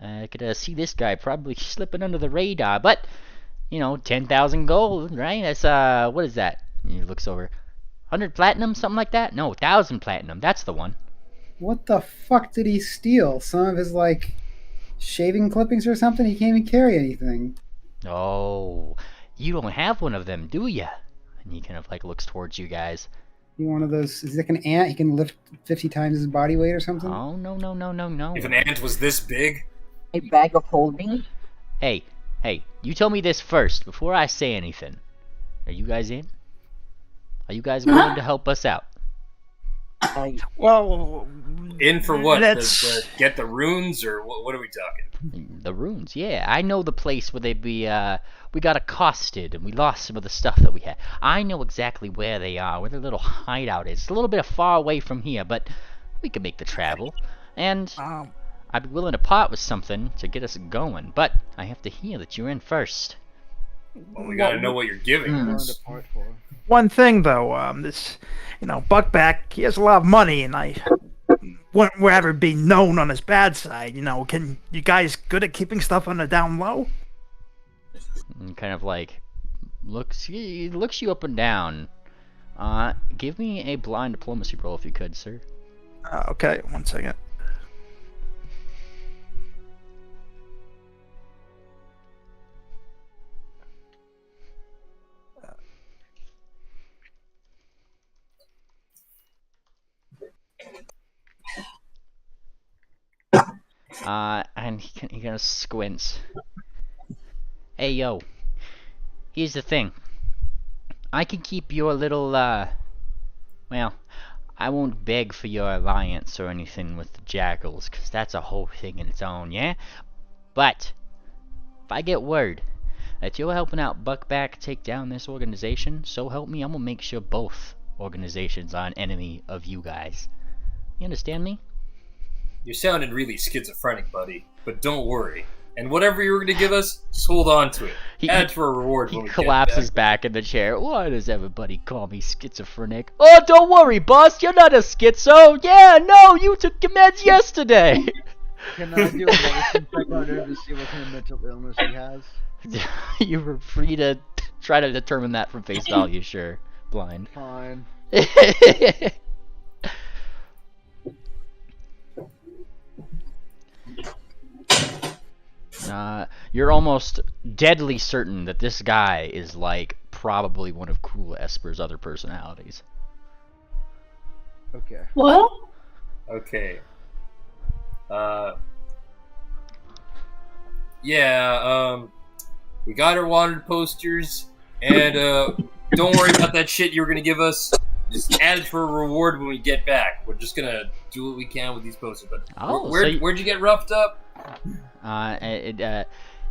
I could see this guy probably slipping under the radar, but you know, 10,000 gold, right? That's what is that? He looks over. 100 platinum, something like that? No, 1,000 platinum. That's the one. What the fuck did he steal? Some of his, like, shaving clippings or something? He can't even carry anything. Oh, you don't have one of them, do ya? And he kind of like looks towards you guys. He one of those, is he like an ant? He can lift 50 times his body weight or something? Oh, no. If an ant was this big, A bag of holding? Hey, you tell me this first before I say anything. Are you guys in? Are you guys willing to help us out? Well, in for what? Let's- Get the runes, or what are we talking? The runes, yeah. I know the place where we got accosted and we lost some of the stuff that we had. I know exactly where they are, where their little hideout is. It's a little bit far away from here, but we can make the travel. And I'd be willing to part with something to get us going, but I have to hear that you're in first. Well, we gotta know what you're giving us. one thing though, this, Buckback, he has a lot of money, and I wouldn't rather be known on his bad side. Can you guys good at keeping stuff on the down low? And kind of like looks you up and down. Give me a blind diplomacy roll if you could, sir. Okay, 1 second. And he kind of squints. Hey, yo. Here's the thing. I can keep your little, well, I won't beg for your alliance or anything with the jackals, because that's a whole thing in its own, yeah? But, if I get word that you're helping out Buckback take down this organization, so help me, I'm gonna make sure both organizations are an enemy of you guys. You understand me? You're sounding really schizophrenic, buddy. But don't worry. And whatever you were going to give us, just hold on to it. Add for a reward when we collapses get back in the chair. Why does everybody call me schizophrenic? Oh, don't worry, boss. You're not a schizo. Yeah, no, you took your meds yesterday. Can I do a medicine check on her to see what kind of mental illness he has? You were free to try to determine that from face value, sure. Blind. Fine. You're almost deadly certain that this guy is like probably one of Cool Esper's other personalities. Okay. What? Okay. We got our wanted posters, and don't worry about that shit you were gonna give us. Just add it for a reward when we get back. We're just gonna do what we can with these posters. But where'd you get roughed up?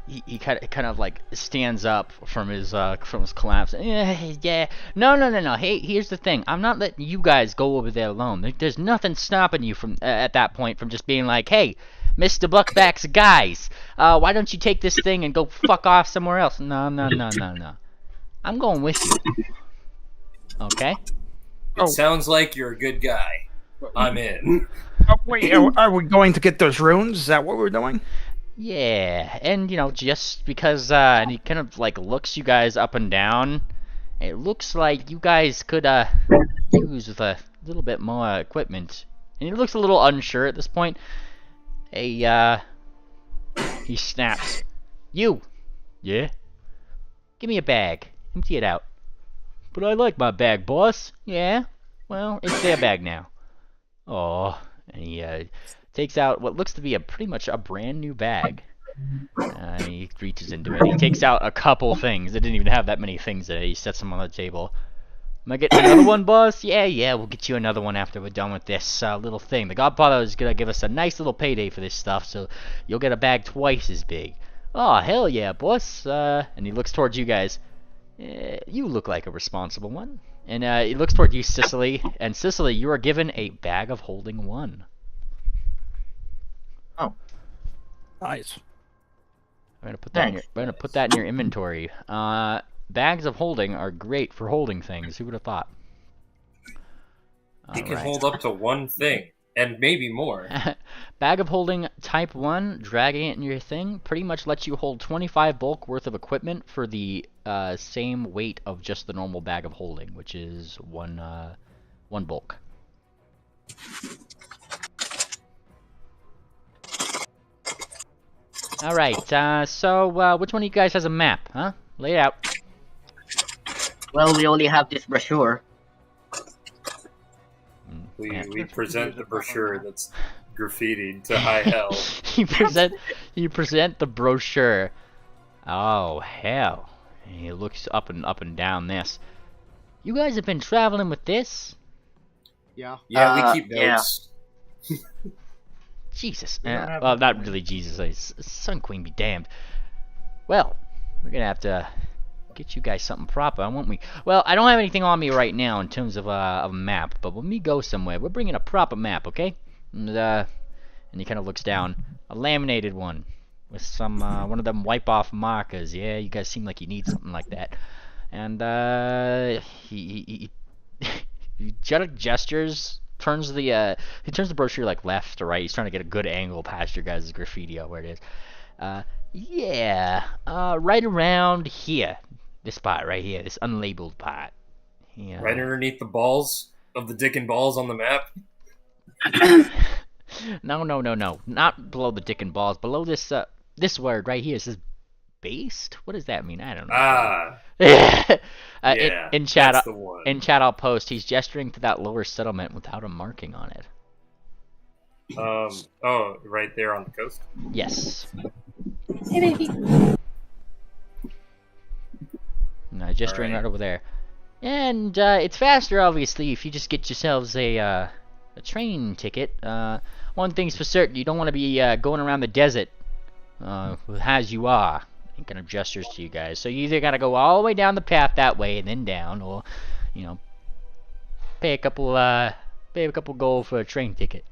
He kind of like stands up from his collapse. Yeah. No. Hey, here's the thing. I'm not letting you guys go over there alone. There's nothing stopping you from at that point from just being like, hey, Mr. Buckback's guys, why don't you take this thing and go fuck off somewhere else? No. I'm going with you. Okay. It sounds like you're a good guy. I'm in. Wait, are we going to get those runes? Is that what we're doing? Yeah, and just because, and he kind of like looks you guys up and down, it looks like you guys could use with a little bit more equipment. and he looks a little unsure at this point. He snaps. You! Yeah? Give me a bag. Empty it out. But I like my bag, boss. Yeah? Well, it's their bag now. Oh, and he takes out what looks to be pretty much a brand new bag. He reaches into it. He takes out a couple things. It didn't even have that many things in it. He sets them on the table. Am I getting another one, boss? Yeah, we'll get you another one after we're done with this little thing. The Godfather is going to give us a nice little payday for this stuff, so you'll get a bag twice as big. Oh, hell yeah, boss. And he looks towards you guys. You look like a responsible one. And he looks toward you, Sicily. And Sicily, you are given a bag of holding 1. Oh. Nice. I'm gonna put that in your inventory. Bags of holding are great for holding things. Who would have thought? You can hold up to 1 thing, and maybe more. Bag of holding type 1, dragging it in your thing, pretty much lets you hold 25 bulk worth of equipment for the same weight of just the normal bag of holding, which is 1 bulk. Alright, so which one of you guys has a map, huh? Lay it out. Well, we only have this brochure. We present the brochure that's graffitied to high hell. you present the brochure. Oh hell! And he looks up and down this. You guys have been traveling with this? Yeah. Yeah, we keep notes. Yeah. Jesus. We don't have Well, that not many. really Jesus. Sun Queen be damned. Well, we're gonna have to get you guys something proper, won't we? Well, I don't have anything on me right now in terms of a map, but when we go somewhere, we're bringing a proper map, okay? And he kind of looks down. A laminated one with some one of them wipe-off markers. Yeah, you guys seem like you need something like that. And he gestures, turns the brochure like left to right. He's trying to get a good angle past your guys' graffiti where it is. Yeah, right around here. This part right here, this unlabeled part. Yeah. Right underneath the balls of the dick and balls on the map. No. Not below the dick and balls. Below this word right here. It says based? What does that mean? I don't know. Yeah, in chat, that's the one. in chat, I'll post. He's gesturing to that lower settlement without a marking on it. Oh, right there on the coast? Yes. Hey, baby. No, gesturing right over there. And it's faster, obviously, if you just get yourselves a train ticket. One thing's for certain, you don't want to be going around the desert as you are. He kind of gestures to you guys. So you either gotta go all the way down the path that way and then down, or, you know, pay a couple gold for a train ticket.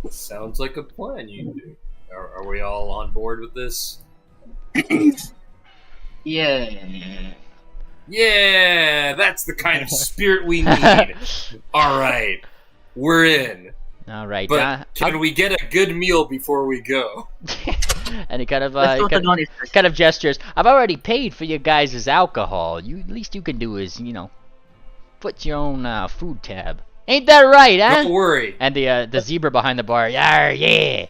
Sounds like a plan, you do. Are we all on board with this? Yeah. Yeah, that's the kind of spirit we need. All right, we're in. All right, But can we get a good meal before we go? and he kind of Let's go to Noni's first. kind of gestures. I've already paid for your guys' alcohol. At least you can do is, you know, put your own food tab. Ain't that right, huh? Don't worry. And the zebra behind the bar, yeah.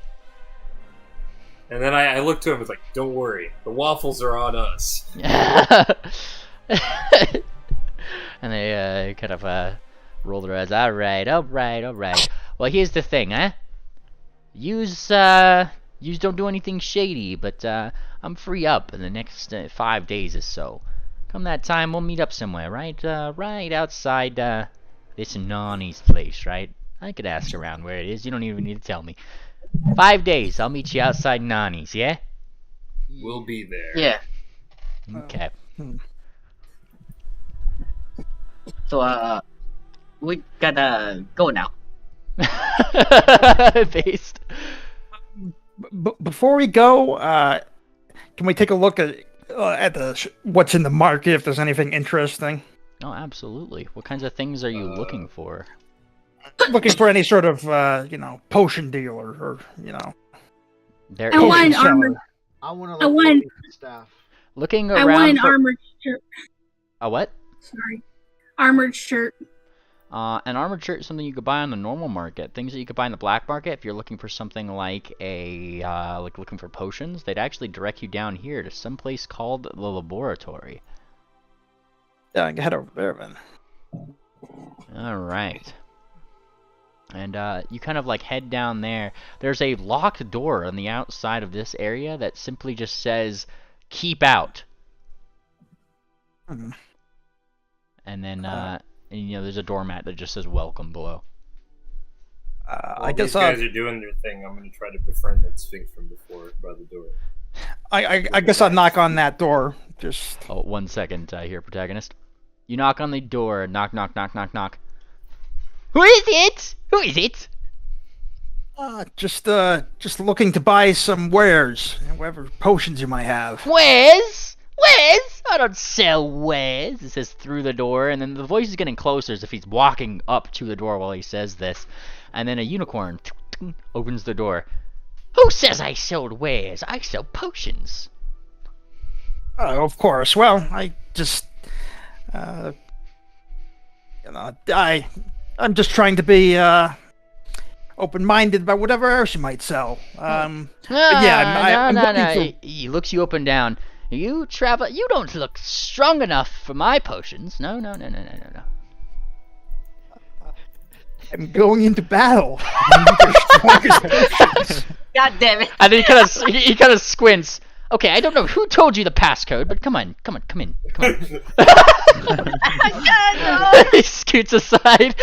And then I looked to him and was like, don't worry, the waffles are on us. And they kind of roll their eyes. All right. Well, here's the thing, huh? Yous don't do anything shady, but I'm free up in the next 5 days or so. Come that time, we'll meet up somewhere, right? Right outside this Nani's place, right? I could ask around where it is. You don't even need to tell me. 5 days, I'll meet you outside Nani's, yeah? We'll be there. Yeah. Okay. So, we gotta go now. Based. Before we go, can we take a look at what's in the market? If there's anything interesting, Oh, absolutely. What kinds of things are you looking for? looking for any sort of potion dealer or There I is- want an seller. armored. I want I to look want- for stuff. looking I around want an for armored shirt. a what? Sorry, armored shirt. An armored shirt is something you could buy on the normal market. Things that you could buy in the black market, if you're looking for something like like looking for potions, they'd actually direct you down here to some place called the laboratory. Yeah, I can head over there then. All right. And you kind of like head down there. There's a locked door on the outside of this area that simply just says, "Keep out." Hmm. And then, and, you know, there's a doormat that just says "Welcome" below. I guess these guys are doing their thing. I'm going to try to befriend that Sphinx from before by the door. I guess I'll knock on that door. Just. Oh, 1 second here, protagonist. You knock on the door. Knock, knock, knock, knock, knock. Who is it? Who is it? Just looking to buy some wares, whatever potions you might have. Wares? Wares? I don't sell wares. It says through the door, and then the voice is getting closer as if he's walking up to the door while he says this. And then a unicorn opens the door. Who says I sold wares? I sell potions. Oh, of course. Well, I just, I'm just trying to be open-minded about whatever else you might sell. I'm No. He looks you up and down. You travel. You don't look strong enough for my potions. No. I'm going into battle. God damn it! And then he kind of squints. Okay, I don't know who told you the passcode, but come in. He scoots aside.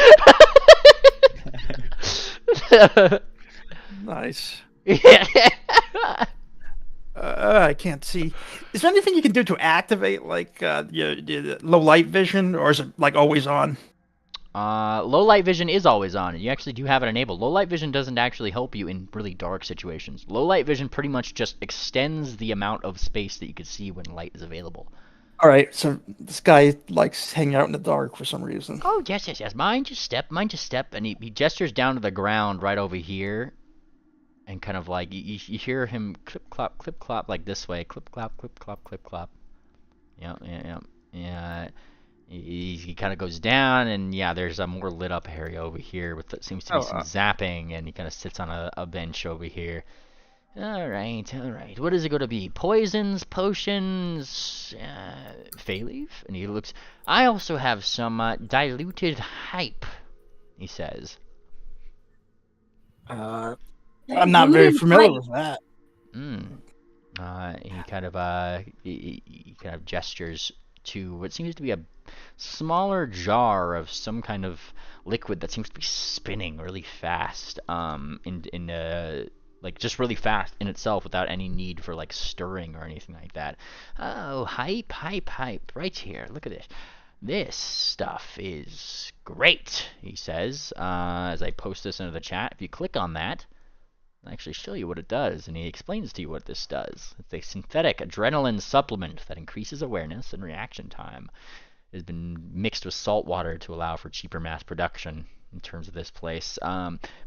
Nice. Yeah. I can't see. Is there anything you can do to activate, like, your low light vision, or is it like always on? Low light vision is always on. You actually do have it enabled. Low light vision doesn't actually help you in really dark situations. Low light vision pretty much just extends the amount of space that you can see when light is available. All right, so this guy likes hanging out in the dark for some reason. Oh, yes. Mind your step. And he gestures down to the ground right over here. And kind of like, you hear him clip, clop, like this way. Clip, clop, clip, clop, clip, clop. Yeah. He kind of goes down, and yeah, there's a more lit up area over here with that seems to be some zapping, and he kind of sits on a bench over here. All right. What is it going to be? Poisons, potions, Fayleaf? And he looks. I also have some diluted hype. He says. I'm not very familiar with that. He kind of gestures to what seems to be a smaller jar of some kind of liquid that seems to be spinning really fast. Like just really fast in itself without any need for like stirring or anything like that. Oh, hype, right here. Look at this. This stuff is great, he says, as I post this into the chat. If you click on that, I'll actually show you what it does, and he explains to you what this does. It's a synthetic adrenaline supplement that increases awareness and reaction time. It has been mixed with salt water to allow for cheaper mass production in terms of this place.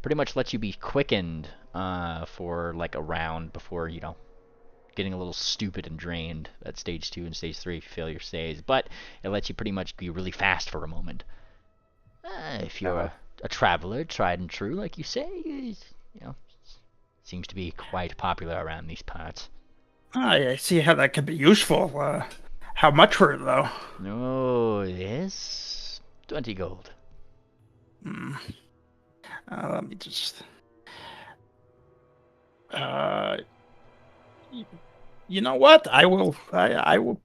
Pretty much lets you be quickened for like a round before, getting a little stupid and drained at stage 2 and stage 3 failure stays. But it lets you pretty much be really fast for a moment. If you're a traveler, tried and true, like you say, seems to be quite popular around these parts. I see how that could be useful. How much for it, though? Oh, yes. 20 gold. Let me just... you know what? I will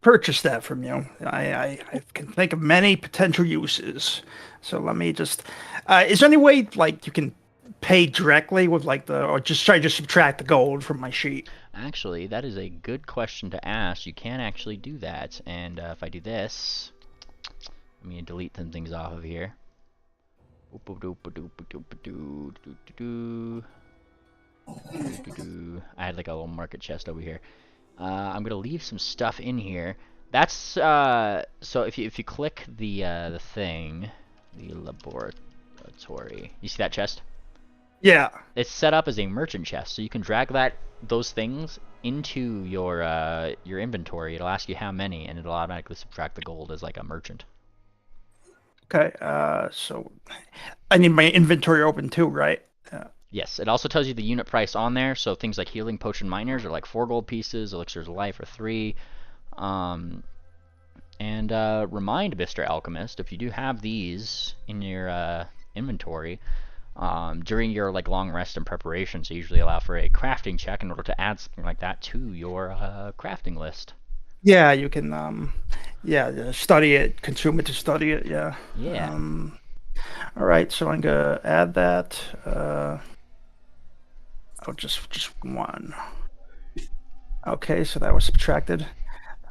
purchase that from you. I can think of many potential uses. So let me just... is there any way, like, you can pay directly with, like, or just try to subtract the gold from my sheet? Actually, that is a good question to ask. You can actually do that. And if I do this, let me delete some things off of here. I had like a little market chest over here. I'm gonna leave some stuff in here. That's so if you click the thing, the laboratory, you see that chest? Yeah. It's set up as a merchant chest, so you can drag those things into your inventory. It'll ask you how many, and it'll automatically subtract the gold as like a merchant. Okay. So I need my inventory open too, right? Yes, it also tells you the unit price on there, so things like healing potion miners are like 4 gold pieces, elixirs of life are 3. And remind Mr. Alchemist, if you do have these in your inventory, during your like long rest and preparations, they usually allow for a crafting check in order to add something like that to your crafting list. Yeah, you can study it, consume it to study it. Yeah. Yeah. All right, so I'm gonna add that. Just one. Okay, so that was subtracted.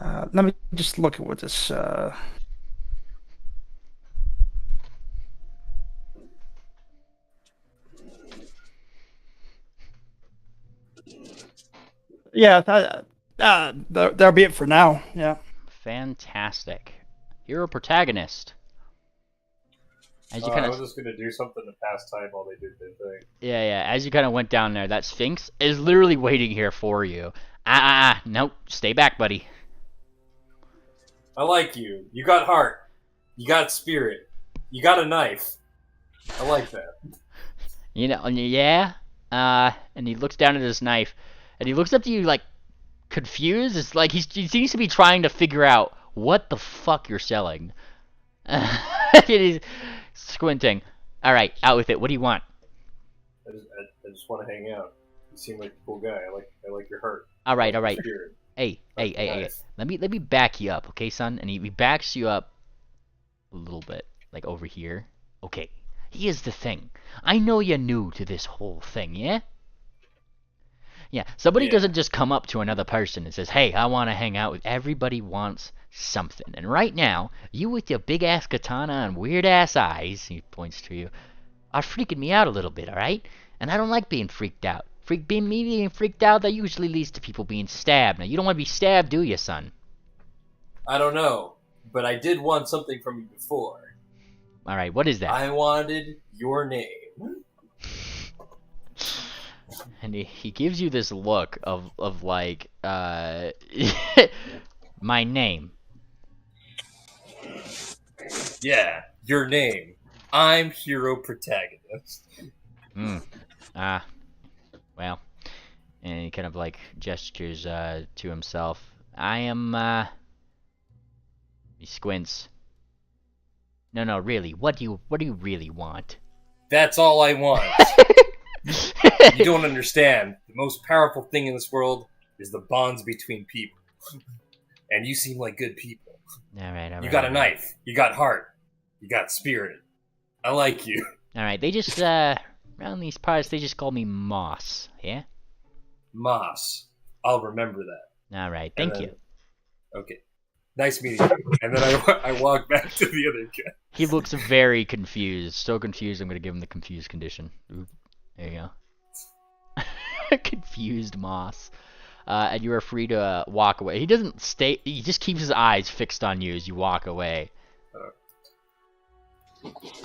Let me just look at what this. Yeah, that'll be it for now. Yeah. Fantastic. Hero protagonist. As you I was just gonna do something to pass time while they did their thing. Yeah. As you kind of went down there, that Sphinx is literally waiting here for you. Nope. Stay back, buddy. I like you. You got heart. You got spirit. You got a knife. I like that. You know, yeah. And he looks down at his knife, and he looks up to you like confused. It's like he seems to be trying to figure out what the fuck you're selling. He's squinting. All right, out with it. What do you want? I just want to hang out. You seem like a cool guy. I like your heart. All right. Spirit. Hey. Let me back you up, okay, son? And he backs you up a little bit, like over here. Okay. Here's the thing. I know you're new to this whole thing, yeah? Yeah. Somebody doesn't just come up to another person and says, "Hey, I want to hang out with." Everybody wants something. And right now, you with your big ass katana and weird ass eyes, he points to you, are freaking me out a little bit, all right? And I don't like being freaked out. Being freaked out, that usually leads to people being stabbed. Now, you don't want to be stabbed, do you, son? I don't know, but I did want something from you before. All right, what is that? I wanted your name. And he gives you this look of like, my name. Yeah, your name. I'm hero protagonist. Well, and he kind of like gestures to himself. I am. He squints. No, really. What do you really want? That's all I want. You don't understand. The most powerful thing in this world is the bonds between people. And you seem like good people. All right. You got a knife. You got heart. You got spirit. I like you. All right. They just around these parts they just call me Moss. Yeah. Moss. I'll remember that. All right. Thank you. Okay. Nice meeting you. And then I walk back to the other guy. He looks very confused. So confused, I'm going to give him the confused condition. Oop. There you go. Confused Moss. And you are free to walk away. He doesn't stay. He just keeps his eyes fixed on you as you walk away.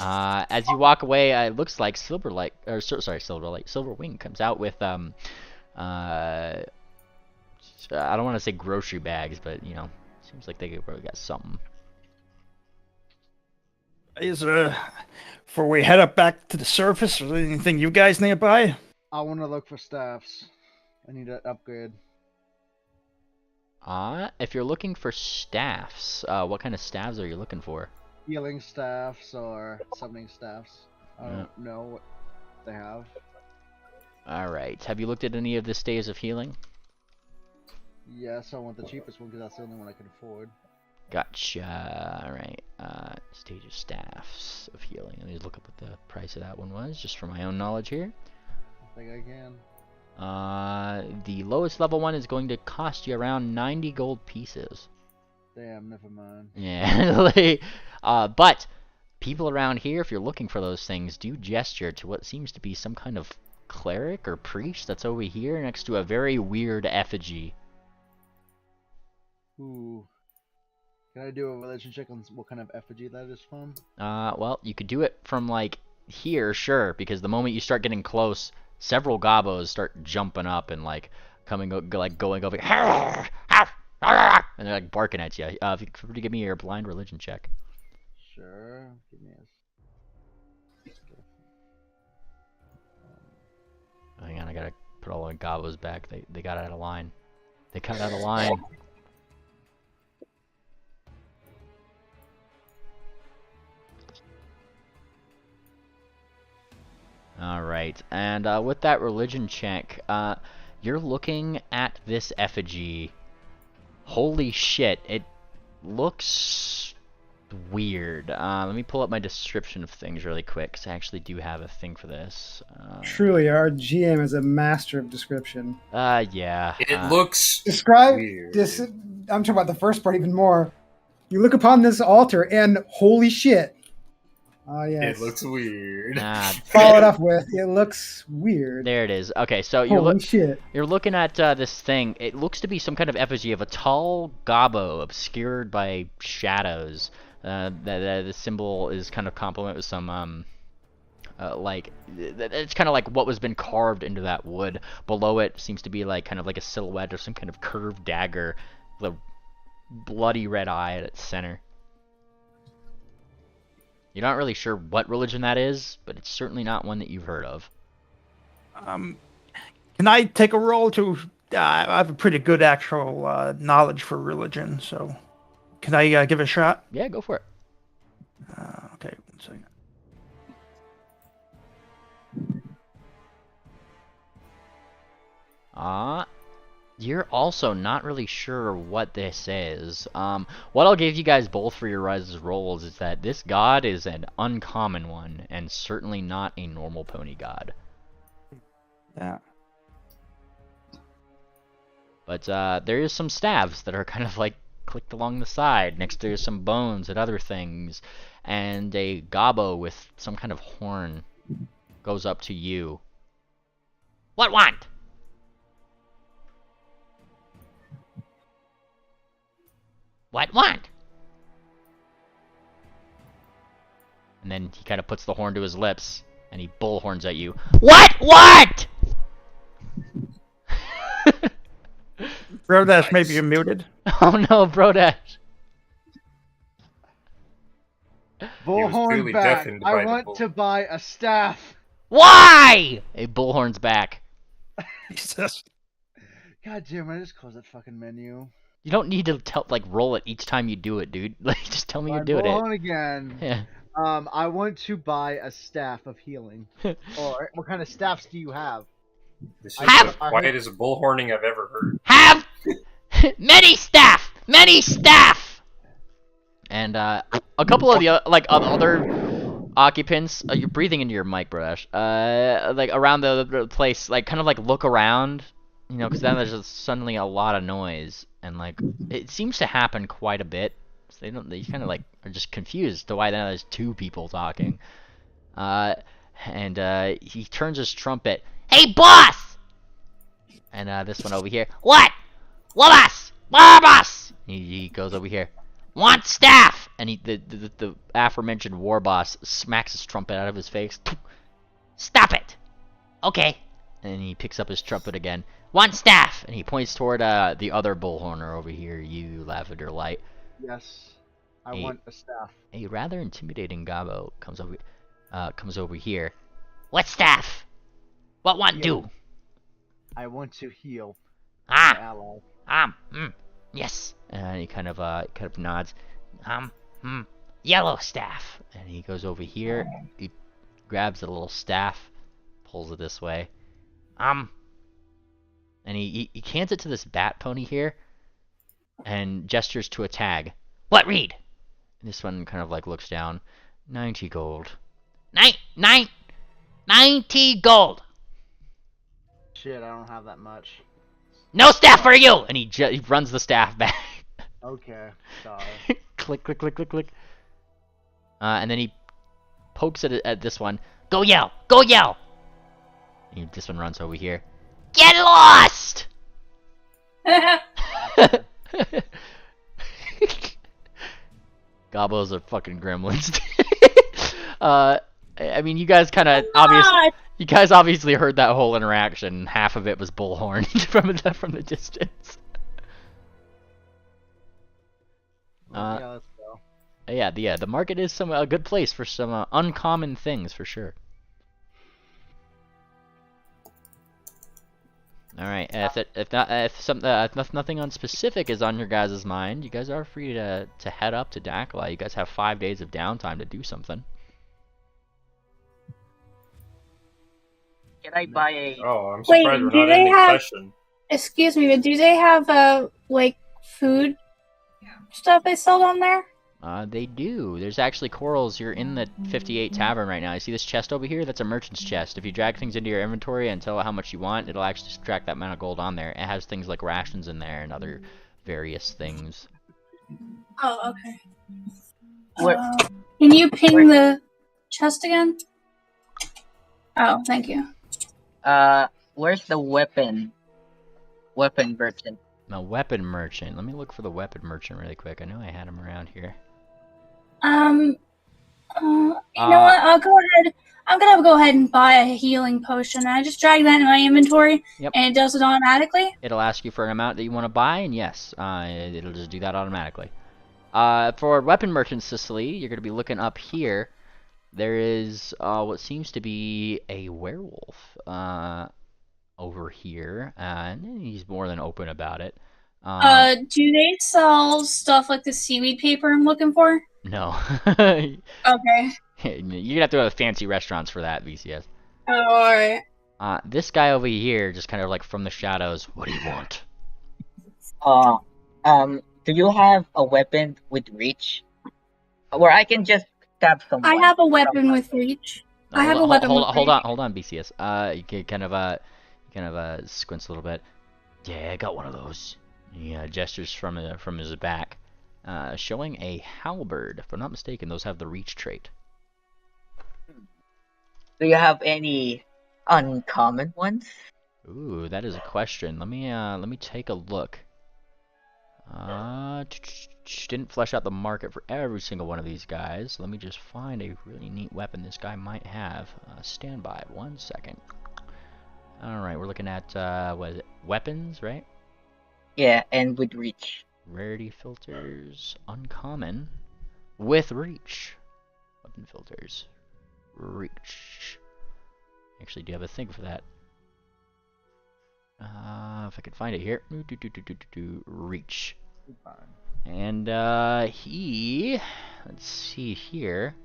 As you walk away, it looks like Silverwing comes out with I don't want to say grocery bags, but you know, seems like they probably got something. Before we head up back to the surface, is there anything you guys nearby? I want to look for staffs. I need an upgrade. If you're looking for staffs, what kind of staffs are you looking for? Healing staffs or summoning staffs. I don't know what they have. Alright, have you looked at any of the staves of healing? Yes, I want the cheapest one because that's the only one I can afford. Gotcha. Alright, stage of staffs of healing. Let me look up what the price of that one was, just for my own knowledge here. I think I can. The lowest level one is going to cost you around 90 gold pieces. Damn, never mind. Yeah, but people around here, if you're looking for those things, do gesture to what seems to be some kind of cleric or priest that's over here next to a very weird effigy. Ooh. Can I do a religion check on what kind of effigy that is from? Well, you could do it from, like, here, sure, because the moment you start getting close, several gobos start jumping up and, like, going over, and they're, like, barking at you. If you could give me your blind religion check. Sure. Give me a. Hang on, I gotta put all the gobos back. They got out of line. They cut out of line. Alright, and with that religion check, you're looking at this effigy. Holy shit, it looks weird. Let me pull up my description of things really quick, because I actually do have a thing for this. Truly, our GM is a master of description. Yeah. It looks Describe weird. this. I'm talking about the first part even more. You look upon this altar, and holy shit! Yes. It looks weird. Followed up with, it looks weird. There it is. Okay, so Holy shit. you're looking at this thing. It looks to be some kind of effigy of a tall gobbo obscured by shadows. The symbol is kind of complement with some like it's kind of like what was been carved into that wood. Below it seems to be like kind of like a silhouette or some kind of curved dagger, with a bloody red eye at its center. You're not really sure what religion that is, but it's certainly not one that you've heard of. Can I take a roll to? I have a pretty good actual knowledge for religion, so can I give it a shot? Yeah, go for it. Okay, 1 second. You're also not really sure what this is. What I'll give you guys both for your rises rolls is that this god is an uncommon one, and certainly not a normal pony god. Yeah. But there is some staves that are kind of like clicked along the side. Next there's some bones and other things, and a gobbo with some kind of horn goes up to you. What want? What want? And then he kind of puts the horn to his lips, and he bullhorns at you. What? Brodash, maybe you're muted. Oh no, Brodash. Bullhorn clearly back. deafened by I the want bull. to buy a staff. Why? A bullhorn's back. Jesus. God damn, I just closed that fucking menu. You don't need to roll it each time you do it, dude. Like, just tell me My you're doing it. bullhorn again. Yeah. I want to buy a staff of healing. Or what kind of staffs do you have? This is the quietest bullhorning I've ever heard. Have many staff. And a couple of the other occupants. You're breathing into your mic, Brash. Like around the place, like kind of like look around, you know, because then there's just suddenly a lot of noise, and like it seems to happen quite a bit. So they kind of like are just confused as to why now there's two people talking. And he turns his trumpet. Hey, boss! And this one over here. What? Boss! He goes over here. Want staff! And the aforementioned war boss smacks his trumpet out of his face. Stop it! Okay. And he picks up his trumpet again. Want staff! And he points toward the other bullhorner over here, you Lavender Light. Yes. I want a staff. A rather intimidating gobbo comes over here. What staff? What want do? I want to heal Ah! my ally. Yes. And he kind of nods. Yellow staff. And he goes over here. He grabs a little staff, pulls it this way. And he hands it to this bat pony here, and gestures to a tag. What read? And this one kind of like looks down. 90 gold. 90 gold. Shit, I don't have that much. No staff for you! And he runs the staff back. Okay, sorry. Click, click, click, click, click. And then he pokes it at this one. Go yell! Go yell! And this one runs over here. Get lost! Gobbos are fucking gremlins. I mean, you guys kind of obviously heard that whole interaction. Half of it was bullhorn from the distance. Yeah, let's go. Yeah, the market is a good place for some uncommon things for sure. All right, if nothing on specific is on your guys' mind, you guys are free to head up to Dakla. You guys have 5 days of downtime to do something. Can I buy a? Oh, I'm Wait, surprised we're do not they ending have- session. Excuse me, but do they have like food stuff they sell down there? They do. There's actually corals. You're in the 58 tavern right now. You see this chest over here? That's a merchant's chest. If you drag things into your inventory and tell it how much you want, it'll actually subtract that amount of gold on there. It has things like rations in there and other various things. Oh, okay. Where- Can you ping the chest again? Oh, thank you. Where's the weapon merchant? Now, weapon merchant. Let me look for the weapon merchant really quick. I know I had him around here. You know what? I'll go ahead. I'm gonna go ahead and buy a healing potion. I just drag that in my inventory, Yep. and it does it automatically. It'll ask you for an amount that you want to buy, and yes, it'll just do that automatically. For weapon merchant Sicily, you're going to be looking up here. There is what seems to be a werewolf over here, and he's more than open about it. Do they sell stuff like the seaweed paper I'm looking for? No. Okay. You're gonna have to go to fancy restaurants for that, VCS. Oh, alright. This guy over here, just kind of like from the shadows, what do you want? Do you have a weapon with reach? Where I can just stab someone? I have a weapon with reach. I have a weapon with reach. Hold on, BCS. You can kind of squints a little bit. Yeah, I got one of those. He gestures from his back, showing a halberd. If I'm not mistaken, those have the reach trait. Do you have any uncommon ones? Ooh, that is a question. Let me take a look. Didn't flesh out the market for every single one of these guys. Let me just find a really neat weapon this guy might have. Stand by 1 second. Alright, we're looking at, what is it? Weapons, right? Yeah, and with reach. Rarity filters, uncommon, with reach. Weapon filters, reach. Actually, do you have a thing for that? If I could find it here. Reach. And, let's see here,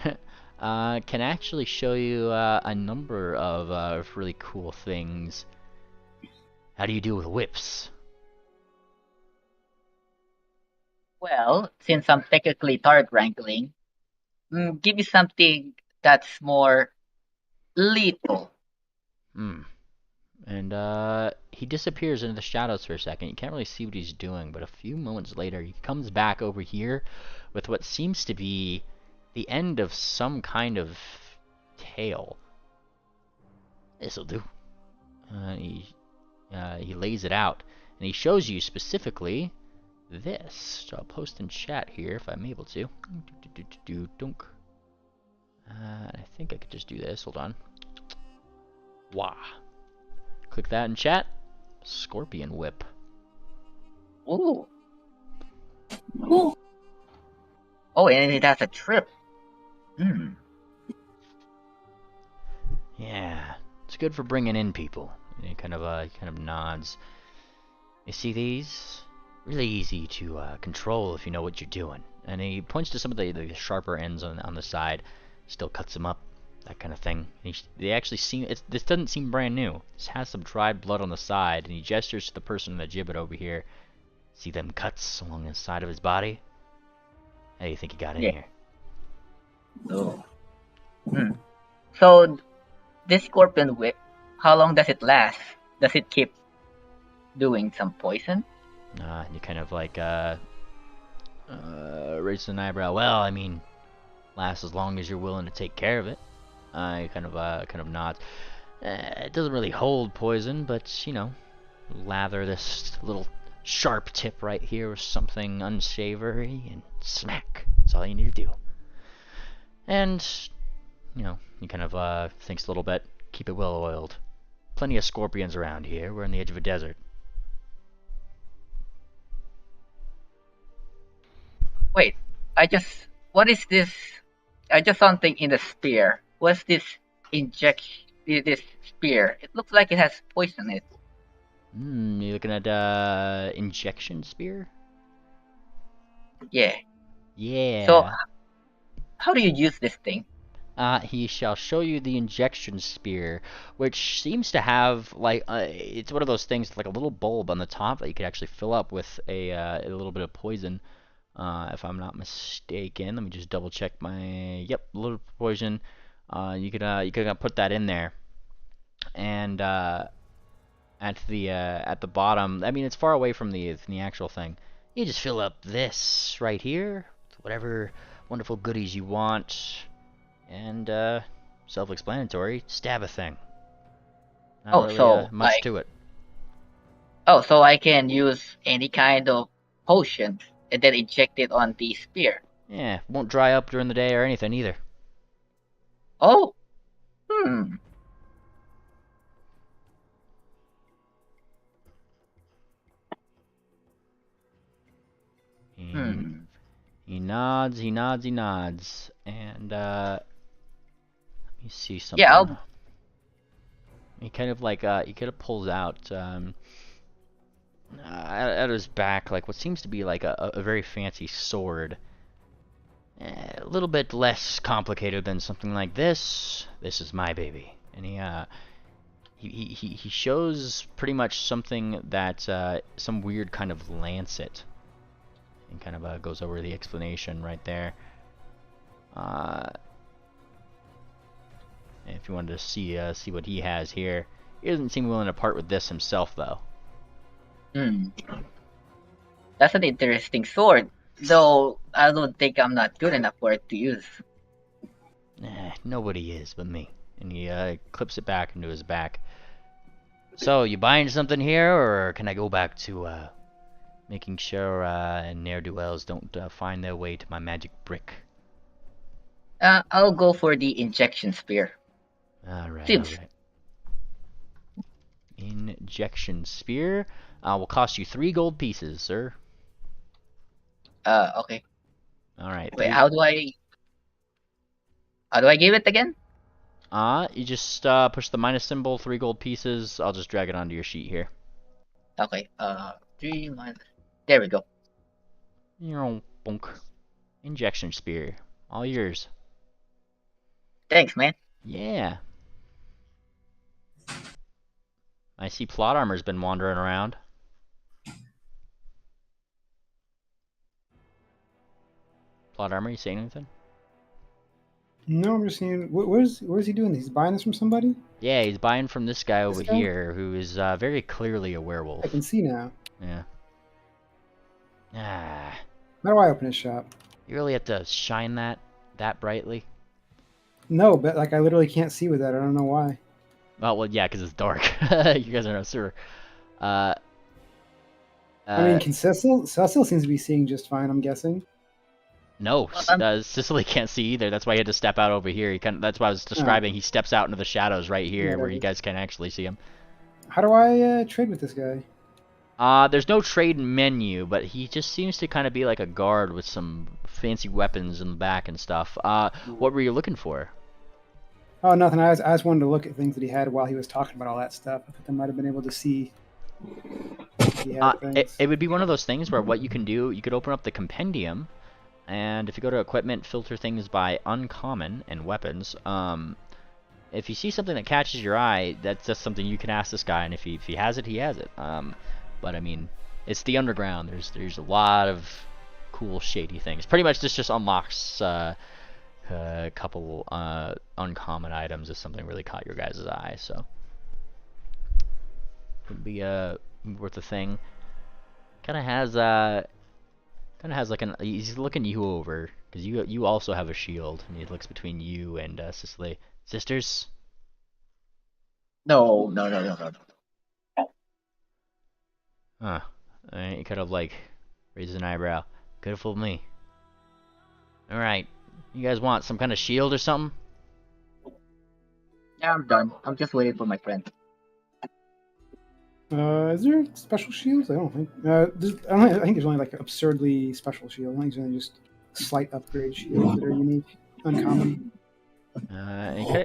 can actually show you, a number of really cool things. How do you deal with whips? Well, since I'm technically target wrangling, give me something that's more lethal. And he disappears into the shadows for a second. You can't really see what he's doing, but a few moments later he comes back over here with what seems to be the end of some kind of tail. This'll do. He lays it out, and he shows you specifically this. So I'll post in chat here if I'm able to. I think I could just do this. Hold on. Wah. Click that in chat. Scorpion whip. Ooh. Ooh. Oh, and it has a trip. Yeah, it's good for bringing in people. And he kind of nods. You see these? Really easy to control if you know what you're doing. And he points to some of the sharper ends on the side. Still cuts them up, that kind of thing. They actually seem. This doesn't seem brand new. This has some dried blood on the side, and he gestures to the person in the gibbet over here. See them cuts along the side of his body? How do you think he got in here? Oh. So, this scorpion whip, how long does it last? Does it keep doing some poison? And you kind of like raise an eyebrow. Well, I mean, lasts as long as you're willing to take care of it. He kind of nods. It doesn't really hold poison, but you know, lather this little sharp tip right here with something unsavory, and smack. That's all you need to do. And you know, he kind of thinks a little bit. Keep it well oiled. Plenty of scorpions around here. We're on the edge of a desert. Wait, what is this? I just saw something in the spear. What's this injection? This spear? It looks like it has poison in it. You looking at injection spear? Yeah. Yeah. So, how do you use this thing? He shall show you the injection spear, which seems to have like it's one of those things like a little bulb on the top that you could actually fill up with a little bit of poison. If I'm not mistaken, let me just double check my. Yep, a little poison. You could put that in there, and at the bottom. I mean, it's far away from the actual thing. You just fill up this right here with whatever wonderful goodies you want. And, self-explanatory, stab a thing. Not really, much like, to it. oh, so I can use any kind of potion and then inject it on the spear. Yeah, won't dry up during the day or anything either. Oh, He nods, he nods, and, let me see something. Yeah, He kind of like, he kind of pulls out, at his back, like what seems to be like a very fancy sword. A little bit less complicated than something like this. This is my baby. And he shows pretty much something that, some weird kind of lancet. And kind of goes over the explanation right there. If you wanted to see what he has here. He doesn't seem willing to part with this himself, though. That's an interesting sword, though I don't think I'm not good enough for it to use. Nobody is but me. And he clips it back into his back. So, you buying something here, or can I go back to making sure ne'er-do-wells don't find their way to my magic brick? I'll go for the injection spear. Alright, alright. Injection spear will cost you 3 gold pieces, sir. Okay. Alright. Wait, how do I give it again? You just push the minus symbol, 3 gold pieces. I'll just drag it onto your sheet here. Okay, 3 minus. There we go. Bonk. Injection spear. All yours. Thanks, man. Yeah. I see plot armor's been wandering around. Plot armor, you saying anything? No, I'm just seeing. Where's he doing? He's buying this from somebody? Yeah, he's buying from this guy over guy? here, who is very clearly a werewolf. I can see now. Yeah. Ah. How do I open his shop? You really have to shine that brightly? No, but like I literally can't see with that. I don't know why. Oh, well, yeah, because it's dark. You guys are not sure. I mean, Cecil seems to be seeing just fine, I'm guessing. No, Sicily can't see either. That's why he had to step out over here. That's why I was describing. He steps out into the shadows right here, where you guys can actually see him. How do I trade with this guy? There's no trade menu, but he just seems to kind of be like a guard with some fancy weapons in the back and stuff. What were you looking for? Oh, nothing. I just wanted to look at things that he had while he was talking about all that stuff. I think I might have been able to see. It would be one of those things where what you can do, you could open up the compendium, and if you go to equipment, filter things by uncommon and weapons. If you see something that catches your eye, that's just something you can ask this guy, and if he has it, he has it. But I mean, it's the underground. There's a lot of cool shady things. Pretty much this just unlocks a couple uncommon items if something really caught your guys' eye. So would be worth a thing. Kind of has like an. He's looking you over because you also have a shield, and he looks between you and Cicely. Sisters? No. Huh. He kind of like raises an eyebrow. Could have fooled me. Alright. You guys want some kind of shield or something? Yeah, I'm done. I'm just waiting for my friend. Is there special shields? I don't think. I think there's only like absurdly special shields. I think there's only just slight upgrade shields that are unique, uncommon.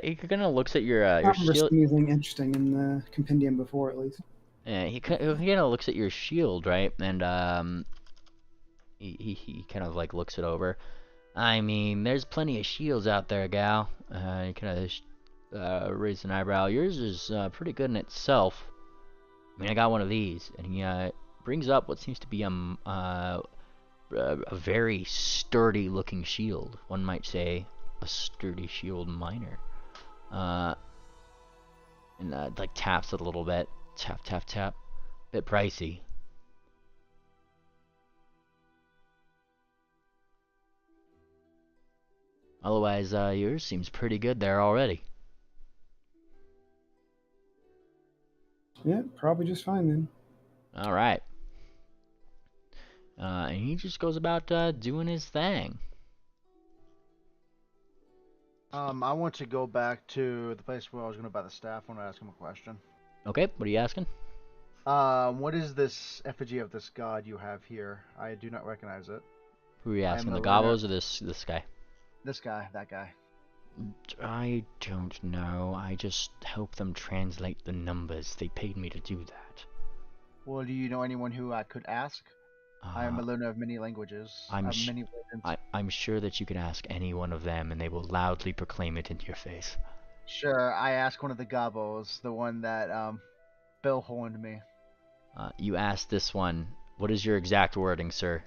He kind of looks at your I don't remember shield. seeing anything interesting in the compendium before, at least. Yeah, he kind of looks at your shield, right? And he kind of like looks it over. I mean, there's plenty of shields out there, gal. He kind of raised an eyebrow. Yours is pretty good in itself. I mean, I got one of these, and he brings up what seems to be a very sturdy-looking shield. One might say a sturdy shield minor. And like taps it a little bit. Tap, tap, tap. Bit pricey. Otherwise, yours seems pretty good there already. Yeah, probably just fine then. All right. And he just goes about doing his thing. I want to go back to the place where I was going to buy the staff. I want to ask him a question. Okay, what are you asking? What is this effigy of this god you have here? I do not recognize it. Who are you I am asking, the a Gabos or this guy? This guy, that guy. I don't know. I just help them translate the numbers. They paid me to do that. Well, do you know anyone who I could ask? I am a learner of many languages. I'm sure that you can ask any one of them, and they will loudly proclaim it into your face. Sure, I asked one of the Gabos, the one that Bill horned me. You asked this one. What is your exact wording, sir?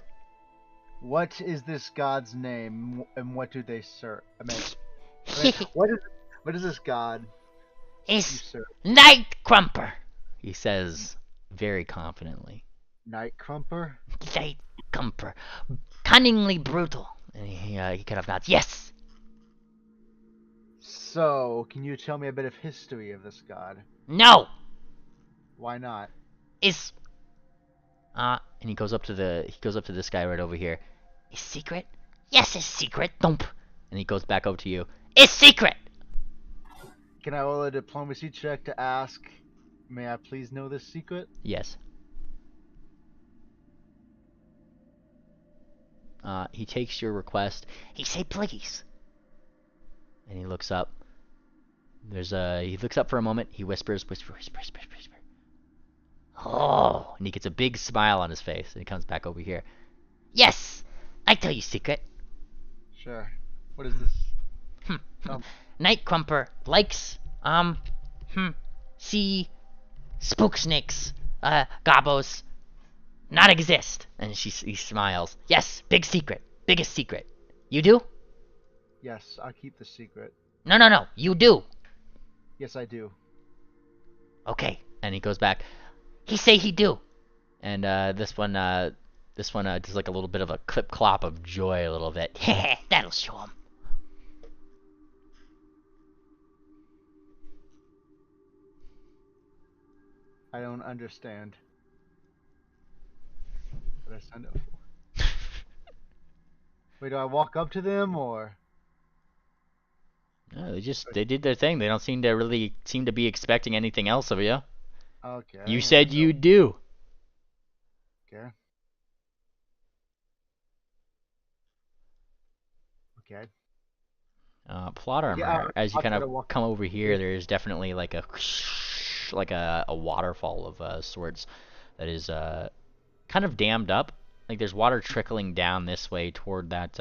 What is this god's name, and what do they serve? I mean, what is this god? It's Night Crumper, he says very confidently. Night Crumper? Night Crumper. Cunningly brutal. And he kind of nods. Yes! So, can you tell me a bit of history of this god? No! Why not? It's... and he goes up to this guy right over here. It's secret? Yes, it's secret. Thump. And he goes back over to you. It's secret! Can I roll a diplomacy check to ask, may I please know this secret? Yes. He takes your request. He say please. And he looks up. He looks up for a moment. He whispers, whisper. Oh, and he gets a big smile on his face. And he comes back over here. Yes, I tell you secret. Sure. What is this? Night Crumper likes, see spook snakes, gobos, not exist. And he smiles. Yes, big secret. Biggest secret. You do? Yes, I'll keep the secret. No. You do. Yes, I do. Okay. And he goes back. He say he do. And this one does like a little bit of a clip clop of joy a little bit. That'll show him. I don't understand what I signed up for. Wait, do I walk up to them or? No, they did their thing. They don't seem to be expecting anything else of you. Okay. You said you do. Okay. Okay. Plot armor. Yeah, As you I'll kind try to of walk come over here, there's definitely like a waterfall of sorts that is kind of dammed up. Like there's water trickling down this way toward that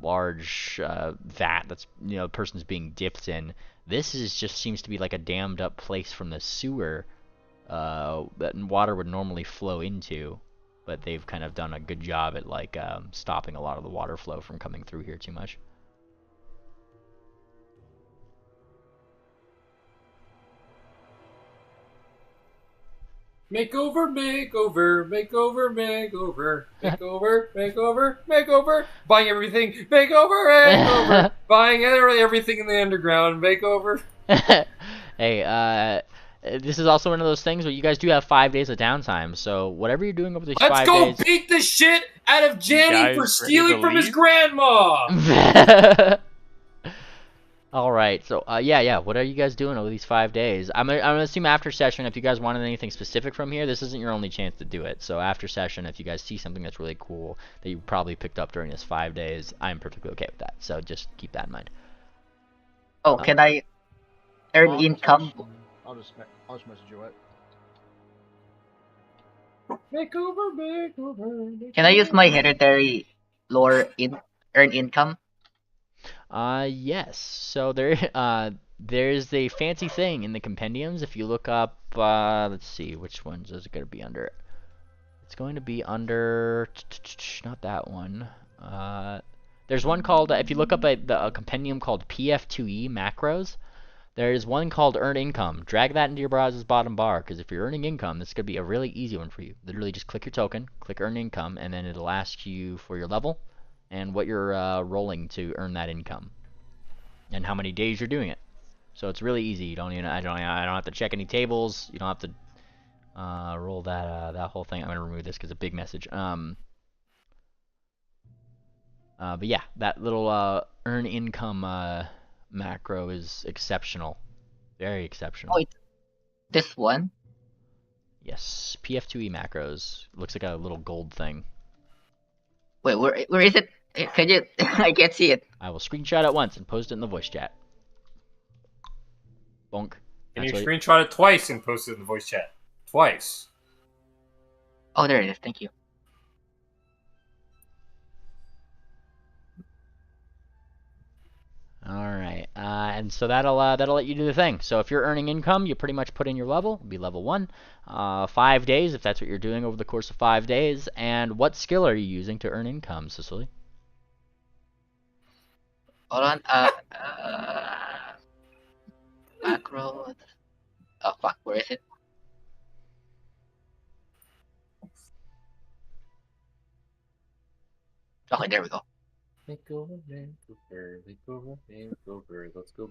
large vat that's the person's being dipped in. This just seems to be like a dammed up place from the sewer that water would normally flow into, but they've kind of done a good job at like stopping a lot of the water flow from coming through here too much. Makeover. Buying everything. Makeover. Buying everything in the underground. Makeover. Hey, this is also one of those things where you guys do have 5 days of downtime, so whatever you're doing over these 5 days... Let's go beat the shit out of Janny for stealing from his grandma! All right. So, yeah. What are you guys doing over these 5 days? I'm gonna assume after session, if you guys wanted anything specific from here, this isn't your only chance to do it. So after session, if you guys see something that's really cool that you probably picked up during this 5 days, I'm perfectly okay with that. So just keep that in mind. Oh, can I earn income? I'll just message you it. Can I use my hereditary lore earn income? Yes. So there's a fancy thing in the compendiums. If you look up, let's see, which ones is it going to be under? It's going to be under, not that one. There's one called, if you look up a compendium called PF2E macros, there's one called Earn Income. Drag that into your browser's bottom bar, because if you're earning income, this could be a really easy one for you. Literally just click your token, click Earn Income, and then it'll ask you for your level and what you're rolling to earn that income, and how many days you're doing it. So it's really easy. You don't even I don't have to check any tables. You don't have to roll that whole thing. I'm gonna remove this because it's a big message. But yeah, that little earn income macro is exceptional, very exceptional. Oh, it's this one. Yes, PF2E macros. Looks like a little gold thing. Wait, where is it? Can you? I can't see it. I will screenshot it once and post it in the voice chat. Bonk. Can you That's what- screenshot it twice and post it in the voice chat? Twice. Oh, there it is. Thank you. Alright, and so that'll let you do the thing. So if you're earning income, you pretty much put in your level. It'll be level 1. 5 days, if that's what you're doing over the course of 5 days. And what skill are you using to earn income, Cicely? Hold on. Macro. Oh fuck, where is it? Okay, there we go. Let's go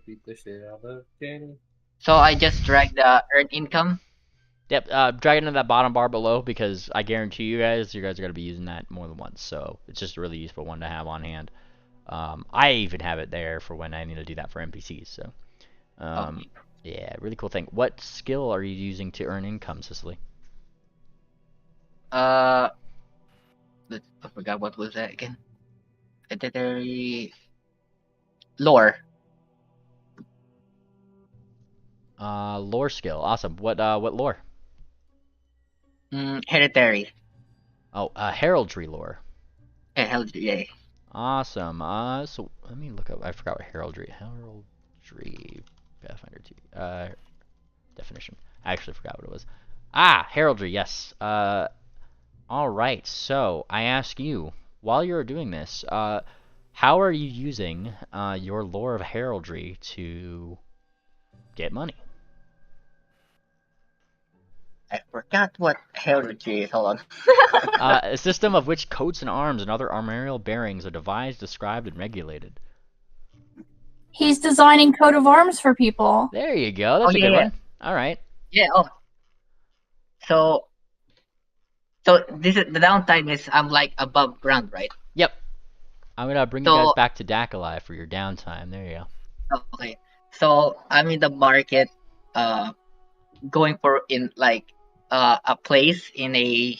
beat the shit out of Danny. So I just dragged the earn income. Yep, drag it into that bottom bar below, because I guarantee you guys are going to be using that more than once. So it's just a really useful one to have on hand. I even have it there for when I need to do that for NPCs. So, yeah, really cool thing. What skill are you using to earn income, Cicely? I forgot what was that again. Hereditary lore. Lore skill. Awesome. What lore? Hereditary. Oh, heraldry lore. Heraldry, yeah. Awesome. So let me look up. I forgot what heraldry. Heraldry. Pathfinder 2. Definition. I actually forgot what it was. Heraldry. Yes. All right. So I ask you, while you're doing this, how are you using your lore of heraldry to get money? I forgot what heraldry is. Hold on. A system of which coats and arms and other armorial bearings are devised, described, and regulated. He's designing coat of arms for people. There you go. That's a good one. All right. Yeah. Oh. So this is the downtime is I'm like above ground, right? Yep. I'm gonna bring you guys back to Dakalai for your downtime. There you go. Okay. So I'm in the market, going for a place in a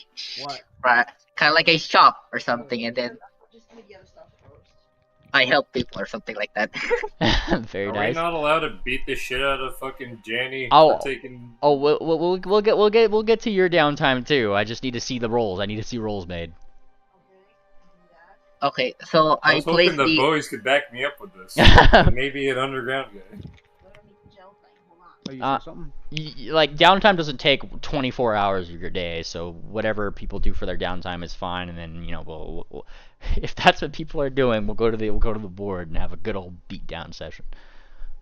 kind of like a shop or something, and then I help people or something like that. Very Are nice. we not allowed to beat the shit out of fucking Janny Oh, for taking? Oh, we'll get to your downtime too. I just need to see the rolls. I need to see rolls made. Okay, so I was hoping the boys could back me up with this. Maybe an underground guy. Like downtime doesn't take 24 hours of your day, so whatever people do for their downtime is fine. And then we'll if that's what people are doing, we'll go to the board and have a good old beatdown session.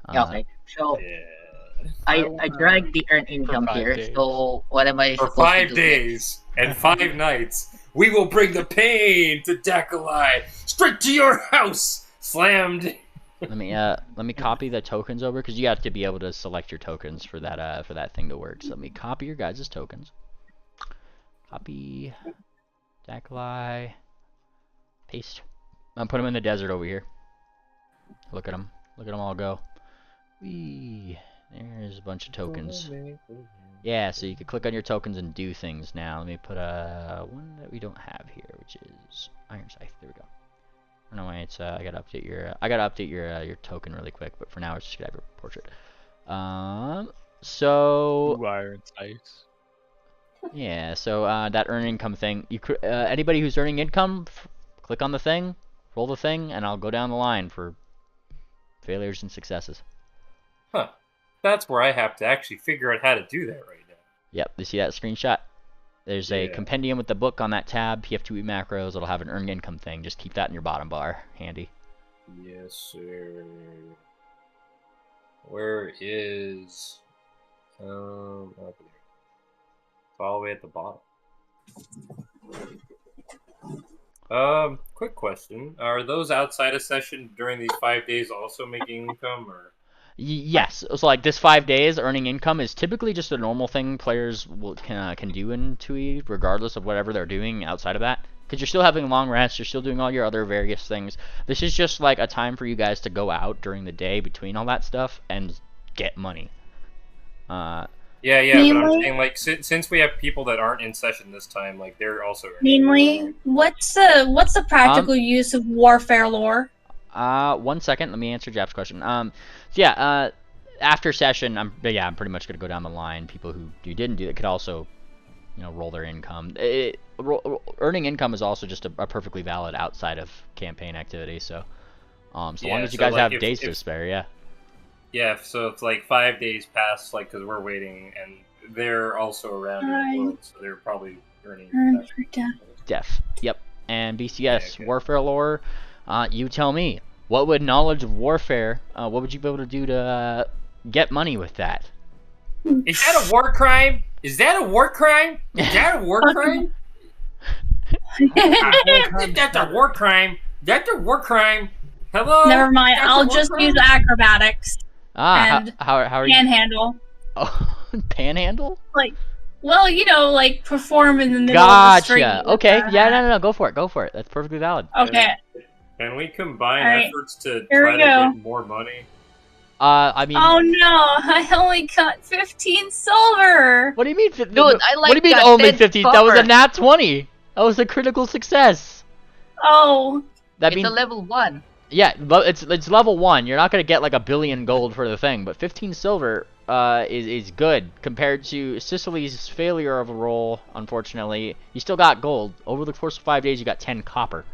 Okay, so I dragged the earned income here. Days. So what am I for supposed 5 to do days and 5 nights? We will bring the pain to Dakalai straight to your house. Slammed. Let me copy the tokens over, because you have to be able to select your tokens for that thing to work. So let me copy your guys' tokens. Copy Dakalai. Paste. I'm putting them in the desert over here. Look at them. Look at them all go. Whee! There's a bunch of tokens. Yeah, so you can click on your tokens and do things now. Let me put one that we don't have here, which is Iron Scythe. There we go. No way, it's I gotta update your token really quick, but for now it's just gonna have your portrait. So Ooh, Iron Scythe. yeah, so that earn income thing. Anybody who's earning income, click on the thing, roll the thing, and I'll go down the line for failures and successes. Huh. That's where I have to actually figure out how to do that right now. Yep, you see that screenshot? There's a compendium with the book on that tab. PF2E macros. It'll have an earned income thing. Just keep that in your bottom bar. Handy. Yes, sir. Where is... up there. It's all the way at the bottom. Quick question. Are those outside of session during these 5 days also making income, or...? Yes. So like this 5 days, earning income is typically just a normal thing players can do in 2E, regardless of whatever they're doing outside of that. Because you're still having long rests, you're still doing all your other various things. This is just like a time for you guys to go out during the day between all that stuff and get money. Yeah, but I'm saying, like, since we have people that aren't in session this time, like, they're also earning. Mainly, what's the practical use of warfare lore? 1 second, let me answer Jeff's question. So yeah, after session, I'm pretty much gonna go down the line. People who didn't do that could also, roll their income. Earning income is also just a perfectly valid outside of campaign activity. So, long as you guys have days to spare, yeah. Yeah, so it's like 5 days past, like, because we're waiting, and they're also around in the world, so they're probably earning. Def. Yep. And BCS warfare lore. You tell me. What would knowledge of warfare? What would you be able to do to get money with that? Is that a war crime? Is that a war crime? Is that a war crime? That's a war crime. That's a war crime. Hello. Never mind. I'll just use acrobatics. And how are you? Panhandle. Oh, panhandle? Like perform in the middle of the street. Gotcha. Okay. Yeah. No. Go for it. That's perfectly valid. Okay. Can we combine efforts to try to get more money? I mean. Oh no! I only got 15 silver. What do you mean? Dude, I like. What do you mean only 15? That was a nat 20. That was a critical success. Oh. That means it's a level 1. Yeah, but it's level 1. You're not gonna get like 1 billion gold for the thing, but 15 silver is good compared to Sicily's failure of a roll. Unfortunately, you still got gold. Over the course of 5 days, you got 10 copper.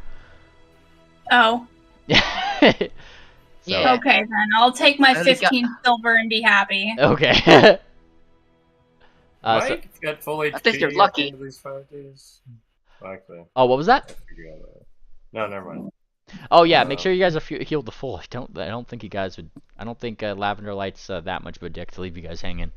Oh. Yeah. Okay, then I'll take my 15 silver and be happy. Okay. Mike got full HP. I think you're lucky. These 5 days. Actually. Oh, what was that? No, never mind. Oh yeah, make sure you guys are healed to full. I don't think you guys would. I don't think Lavender Light's that much of a dick to leave you guys hanging.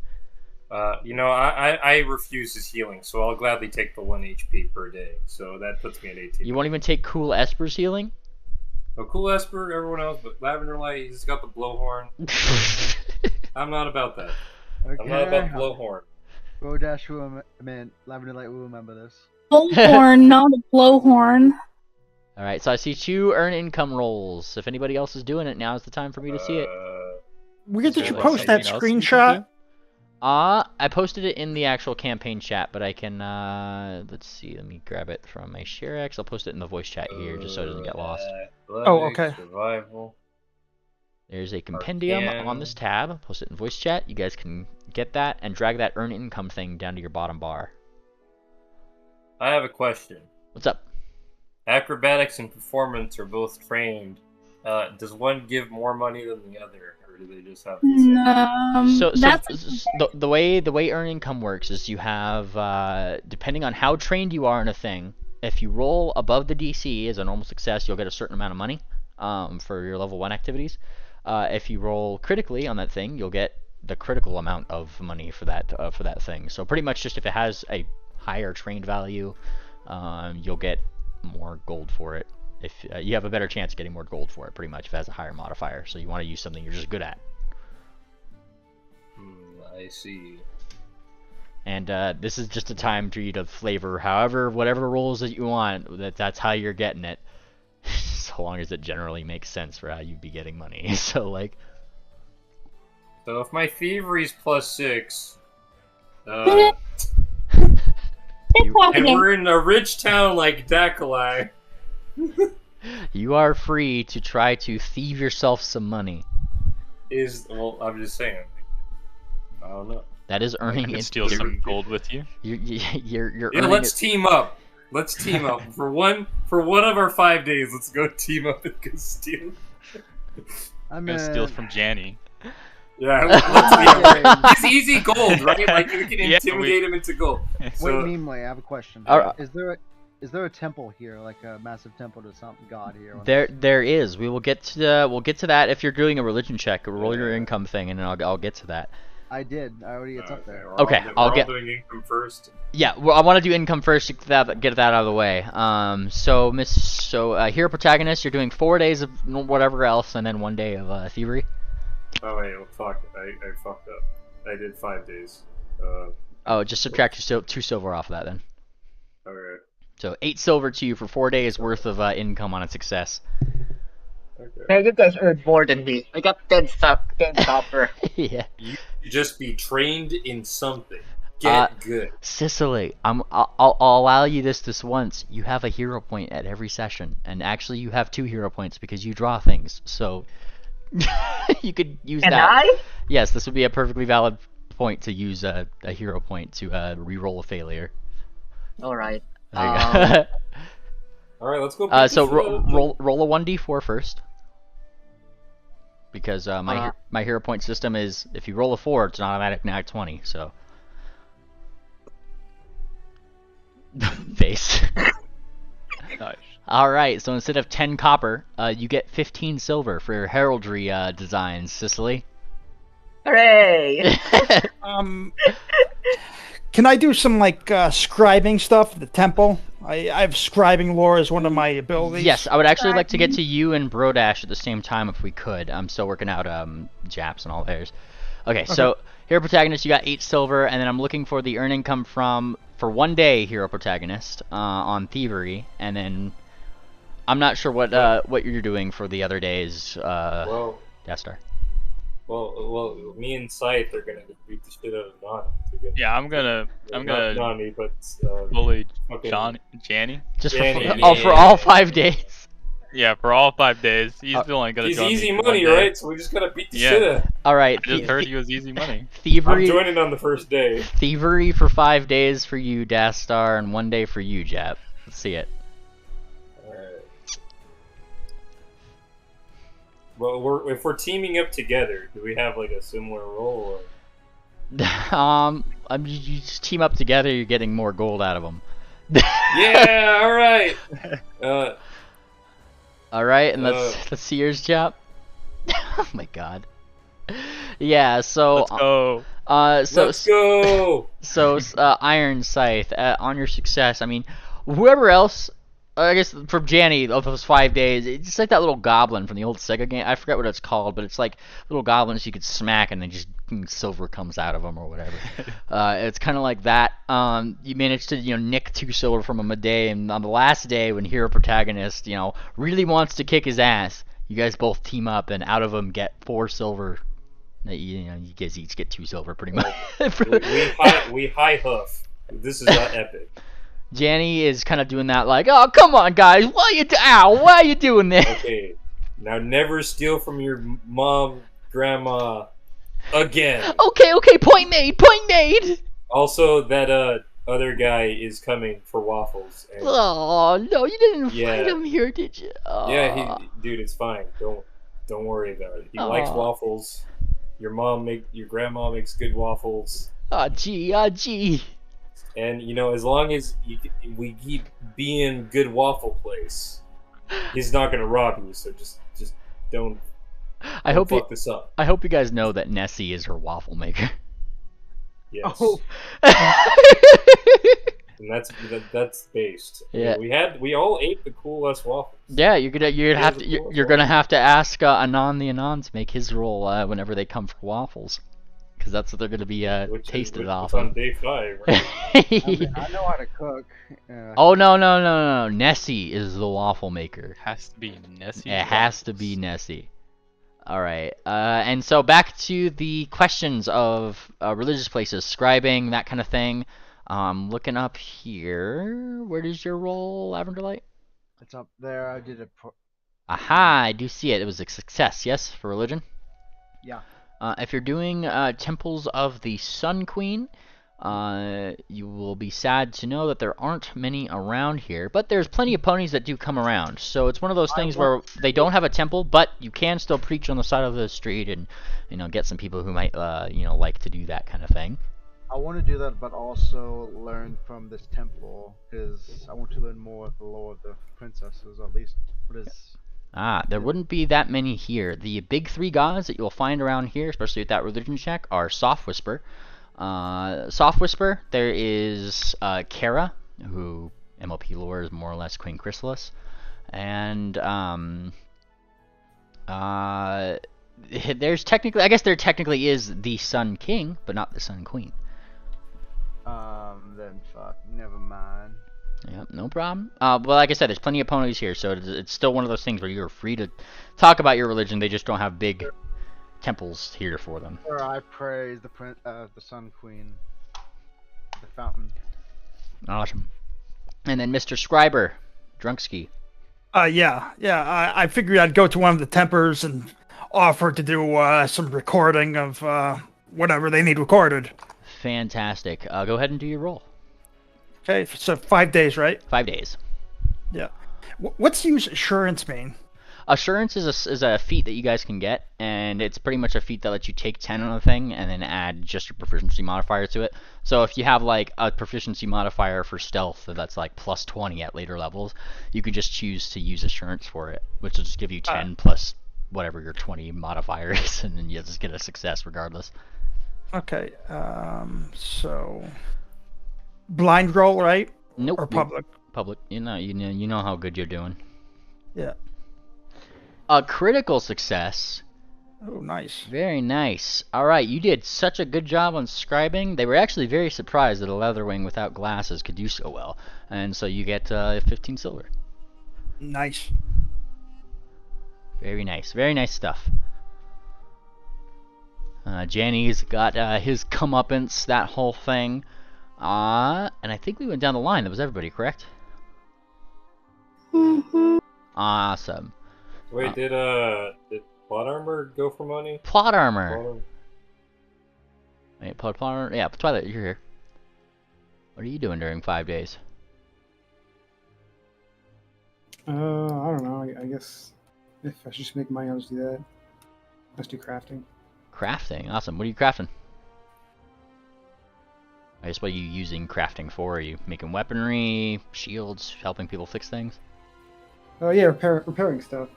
I refuse his healing, so I'll gladly take the 1 HP per day. So that puts me at 18. You won't even take Cool Esper's healing? Oh, Cool Esper, everyone else, but Lavender Light, he's got the blowhorn. I'm not about that. Okay. I'm not about the blowhorn. Dash man, Lavender Light will remember this. Blowhorn, not a blowhorn. Alright, so I see 2 earn income rolls. If anybody else is doing it, now's the time for me to see it. Where did you post that screenshot? I posted it in the actual campaign chat, but I can, let's see, let me grab it from my ShareX. I'll post it in the voice chat here, just so it doesn't get lost. Oh, okay. Survival. There's a compendium on this tab. I'll post it in voice chat. You guys can get that and drag that earn income thing down to your bottom bar. I have a question. What's up? Acrobatics and performance are both trained. Does one give more money than the other, or do they just have the same? The way earn income works is you have depending on how trained you are in a thing. If you roll above the DC as a normal success, you'll get a certain amount of money for your level 1 activities. If you roll critically on that thing, you'll get the critical amount of money for that thing. So pretty much just if it has a higher trained value, you'll get more gold for it. If you have a better chance of getting more gold for it, pretty much, if it has a higher modifier. So you want to use something you're just good at. I see. And this is just a time for you to flavor whatever rolls that you want. That's how you're getting it. So so long as it generally makes sense for how you'd be getting money. So like, So if my thievery's +6, and we're in a rich town like Dakalai, you are free to try to thieve yourself some money. well, I'm just saying. I don't know. That is I earning could it. steal some gold with you. You're Yeah, earning let's it. team up. Let's team up for one of our 5 days. Let's go team up and go steal. I'm I'm gonna steal from Janny. Yeah, let's he's easy gold, right? Like we can Yeah, intimidate him into gold. Wait, So, Meemly, I have a question. Alright. Is there a temple here, like a massive temple to some god here? There is. We'll get to that if you're doing a religion check. Roll your income thing, and then I'll get to that. I did. It's up there. Okay, I'll get. We're all doing income first. Yeah, well, I want to do income first to get that out of the way. Hero protagonist, you're doing 4 days of whatever else, and then 1 day of thievery. Oh wait, fuck! I fucked up. I did 5 days. Oh, just subtract your 2 silver off of that then. Alright. So 8 silver to you for 4 days worth of income on a success. Okay. Man, you guys earned more than me. I got 10 copper. Yeah. You just be trained in something. Get good. Sicily, I'll allow you this once. You have a hero point at every session, and actually you have 2 hero points because you draw things. So you could use And that. I? Yes, this would be a perfectly valid point to use a hero point to re-roll a failure. Alright. There you go. Alright, let's go. So roll a 1d4 first. Because my hero point system is, if you roll a 4, it's an automatic nat 20, so. Face. Nice. Alright, so instead of 10 copper, you get 15 silver for your heraldry designs, Sicily. Hooray! Can I do some like scribing stuff at the temple? I have scribing lore as one of my abilities. Yes, I would actually like to get to you and Brodash at the same time if we could. I'm still working out Japs and all theirs. Okay, so hero protagonist, you got 8 silver, and then I'm looking for the earn income for 1 day hero protagonist on thievery, and then I'm not sure what you're doing for the other days. Well, Dastar. Well, me and Scythe are gonna beat the shit out of Nani. Yeah, I'm gonna Not Nani, but bully fucking Janny. Just Danny. for all 5 days. Yeah, for all 5 days. He's the only gonna he's join easy me for money, 1 day. right? So we just gotta beat the shit out. All right. I just heard he was easy money. I'm Thievery. joining on the first day. Thievery for 5 days for you, Dastar, and 1 day for you, Jap. Let's see it. Well, if we're teaming up together, do we have like a similar role? You just team up together, you're getting more gold out of them. Yeah, all right. All right, and let's see yours, Jap. Oh my God. Yeah. So. Let's go. Let's go. So Iron Scythe, on your success. I mean, whoever else. I guess from Janny of those 5 days, it's just like that little goblin from the old Sega game. I forget what it's called, but it's like little goblins you could smack and then just silver comes out of them or whatever. It's kind of like that. You managed to nick 2 silver from him a day, and on the last day when hero protagonist really wants to kick his ass, you guys both team up and out of him get 4 silver. You guys each get 2 silver pretty much. we high hoof. This is not epic. Janny is kind of doing that like, oh, come on, guys. Why are you doing this? Okay, now never steal from your mom, grandma, again. Okay, point made. Also, that other guy is coming for waffles. And, Oh, no, you didn't invite him here, did you? Oh. Yeah, dude, it's fine. Don't worry about it. He likes waffles. Your grandma makes good waffles. Ah, gee. And as long as we keep being good waffle place, he's not gonna rob you. So just don't fuck this up. I hope you guys know that Nessie is her waffle maker. Yes. Oh. And that's based. Yeah. We all ate the coolest waffles. Yeah, you're gonna have to ask Anon the Anon to make his roll whenever they come for waffles, because that's what they're going to be tasted off on of. day 5, right? I mean, I know how to cook. Oh, no. Nessie is the waffle maker. Has to be Nessie. It has to be Nessie. All right. And so back to the questions of religious places, scribing, that kind of thing. Looking up here. Where does your roll, Lavender Light? It's up there. I did it. Aha, I do see it. It was a success, yes, for religion? Yeah. If you're doing Temples of the Sun Queen, you will be sad to know that there aren't many around here, but there's plenty of ponies that do come around. So it's one of those things where they don't have a temple, but you can still preach on the side of the street and, get some people who might, like to do that kind of thing. I want to do that, but also learn from this temple, because I want to learn more of the lore of the princesses, at least. What is... There wouldn't be that many here. The big 3 gods that you'll find around here, especially with that religion check, are Soft Whisper. Soft Whisper, there is Kara, who MLP lore is more or less Queen Chrysalis. And there's technically, I guess there technically is the Sun King, but not the Sun Queen. Then fuck, never mind. Yep, no problem. Well, like I said, there's plenty of ponies here, so it's still one of those things where you're free to talk about your religion. They just don't have big temples here for them. Sir, I praise the Sun Queen, the fountain. Awesome. And then Mr. Scriber, Drunkski. Yeah. I figured I'd go to one of the tempers and offer to do some recording of whatever they need recorded. Fantastic. Go ahead and do your roll. Okay, so 5 days, right? 5 days. Yeah. What's use assurance mean? Assurance is a feat that you guys can get, and it's pretty much a feat that lets you take 10 on a thing and then add just your proficiency modifier to it. So if you have like a proficiency modifier for stealth that's like plus 20 at later levels, you can just choose to use assurance for it, which will just give you 10 plus whatever your 20 modifier is, and then you just get a success regardless. Okay, so blind roll, right? Nope. Or public? Public. You know how good you're doing. Yeah. A critical success. Oh, nice. Very nice. Alright, you did such a good job on scribing. They were actually very surprised that a Leatherwing without glasses could do so well. And so you get 15 silver. Nice. Very nice. Very nice stuff. Janny's got his comeuppance, that whole thing. And I think we went down the line. That was everybody, correct? Awesome. Wait, did plot armor go for money? Plot armor. Wait, plot armor. Yeah, Twilight, you're here. What are you doing during 5 days? I don't know. I guess if I should just make money, I'll just do that. Let's do crafting. Crafting, awesome. What are you crafting? I guess what are you using crafting for? Are you making weaponry, shields, helping people fix things? Oh yeah, repairing stuff.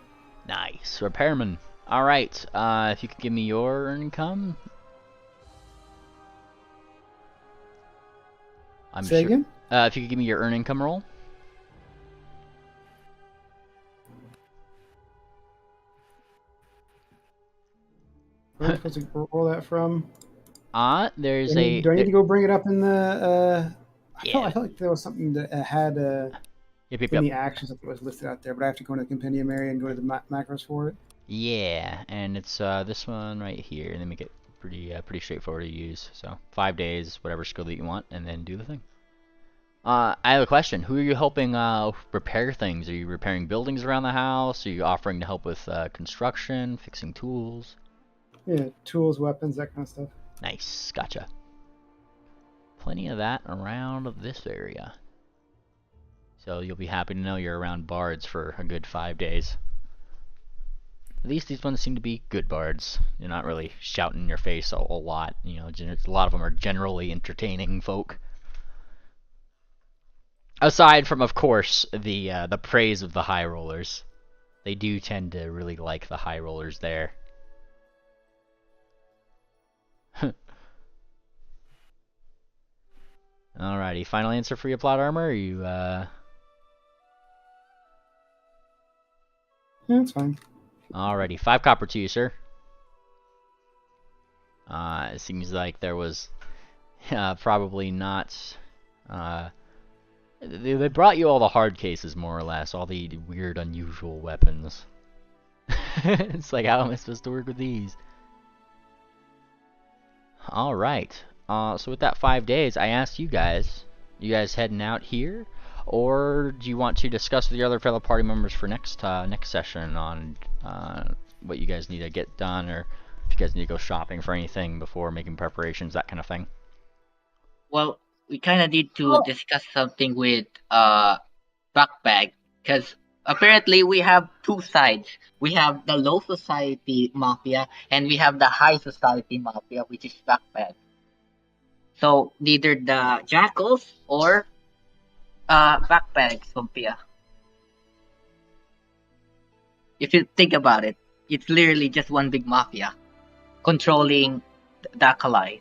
Nice, repairman. All right, if you could give me your income. Say again? If you could give me your earn income roll. Where am I supposed to roll that from? There's Do I need to go bring it up in the? Yeah. I felt like there was something that had Yep. in the actions that was listed out there, but I have to go into the compendium area and go to the macros for it. Yeah, and it's this one right here, and then make it pretty straightforward to use. So 5 days, whatever skill that you want, and then do the thing. I have a question. Who are you helping repair things? Are you repairing buildings around the house? Are you offering to help with construction, fixing tools? Yeah, tools, weapons, that kind of stuff. Nice, gotcha. Plenty of that around this area. So you'll be happy to know you're around bards for a good 5 days. At least these ones seem to be good bards. You're not really shouting in your face a lot. You know, a lot of them are generally entertaining folk. Aside from, of course, the praise of the high rollers. They do tend to really like the high rollers there. Alrighty, final answer for your plot armor? Or you, Yeah, it's fine. Alrighty, 5 copper to you, sir. It seems like there was probably not. They brought you all the hard cases, more or less, all the weird, unusual weapons. It's like, how am I supposed to work with these? Alright, so with that 5 days, I asked you guys heading out here? Or do you want to discuss with your other fellow party members for next session on what you guys need to get done, or if you guys need to go shopping for anything before making preparations, that kind of thing? Well, we kind of need to discuss something with Backbag, because apparently we have two sides. We have the low society mafia, and we have the high society mafia, which is Backbag. So neither the Jackals or Backbag mafia. If you think about it, it's literally just one big mafia controlling the Akalai.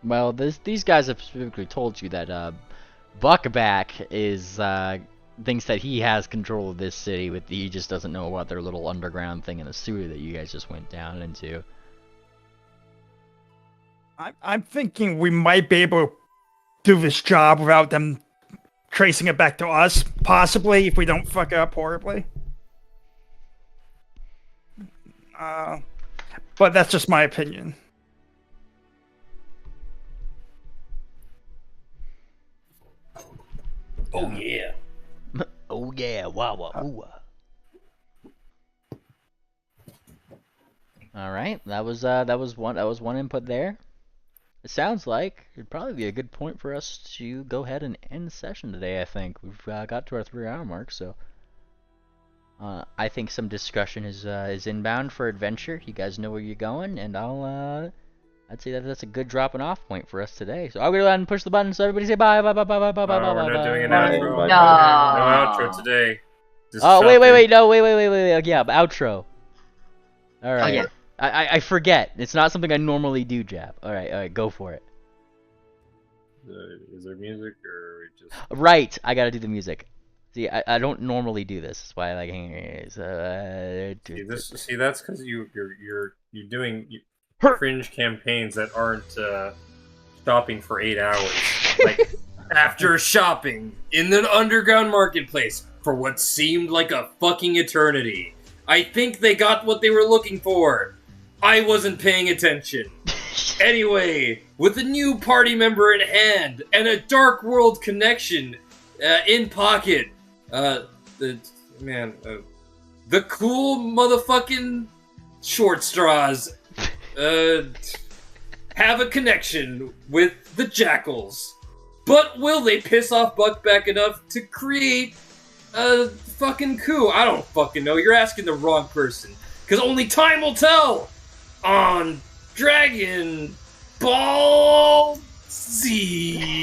Well, these guys have specifically told you that Buckback is thinks that he has control of this city, but he just doesn't know about their little underground thing in the sewer that you guys just went down into. I'm thinking we might be able to do this job without them tracing it back to us, possibly, if we don't fuck it up horribly. But that's just my opinion. Oh yeah. Oh yeah, wow, wow, ooh. All right, that was one input there. It sounds like it'd probably be a good point for us to go ahead and end the session today. I think we've got to our 3-hour mark, so I think some discussion is inbound for adventure. You guys know where you're going, and I'd say that's a good dropping off point for us today. So I'll go ahead and push the button so everybody say bye, bye, bye, bye, bye, bye, bye, bye. We're not doing an bye. outro. No. No outro today. Just Oh, wait, shopping. no, wait. Yeah, outro. All right. Oh, yeah. I forget. It's not something I normally do, Jap. All right, go for it. Is there music or we just? Right, I gotta do the music. See, I don't normally do this. That's why I like. See, that's because you're doing cringe campaigns that aren't shopping for 8 hours. Like after shopping in the underground marketplace for what seemed like a fucking eternity, I think they got what they were looking for. I wasn't paying attention. Anyway, with a new party member in hand and a Dark World connection in pocket, the cool motherfucking short straws have a connection with the Jackals. But will they piss off Buckback enough to create a fucking coup? I don't fucking know. You're asking the wrong person. Because only time will tell on Dragon Ball Z.